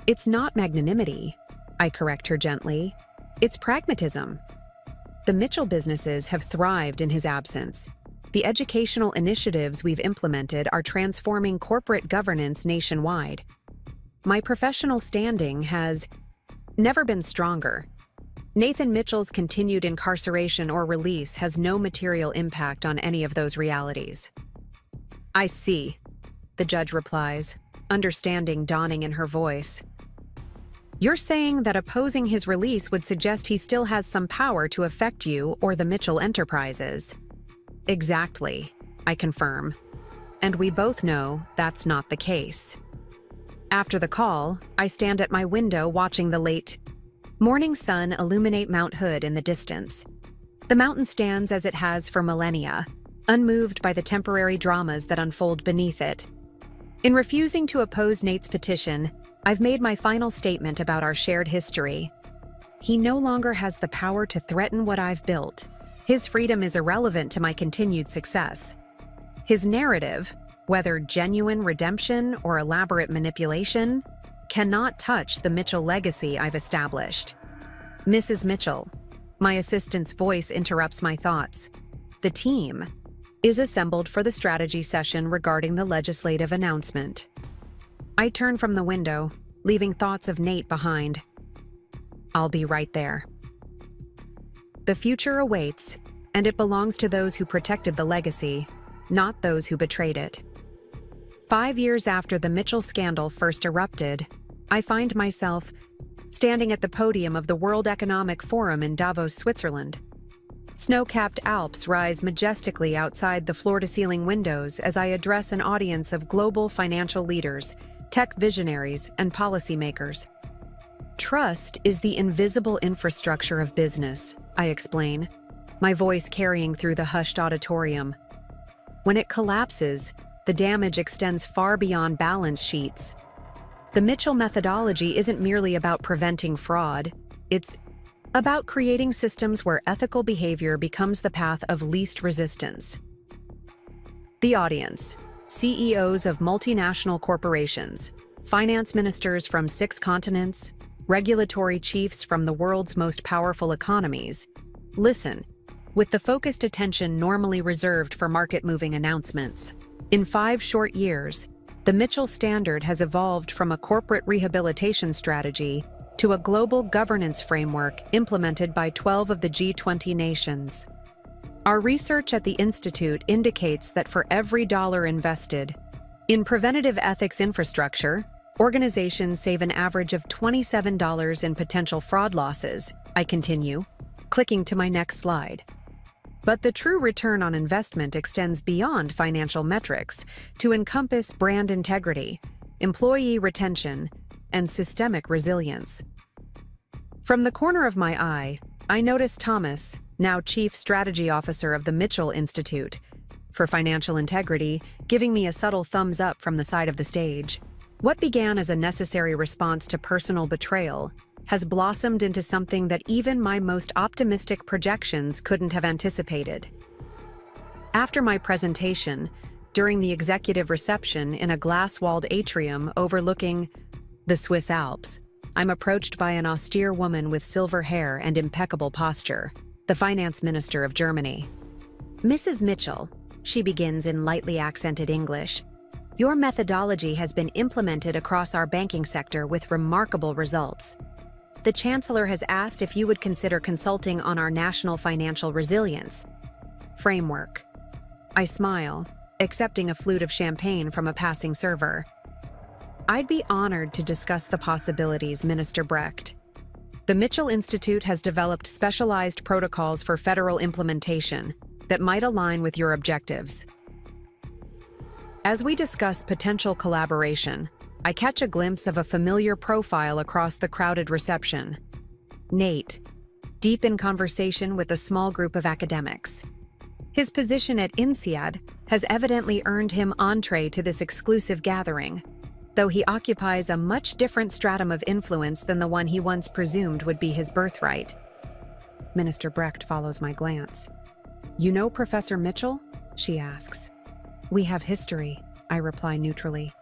It's not magnanimity, I correct her gently. It's pragmatism. The Mitchell businesses have thrived in his absence. The educational initiatives we've implemented are transforming corporate governance nationwide. My professional standing has never been stronger. Nathan Mitchell's continued incarceration or release has no material impact on any of those realities. I see, the judge replies, understanding dawning in her voice. You're saying that opposing his release would suggest he still has some power to affect you or the Mitchell enterprises. Exactly, I confirm. And we both know that's not the case. After the call, I stand at my window watching the late morning sun illuminate Mount Hood in the distance. The mountain stands as it has for millennia, unmoved by the temporary dramas that unfold beneath it. In refusing to oppose Nate's petition, I've made my final statement about our shared history. He no longer has the power to threaten what I've built. His freedom is irrelevant to my continued success. His narrative, whether genuine redemption or elaborate manipulation, cannot touch the Mitchell legacy I've established. Mrs. Mitchell, my assistant's voice interrupts my thoughts. The team is assembled for the strategy session regarding the legislative announcement. I turn from the window, leaving thoughts of Nate behind. I'll be right there. The future awaits, and it belongs to those who protected the legacy, not those who betrayed it. 5 years after the Mitchell scandal first erupted, I find myself standing at the podium of the World Economic Forum in Davos, Switzerland. Snow-capped Alps rise majestically outside the floor-to-ceiling windows as I address an audience of global financial leaders, tech visionaries, and policymakers. Trust is the invisible infrastructure of business, I explain, my voice carrying through the hushed auditorium. When it collapses, the damage extends far beyond balance sheets. The Mitchell methodology isn't merely about preventing fraud, it's about creating systems where ethical behavior becomes the path of least resistance. The audience: CEOs of multinational corporations, finance ministers from 6 continents, regulatory chiefs from the world's most powerful economies. Listen, with the focused attention normally reserved for market-moving announcements. In 5 short years, the Mitchell Standard has evolved from a corporate rehabilitation strategy to a global governance framework implemented by 12 of the G20 nations. Our research at the Institute indicates that for every dollar invested in preventative ethics infrastructure, organizations save an average of $27 in potential fraud losses. I continue, clicking to my next slide. But the true return on investment extends beyond financial metrics to encompass brand integrity, employee retention, and systemic resilience. From the corner of my eye, I notice Thomas, now Chief Strategy Officer of the Mitchell Institute for Financial Integrity, giving me a subtle thumbs up from the side of the stage. What began as a necessary response to personal betrayal has blossomed into something that even my most optimistic projections couldn't have anticipated. After my presentation, during the executive reception in a glass-walled atrium overlooking the Swiss Alps, I'm approached by an austere woman with silver hair and impeccable posture, the finance minister of Germany. "Mrs. Mitchell," she begins in lightly accented English, "your methodology has been implemented across our banking sector with remarkable results. The Chancellor has asked if you would consider consulting on our national financial resilience framework." I smile, accepting a flute of champagne from a passing server. "I'd be honored to discuss the possibilities, Minister Brecht. The Mitchell Institute has developed specialized protocols for federal implementation that might align with your objectives." As we discuss potential collaboration, I catch a glimpse of a familiar profile across the crowded reception. Nate, deep in conversation with a small group of academics. His position at INSEAD has evidently earned him entree to this exclusive gathering, though he occupies a much different stratum of influence than the one he once presumed would be his birthright. Minister Brecht follows my glance. "You know Professor Mitchell?" she asks. "We have history," I reply neutrally.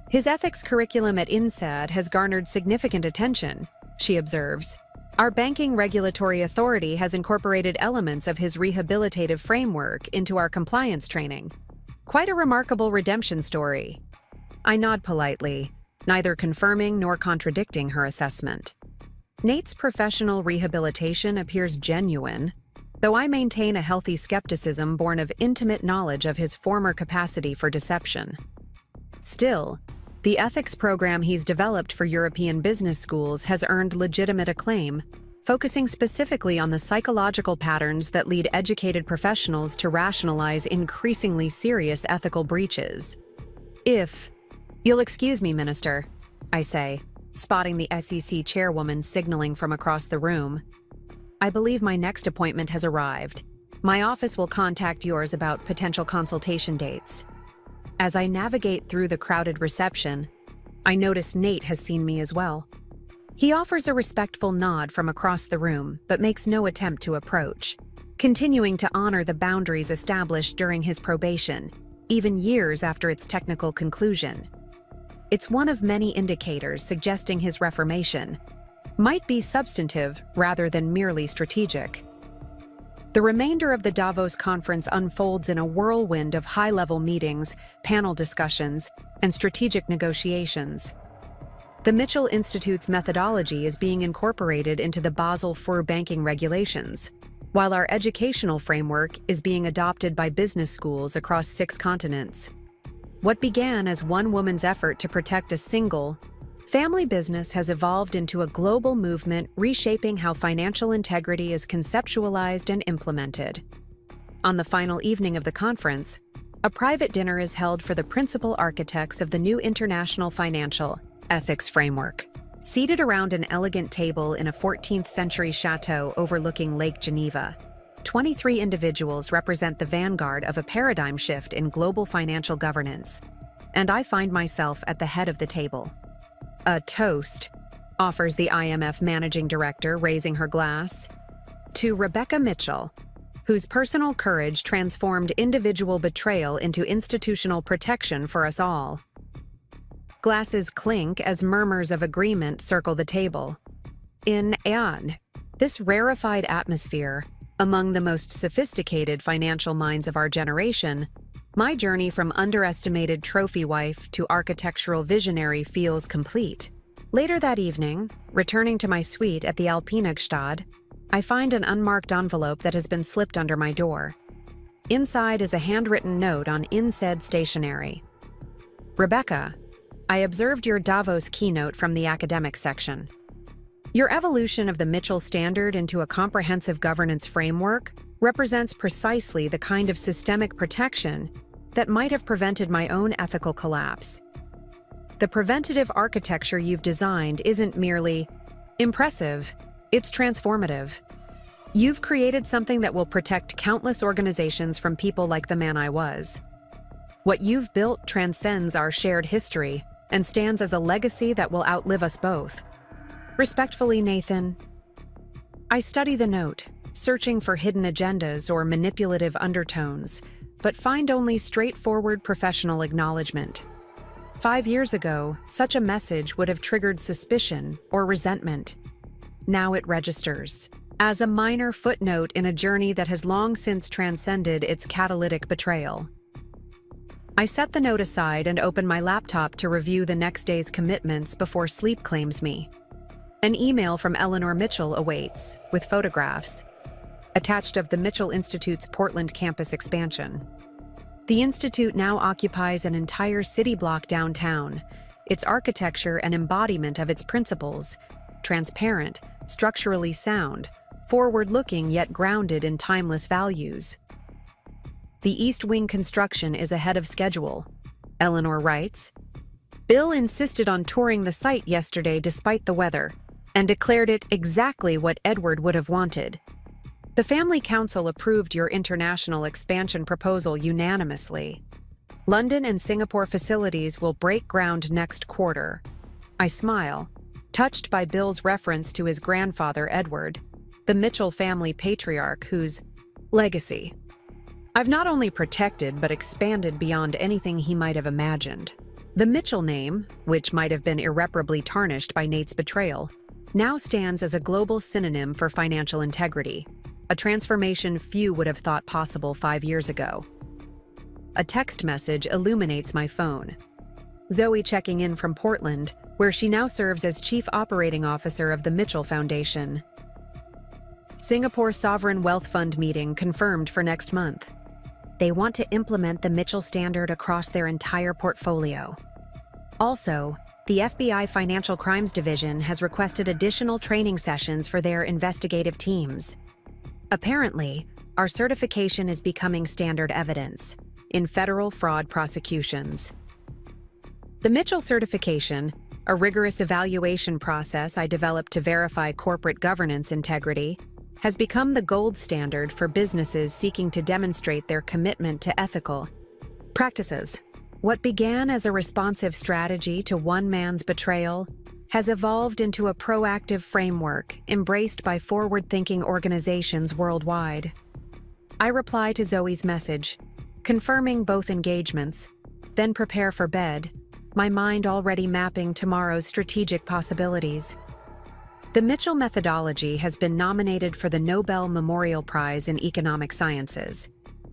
"His ethics curriculum at INSEAD has garnered significant attention," she observes. "Our banking regulatory authority has incorporated elements of his rehabilitative framework into our compliance training. Quite a remarkable redemption story." I nod politely, neither confirming nor contradicting her assessment. Nate's professional rehabilitation appears genuine, though I maintain a healthy skepticism born of intimate knowledge of his former capacity for deception. Still, the ethics program he's developed for European business schools has earned legitimate acclaim, focusing specifically on the psychological patterns that lead educated professionals to rationalize increasingly serious ethical breaches. "If you'll excuse me, Minister," I say, spotting the SEC chairwoman signaling from across the room. "I believe my next appointment has arrived. My office will contact yours about potential consultation dates." As I navigate through the crowded reception, I notice Nate has seen me as well. He offers a respectful nod from across the room, but makes no attempt to approach, continuing to honor the boundaries established during his probation, even years after its technical conclusion. It's one of many indicators suggesting his reformation might be substantive rather than merely strategic. The remainder of the Davos conference unfolds in a whirlwind of high-level meetings, panel discussions, and strategic negotiations. The Mitchell Institute's methodology is being incorporated into the Basel IV banking regulations, while our educational framework is being adopted by business schools across 6 continents. What began as one woman's effort to protect a single family business has evolved into a global movement reshaping how financial integrity is conceptualized and implemented. On the final evening of the conference, a private dinner is held for the principal architects of the new international financial ethics framework. Seated around an elegant table in a 14th century chateau overlooking Lake Geneva, 23 individuals represent the vanguard of a paradigm shift in global financial governance, and I find myself at the head of the table. "A toast," offers the IMF managing director, raising her glass, "to Rebecca Mitchell, whose personal courage transformed individual betrayal into institutional protection for us all." Glasses clink as murmurs of agreement circle the table. In this rarefied atmosphere, among the most sophisticated financial minds of our generation, my journey from underestimated trophy wife to architectural visionary feels complete. Later that evening, returning to my suite at the Alpinagstad, I find an unmarked envelope that has been slipped under my door. Inside is a handwritten note on insaid stationery. "Rebecca, I observed your Davos keynote from the academic section. Your evolution of the Mitchell Standard into a comprehensive governance framework represents precisely the kind of systemic protection that might have prevented my own ethical collapse. The preventative architecture you've designed isn't merely impressive, it's transformative. You've created something that will protect countless organizations from people like the man I was. What you've built transcends our shared history and stands as a legacy that will outlive us both. Respectfully, Nathan." I study the note, searching for hidden agendas or manipulative undertones, but find only straightforward professional acknowledgement. 5 years ago, such a message would have triggered suspicion or resentment. Now it registers as a minor footnote in a journey that has long since transcended its catalytic betrayal. I set the note aside and open my laptop to review the next day's commitments before sleep claims me. An email from Eleanor Mitchell awaits, with photographs, attached of the Mitchell Institute's Portland campus expansion. The institute now occupies an entire city block downtown, its architecture an embodiment of its principles, transparent, structurally sound, forward-looking yet grounded in timeless values. "The East Wing construction is ahead of schedule," Eleanor writes. "Bill insisted on touring the site yesterday despite the weather, and declared it exactly what Edward would have wanted. The Family Council approved your international expansion proposal unanimously. London and Singapore facilities will break ground next quarter." I smile, touched by Bill's reference to his grandfather Edward, the Mitchell family patriarch whose legacy I've not only protected but expanded beyond anything he might have imagined. The Mitchell name, which might have been irreparably tarnished by Nate's betrayal, now stands as a global synonym for financial integrity, a transformation few would have thought possible 5 years ago. A text message illuminates my phone. Zoe checking in from Portland, where she now serves as Chief Operating Officer of the Mitchell Foundation. "Singapore Sovereign Wealth Fund meeting confirmed for next month. They want to implement the Mitchell Standard across their entire portfolio. Also, the FBI Financial Crimes Division has requested additional training sessions for their investigative teams. Apparently, our certification is becoming standard evidence in federal fraud prosecutions." The Mitchell certification, a rigorous evaluation process I developed to verify corporate governance integrity, has become the gold standard for businesses seeking to demonstrate their commitment to ethical practices. What began as a responsive strategy to one man's betrayal has evolved into a proactive framework embraced by forward-thinking organizations worldwide. I reply to Zoe's message, confirming both engagements, then prepare for bed, my mind already mapping tomorrow's strategic possibilities. The Mitchell methodology has been nominated for the Nobel Memorial Prize in Economic Sciences,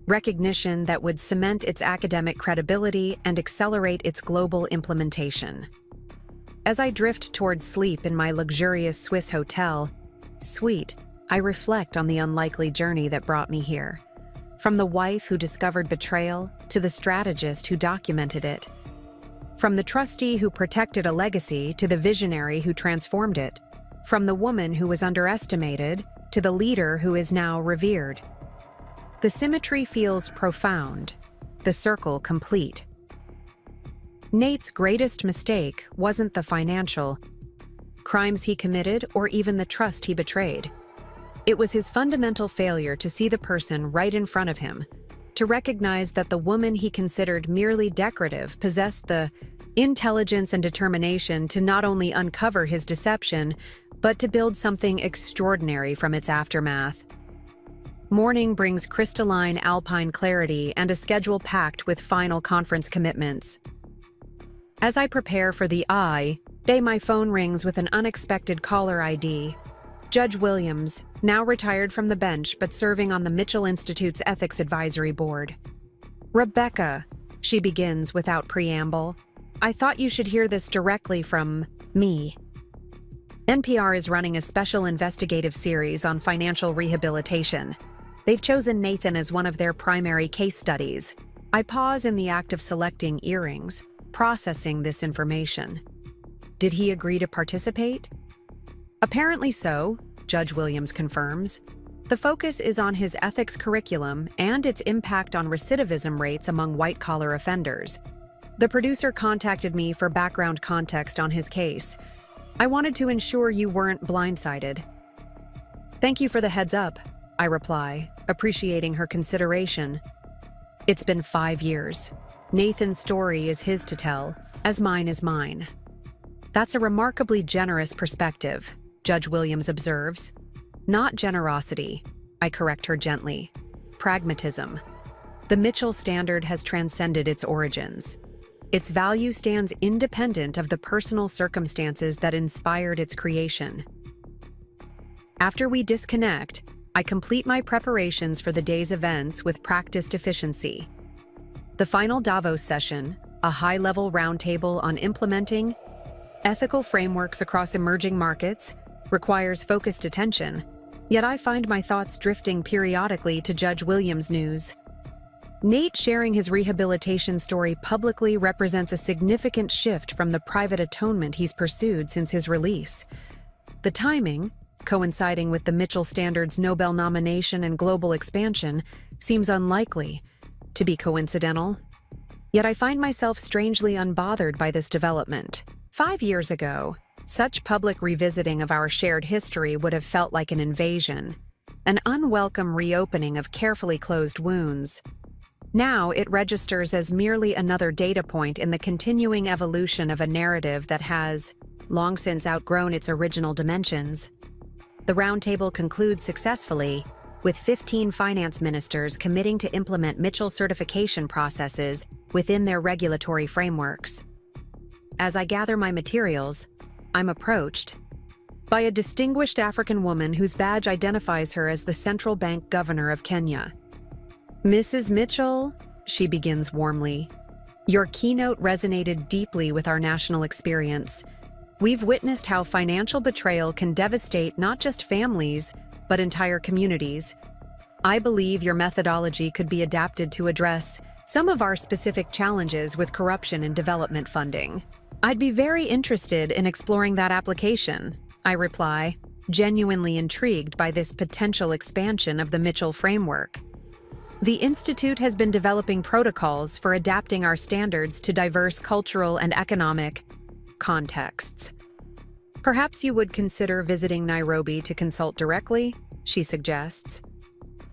recognition that would cement its academic credibility and accelerate its global implementation. As I drift towards sleep in my luxurious Swiss hotel suite, I reflect on the unlikely journey that brought me here. From the wife who discovered betrayal to the strategist who documented it. From the trustee who protected a legacy to the visionary who transformed it. From the woman who was underestimated to the leader who is now revered. The symmetry feels profound, the circle complete. Nate's greatest mistake wasn't the financial crimes he committed or even the trust he betrayed. It was his fundamental failure to see the person right in front of him, to recognize that the woman he considered merely decorative possessed the intelligence and determination to not only uncover his deception, but to build something extraordinary from its aftermath. Morning brings crystalline alpine clarity and a schedule packed with final conference commitments. As I prepare for the day, my phone rings with an unexpected caller ID. Judge Williams, now retired from the bench but serving on the Mitchell Institute's Ethics Advisory Board. "Rebecca," she begins without preamble, "I thought you should hear this directly from me." NPR is running a special investigative series on financial rehabilitation. They've chosen Nathan as one of their primary case studies. I pause in the act of selecting earrings, processing this information. Did he agree to participate? Apparently so, Judge Williams confirms. The focus is on his ethics curriculum and its impact on recidivism rates among white-collar offenders. The producer contacted me for background context on his case. I wanted to ensure you weren't blindsided. Thank you for the heads up, I reply, appreciating her consideration. It's been 5 years. Nathan's story is his to tell, as mine is mine. That's a remarkably generous perspective, Judge Williams observes. Not generosity, I correct her gently. Pragmatism. The Mitchell Standard has transcended its origins. Its value stands independent of the personal circumstances that inspired its creation. After we disconnect, I complete my preparations for the day's events with practiced efficiency. The final Davos session, a high-level roundtable on implementing ethical frameworks across emerging markets, requires focused attention, yet I find my thoughts drifting periodically to Judge Williams' news. Nate sharing his rehabilitation story publicly represents a significant shift from the private atonement he's pursued since his release. The timing, coinciding with the Mitchell Standard's Nobel nomination and global expansion, seems unlikely to be coincidental. Yet I find myself strangely unbothered by this development. 5 years ago, such public revisiting of our shared history would have felt like an invasion, an unwelcome reopening of carefully closed wounds. Now it registers as merely another data point in the continuing evolution of a narrative that has, long since outgrown its original dimensions. The roundtable concludes successfully, with 15 finance ministers committing to implement Mitchell certification processes within their regulatory frameworks. As I gather my materials, I'm approached by a distinguished African woman whose badge identifies her as the central bank governor of Kenya. "Mrs. Mitchell," she begins warmly, "your keynote resonated deeply with our national experience. We've witnessed how financial betrayal can devastate not just families, but entire communities. I believe your methodology could be adapted to address some of our specific challenges with corruption and development funding. I'd be very interested in exploring that application," I reply, genuinely intrigued by this potential expansion of the Mitchell framework. The Institute has been developing protocols for adapting our standards to diverse cultural and economic contexts. "Perhaps you would consider visiting Nairobi to consult directly," she suggests.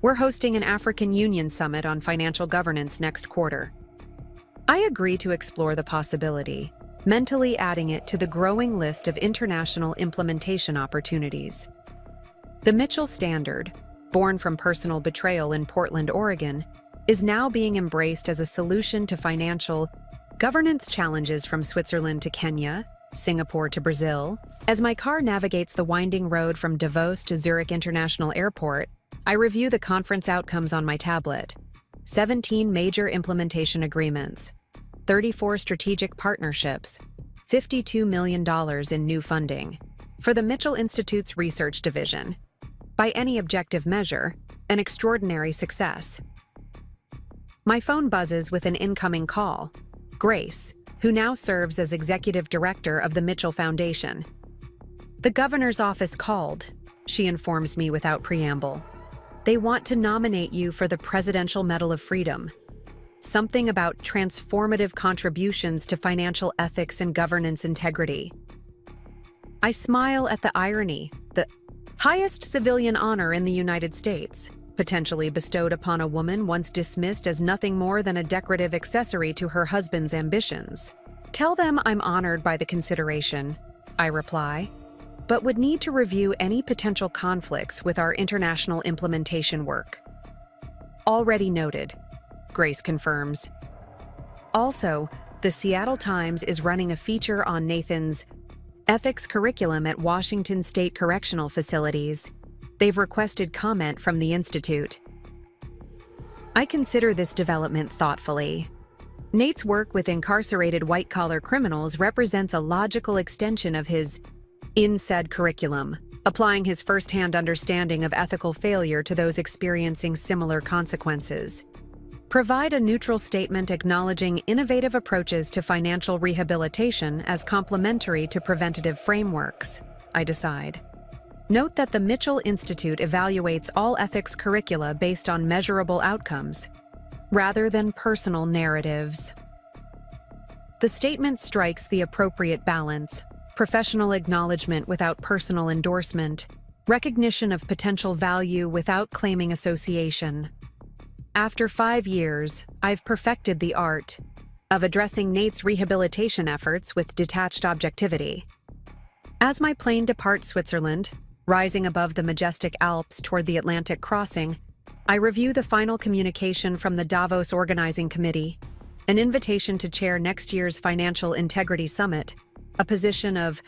"We're hosting an African Union Summit on financial governance next quarter." I agree to explore the possibility, mentally adding it to the growing list of international implementation opportunities. The Mitchell Standard, born from personal betrayal in Portland, Oregon, is now being embraced as a solution to financial governance challenges from Switzerland to Kenya, Singapore to Brazil. As my car navigates the winding road from Davos to Zurich International Airport, I review the conference outcomes on my tablet. 17 major implementation agreements, 34 strategic partnerships, $52 million in new funding for the Mitchell Institute's research division. By any objective measure, an extraordinary success. My phone buzzes with an incoming call. Grace, who now serves as executive director of the Mitchell Foundation. The governor's office called, she informs me without preamble. They want to nominate you for the Presidential Medal of Freedom. Something about transformative contributions to financial ethics and governance integrity. I smile at the irony, the highest civilian honor in the United States, potentially bestowed upon a woman once dismissed as nothing more than a decorative accessory to her husband's ambitions. Tell them I'm honored by the consideration, I reply, but would need to review any potential conflicts with our international implementation work. Already noted, Grace confirms. Also, the Seattle Times is running a feature on Nathan's ethics curriculum at Washington State Correctional Facilities. They've requested comment from the Institute. I consider this development thoughtfully. Nate's work with incarcerated white-collar criminals represents a logical extension of his in-said curriculum, applying his first-hand understanding of ethical failure to those experiencing similar consequences. Provide a neutral statement acknowledging innovative approaches to financial rehabilitation as complementary to preventative frameworks, I decide. Note that the Mitchell Institute evaluates all ethics curricula based on measurable outcomes, rather than personal narratives. The statement strikes the appropriate balance: professional acknowledgement without personal endorsement, recognition of potential value without claiming association. After 5 years, I've perfected the art of addressing Nate's rehabilitation efforts with detached objectivity. As my plane departs Switzerland, rising above the majestic Alps toward the Atlantic crossing, I review the final communication from the Davos Organizing Committee, an invitation to chair next year's Financial Integrity Summit, a position of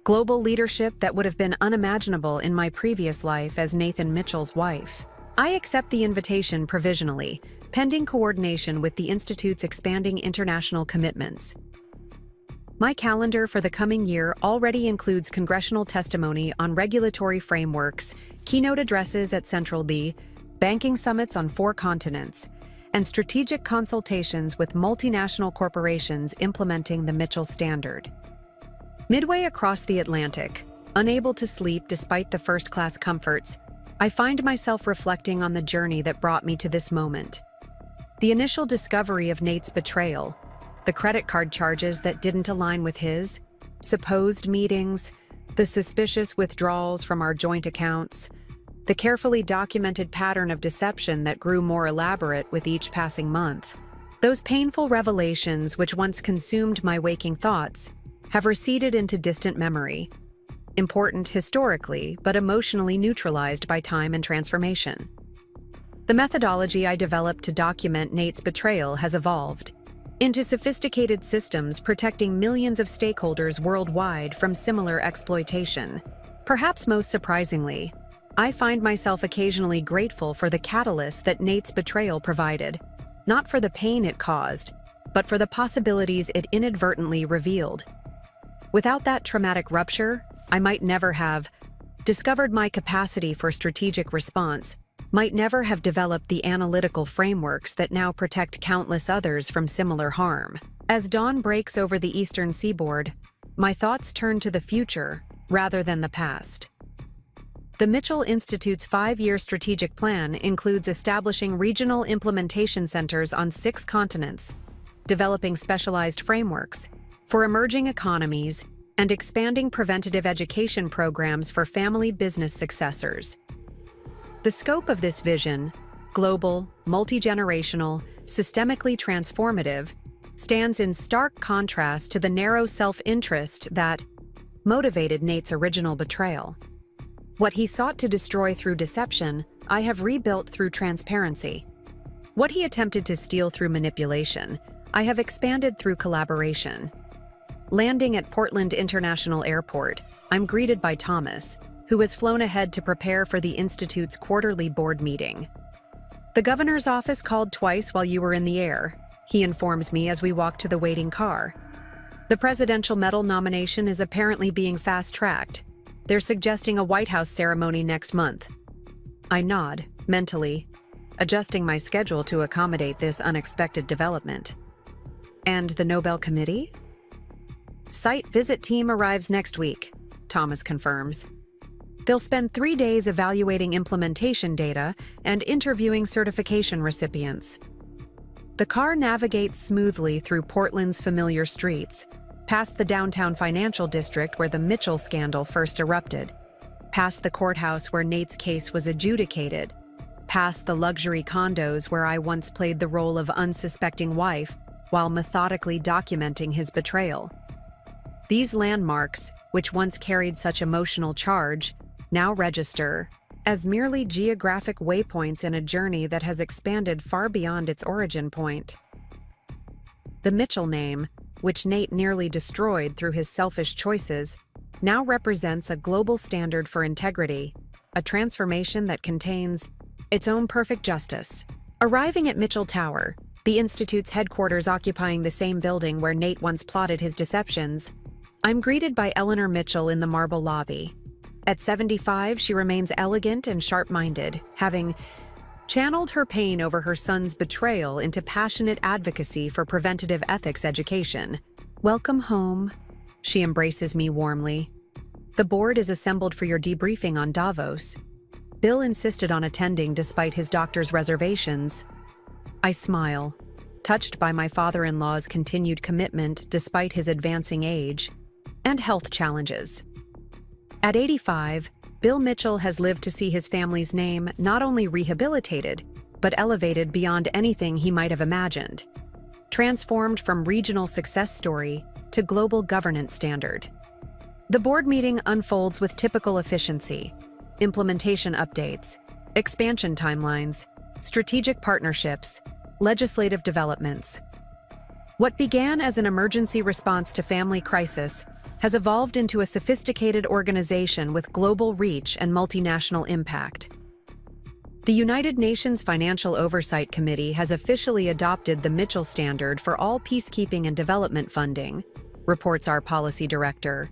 global leadership that would have been unimaginable in my previous life as Nathan Mitchell's wife. I accept the invitation provisionally, pending coordination with the Institute's expanding international commitments. My calendar for the coming year already includes congressional testimony on regulatory frameworks, keynote addresses at Central D, banking summits on 4 continents, and strategic consultations with multinational corporations implementing the Mitchell Standard. Midway across the Atlantic, unable to sleep despite the first-class comforts, I find myself reflecting on the journey that brought me to this moment. The initial discovery of Nate's betrayal, the credit card charges that didn't align with his, supposed meetings, the suspicious withdrawals from our joint accounts, the carefully documented pattern of deception that grew more elaborate with each passing month. Those painful revelations which once consumed my waking thoughts have receded into distant memory, important historically, but emotionally neutralized by time and transformation. The methodology I developed to document Nate's betrayal has evolved into sophisticated systems protecting millions of stakeholders worldwide from similar exploitation. Perhaps most surprisingly, I find myself occasionally grateful for the catalyst that Nate's betrayal provided, not for the pain it caused, but for the possibilities it inadvertently revealed. Without that traumatic rupture, I might never have discovered my capacity for strategic response, might never have developed the analytical frameworks that now protect countless others from similar harm. As dawn breaks over the eastern seaboard, my thoughts turn to the future rather than the past. The Mitchell Institute's 5-year strategic plan includes establishing regional implementation centers on 6 continents, developing specialized frameworks for emerging economies, and expanding preventative education programs for family business successors. The scope of this vision, global, multi-generational, systemically transformative, stands in stark contrast to the narrow self-interest that motivated Nate's original betrayal. What he sought to destroy through deception, I have rebuilt through transparency. What he attempted to steal through manipulation, I have expanded through collaboration. Landing at Portland International Airport, I'm greeted by Thomas, who has flown ahead to prepare for the Institute's quarterly board meeting. The governor's office called twice while you were in the air, he informs me as we walk to the waiting car. The presidential medal nomination is apparently being fast-tracked. They're suggesting a White House ceremony next month. I nod, mentally. adjusting my schedule to accommodate this unexpected development. And the Nobel Committee? Site visit team arrives next week, Thomas confirms. They'll spend 3 days evaluating implementation data and interviewing certification recipients. The car navigates smoothly through Portland's familiar streets, past the downtown financial district where the Mitchell scandal first erupted, past the courthouse where Nate's case was adjudicated, past the luxury condos where I once played the role of unsuspecting wife while methodically documenting his betrayal. These landmarks, which once carried such emotional charge, now register as merely geographic waypoints in a journey that has expanded far beyond its origin point. The Mitchell name, which Nate nearly destroyed through his selfish choices, now represents a global standard for integrity, a transformation that contains its own perfect justice. Arriving at Mitchell Tower, the Institute's headquarters occupying the same building where Nate once plotted his deceptions, I'm greeted by Eleanor Mitchell in the marble lobby. At 75, she remains elegant and sharp-minded, having channeled her pain over her son's betrayal into passionate advocacy for preventative ethics education. Welcome home. She embraces me warmly. The board is assembled for your debriefing on Davos. Bill insisted on attending despite his doctor's reservations. I smile, touched by my father-in-law's continued commitment despite his advancing age and health challenges. At 85, Bill Mitchell has lived to see his family's name not only rehabilitated, but elevated beyond anything he might have imagined, transformed from regional success story to global governance standard. The board meeting unfolds with typical efficiency: implementation updates, expansion timelines, strategic partnerships, legislative developments. What began as an emergency response to family crisis has evolved into a sophisticated organization with global reach and multinational impact. The United Nations Financial Oversight Committee has officially adopted the Mitchell Standard for all peacekeeping and development funding, reports our policy director.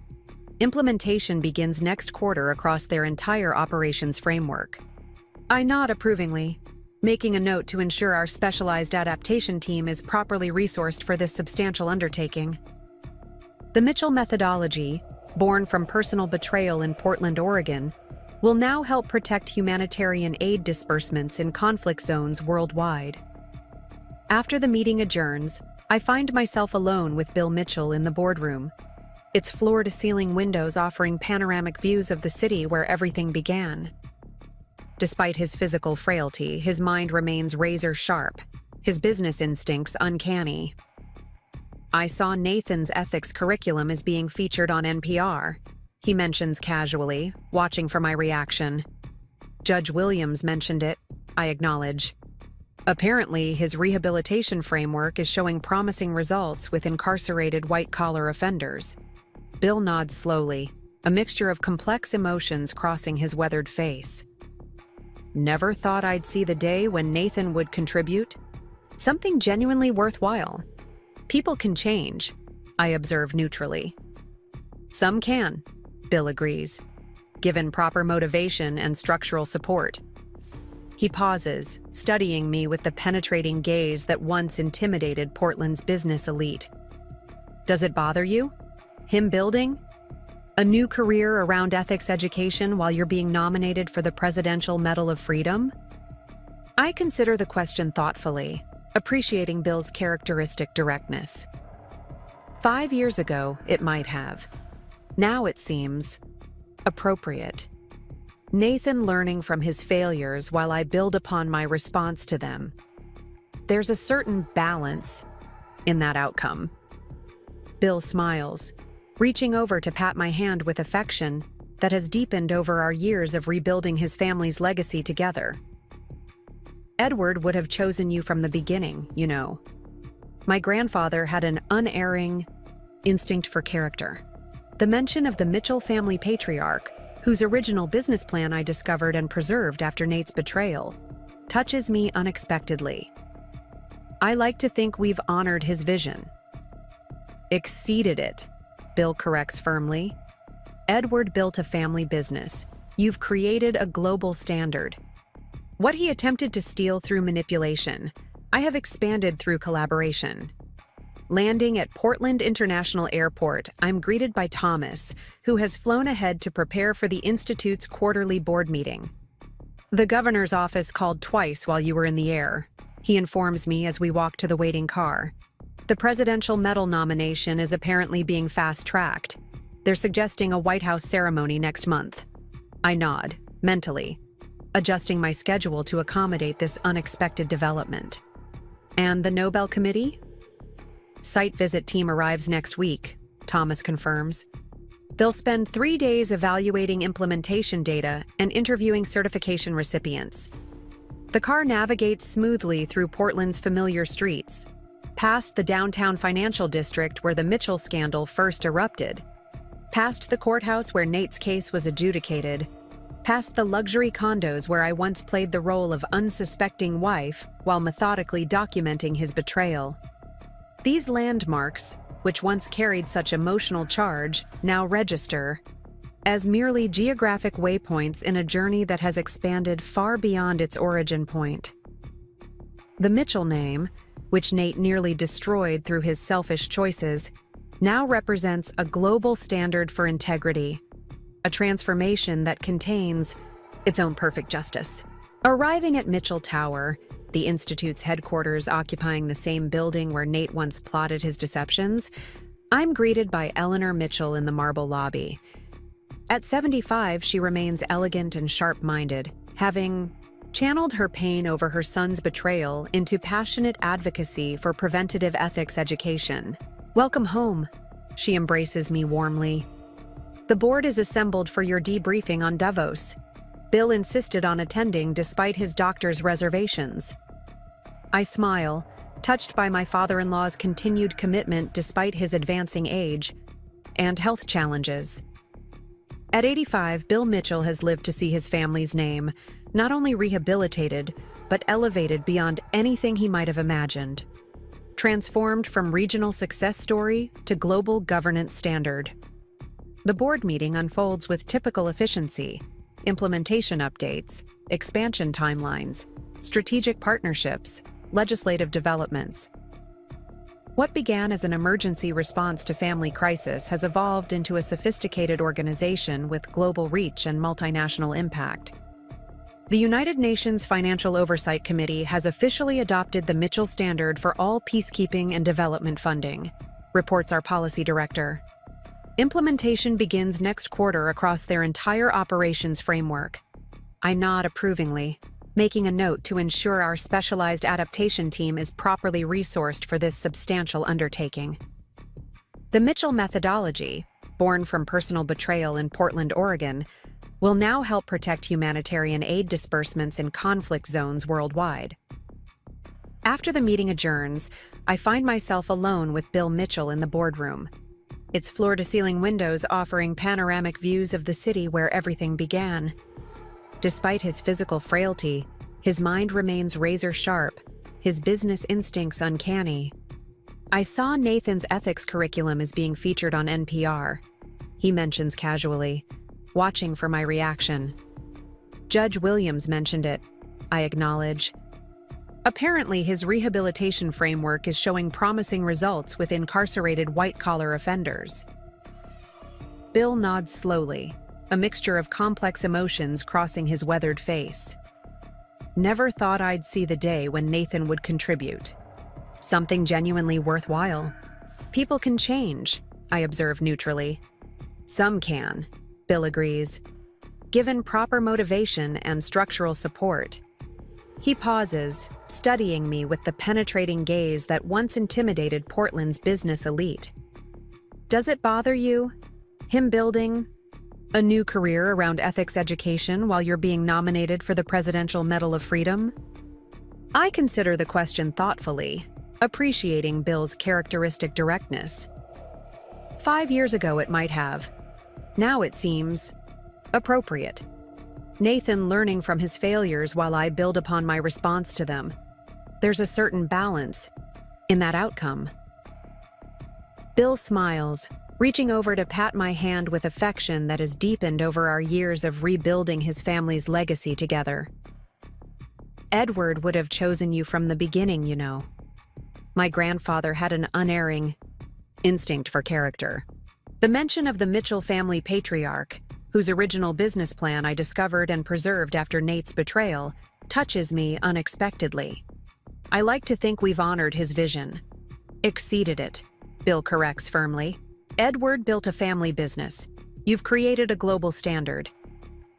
Implementation begins next quarter across their entire operations framework. I nod approvingly, making a note to ensure our specialized adaptation team is properly resourced for this substantial undertaking. The Mitchell methodology, born from personal betrayal in Portland, Oregon, will now help protect humanitarian aid disbursements in conflict zones worldwide. After the meeting adjourns, I find myself alone with Bill Mitchell in the boardroom, its floor-to-ceiling windows offering panoramic views of the city where everything began. Despite his physical frailty, his mind remains razor-sharp, his business instincts uncanny. I saw Nathan's ethics curriculum is being featured on NPR, he mentions casually, watching for my reaction. Judge Williams mentioned it, I acknowledge. Apparently, his rehabilitation framework is showing promising results with incarcerated white-collar offenders. Bill nods slowly, a mixture of complex emotions crossing his weathered face. Never thought I'd see the day when Nathan would contribute. Something genuinely worthwhile. People can change, I observe neutrally. Some can, Bill agrees, given proper motivation and structural support. He pauses, studying me with the penetrating gaze that once intimidated Portland's business elite. Does it bother you? Him building a new career around ethics education while you're being nominated for the Presidential Medal of Freedom? I consider the question thoughtfully, appreciating Bill's characteristic directness. 5 years ago, it might have. Now it seems appropriate. Nathan learning from his failures while I build upon my response to them. There's a certain balance in that outcome. Bill smiles, reaching over to pat my hand with affection that has deepened over our years of rebuilding his family's legacy together. Edward would have chosen you from the beginning, you know. My grandfather had an unerring instinct for character. The mention of the Mitchell family patriarch, whose original business plan I discovered and preserved after Nate's betrayal, touches me unexpectedly. I like to think we've honored his vision. Exceeded it, Bill corrects firmly. Edward built a family business. You've created a global standard. What he attempted to steal through manipulation, I have expanded through collaboration. Landing at Portland International Airport, I'm greeted by Thomas, who has flown ahead to prepare for the Institute's quarterly board meeting. The governor's office called twice while you were in the air, he informs me as we walk to the waiting car. The presidential medal nomination is apparently being fast-tracked. They're suggesting a White House ceremony next month. I nod, mentally, adjusting my schedule to accommodate this unexpected development. And the Nobel Committee? Site visit team arrives next week, Thomas confirms. They'll spend 3 days evaluating implementation data and interviewing certification recipients. The car navigates smoothly through Portland's familiar streets, past the downtown financial district where the Mitchell scandal first erupted, past the courthouse where Nate's case was adjudicated, past the luxury condos where I once played the role of unsuspecting wife while methodically documenting his betrayal. These landmarks, which once carried such emotional charge, now register as merely geographic waypoints in a journey that has expanded far beyond its origin point. The Mitchell name, which Nate nearly destroyed through his selfish choices, now represents a global standard for integrity, a transformation that contains its own perfect justice. Arriving at Mitchell Tower, the Institute's headquarters occupying the same building where Nate once plotted his deceptions, I'm greeted by Eleanor Mitchell in the marble lobby. At 75, she remains elegant and sharp-minded, having channeled her pain over her son's betrayal into passionate advocacy for preventative ethics education. "Welcome home," she embraces me warmly. "The board is assembled for your debriefing on Davos." Bill insisted on attending despite his doctor's reservations. I smile, touched by my father-in-law's continued commitment despite his advancing age and health challenges. At 85, Bill Mitchell has lived to see his family's name not only rehabilitated, but elevated beyond anything he might have imagined. Transformed from regional success story to global governance standard. The board meeting unfolds with typical efficiency: implementation updates, expansion timelines, strategic partnerships, legislative developments. What began as an emergency response to family crisis has evolved into a sophisticated organization with global reach and multinational impact. The United Nations Financial Oversight Committee has officially adopted the Mitchell Standard for all peacekeeping and development funding, reports our policy director. Implementation begins next quarter across their entire operations framework. I nod approvingly, making a note to ensure our specialized adaptation team is properly resourced for this substantial undertaking. The Mitchell methodology, born from personal betrayal in Portland, Oregon, will now help protect humanitarian aid disbursements in conflict zones worldwide. After the meeting adjourns, I find myself alone with Bill Mitchell in the boardroom, its floor-to-ceiling windows offering panoramic views of the city where everything began. Despite his physical frailty, his mind remains razor-sharp, his business instincts uncanny. I saw Nathan's ethics curriculum is being featured on NPR, he mentions casually, watching for my reaction. Judge Williams mentioned it, I acknowledge. Apparently, his rehabilitation framework is showing promising results with incarcerated white-collar offenders. Bill nods slowly, a mixture of complex emotions crossing his weathered face. Never thought I'd see the day when Nathan would contribute. Something genuinely worthwhile. People can change, I observe neutrally. Some can, Bill agrees, given proper motivation and structural support. He pauses, studying me with the penetrating gaze that once intimidated Portland's business elite. Does it bother you, him building a new career around ethics education while you're being nominated for the Presidential Medal of Freedom? I consider the question thoughtfully, appreciating Bill's characteristic directness. 5 years ago it might have. Now it seems appropriate. Nathan learning from his failures while I build upon my response to them. There's a certain balance in that outcome. Bill smiles, reaching over to pat my hand with affection that has deepened over our years of rebuilding his family's legacy together. Edward would have chosen you from the beginning, you know. My grandfather had an unerring instinct for character. The mention of the Mitchell family patriarch, whose original business plan I discovered and preserved after Nate's betrayal, touches me unexpectedly. I like to think we've honored his vision. Exceeded it, Bill corrects firmly. Edward built a family business. You've created a global standard.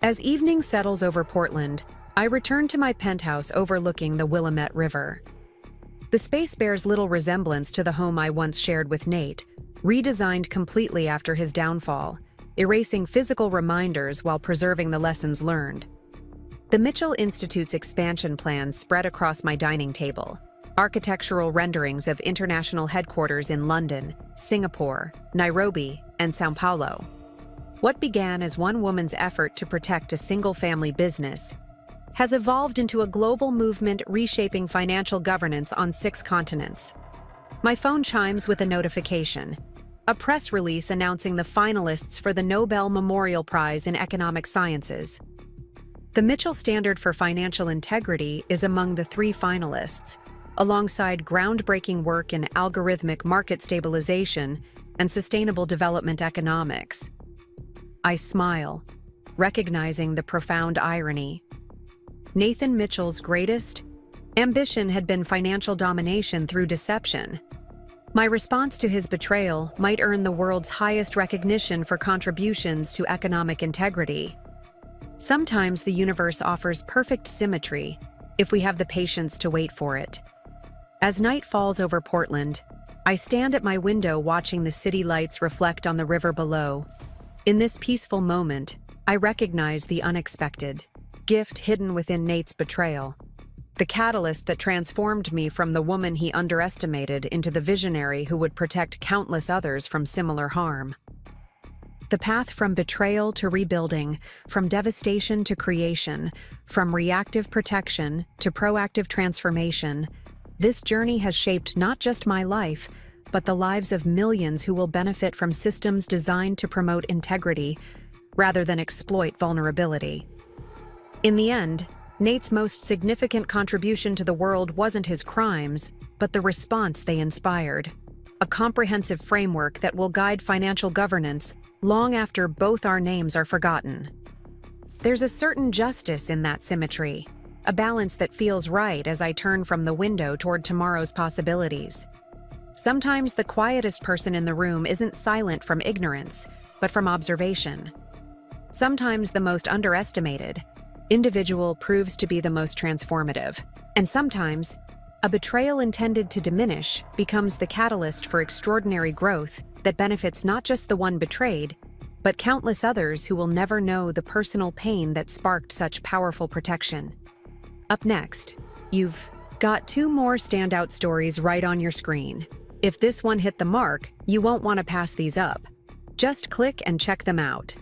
As evening settles over Portland, I return to my penthouse overlooking the Willamette River. The space bears little resemblance to the home I once shared with Nate, redesigned completely after his downfall, erasing physical reminders while preserving the lessons learned. The Mitchell Institute's expansion plans spread across my dining table, architectural renderings of international headquarters in London, Singapore, Nairobi, and São Paulo. What began as one woman's effort to protect a single-family business has evolved into a global movement reshaping financial governance on 6 continents. My phone chimes with a notification, a press release announcing the finalists for the Nobel Memorial Prize in Economic Sciences. The Mitchell Standard for Financial Integrity is among the 3 finalists, alongside groundbreaking work in algorithmic market stabilization and sustainable development economics. I smile, recognizing the profound irony. Nathan Mitchell's greatest ambition had been financial domination through deception. My response to his betrayal might earn the world's highest recognition for contributions to economic integrity. Sometimes the universe offers perfect symmetry if we have the patience to wait for it. As night falls over Portland, I stand at my window watching the city lights reflect on the river below. In this peaceful moment, I recognize the unexpected gift hidden within Nate's betrayal, the catalyst that transformed me from the woman he underestimated into the visionary who would protect countless others from similar harm. The path from betrayal to rebuilding, from devastation to creation, from reactive protection to proactive transformation, this journey has shaped not just my life, but the lives of millions who will benefit from systems designed to promote integrity rather than exploit vulnerability. In the end, Nate's most significant contribution to the world wasn't his crimes, but the response they inspired. A comprehensive framework that will guide financial governance long after both our names are forgotten. There's a certain justice in that symmetry, a balance that feels right as I turn from the window toward tomorrow's possibilities. Sometimes the quietest person in the room isn't silent from ignorance, but from observation. Sometimes the most underestimated individual proves to be the most transformative. And sometimes, a betrayal intended to diminish becomes the catalyst for extraordinary growth that benefits not just the one betrayed, but countless others who will never know the personal pain that sparked such powerful protection. Up next, you've got 2 more standout stories right on your screen. If this one hit the mark, you won't want to pass these up. Just click and check them out.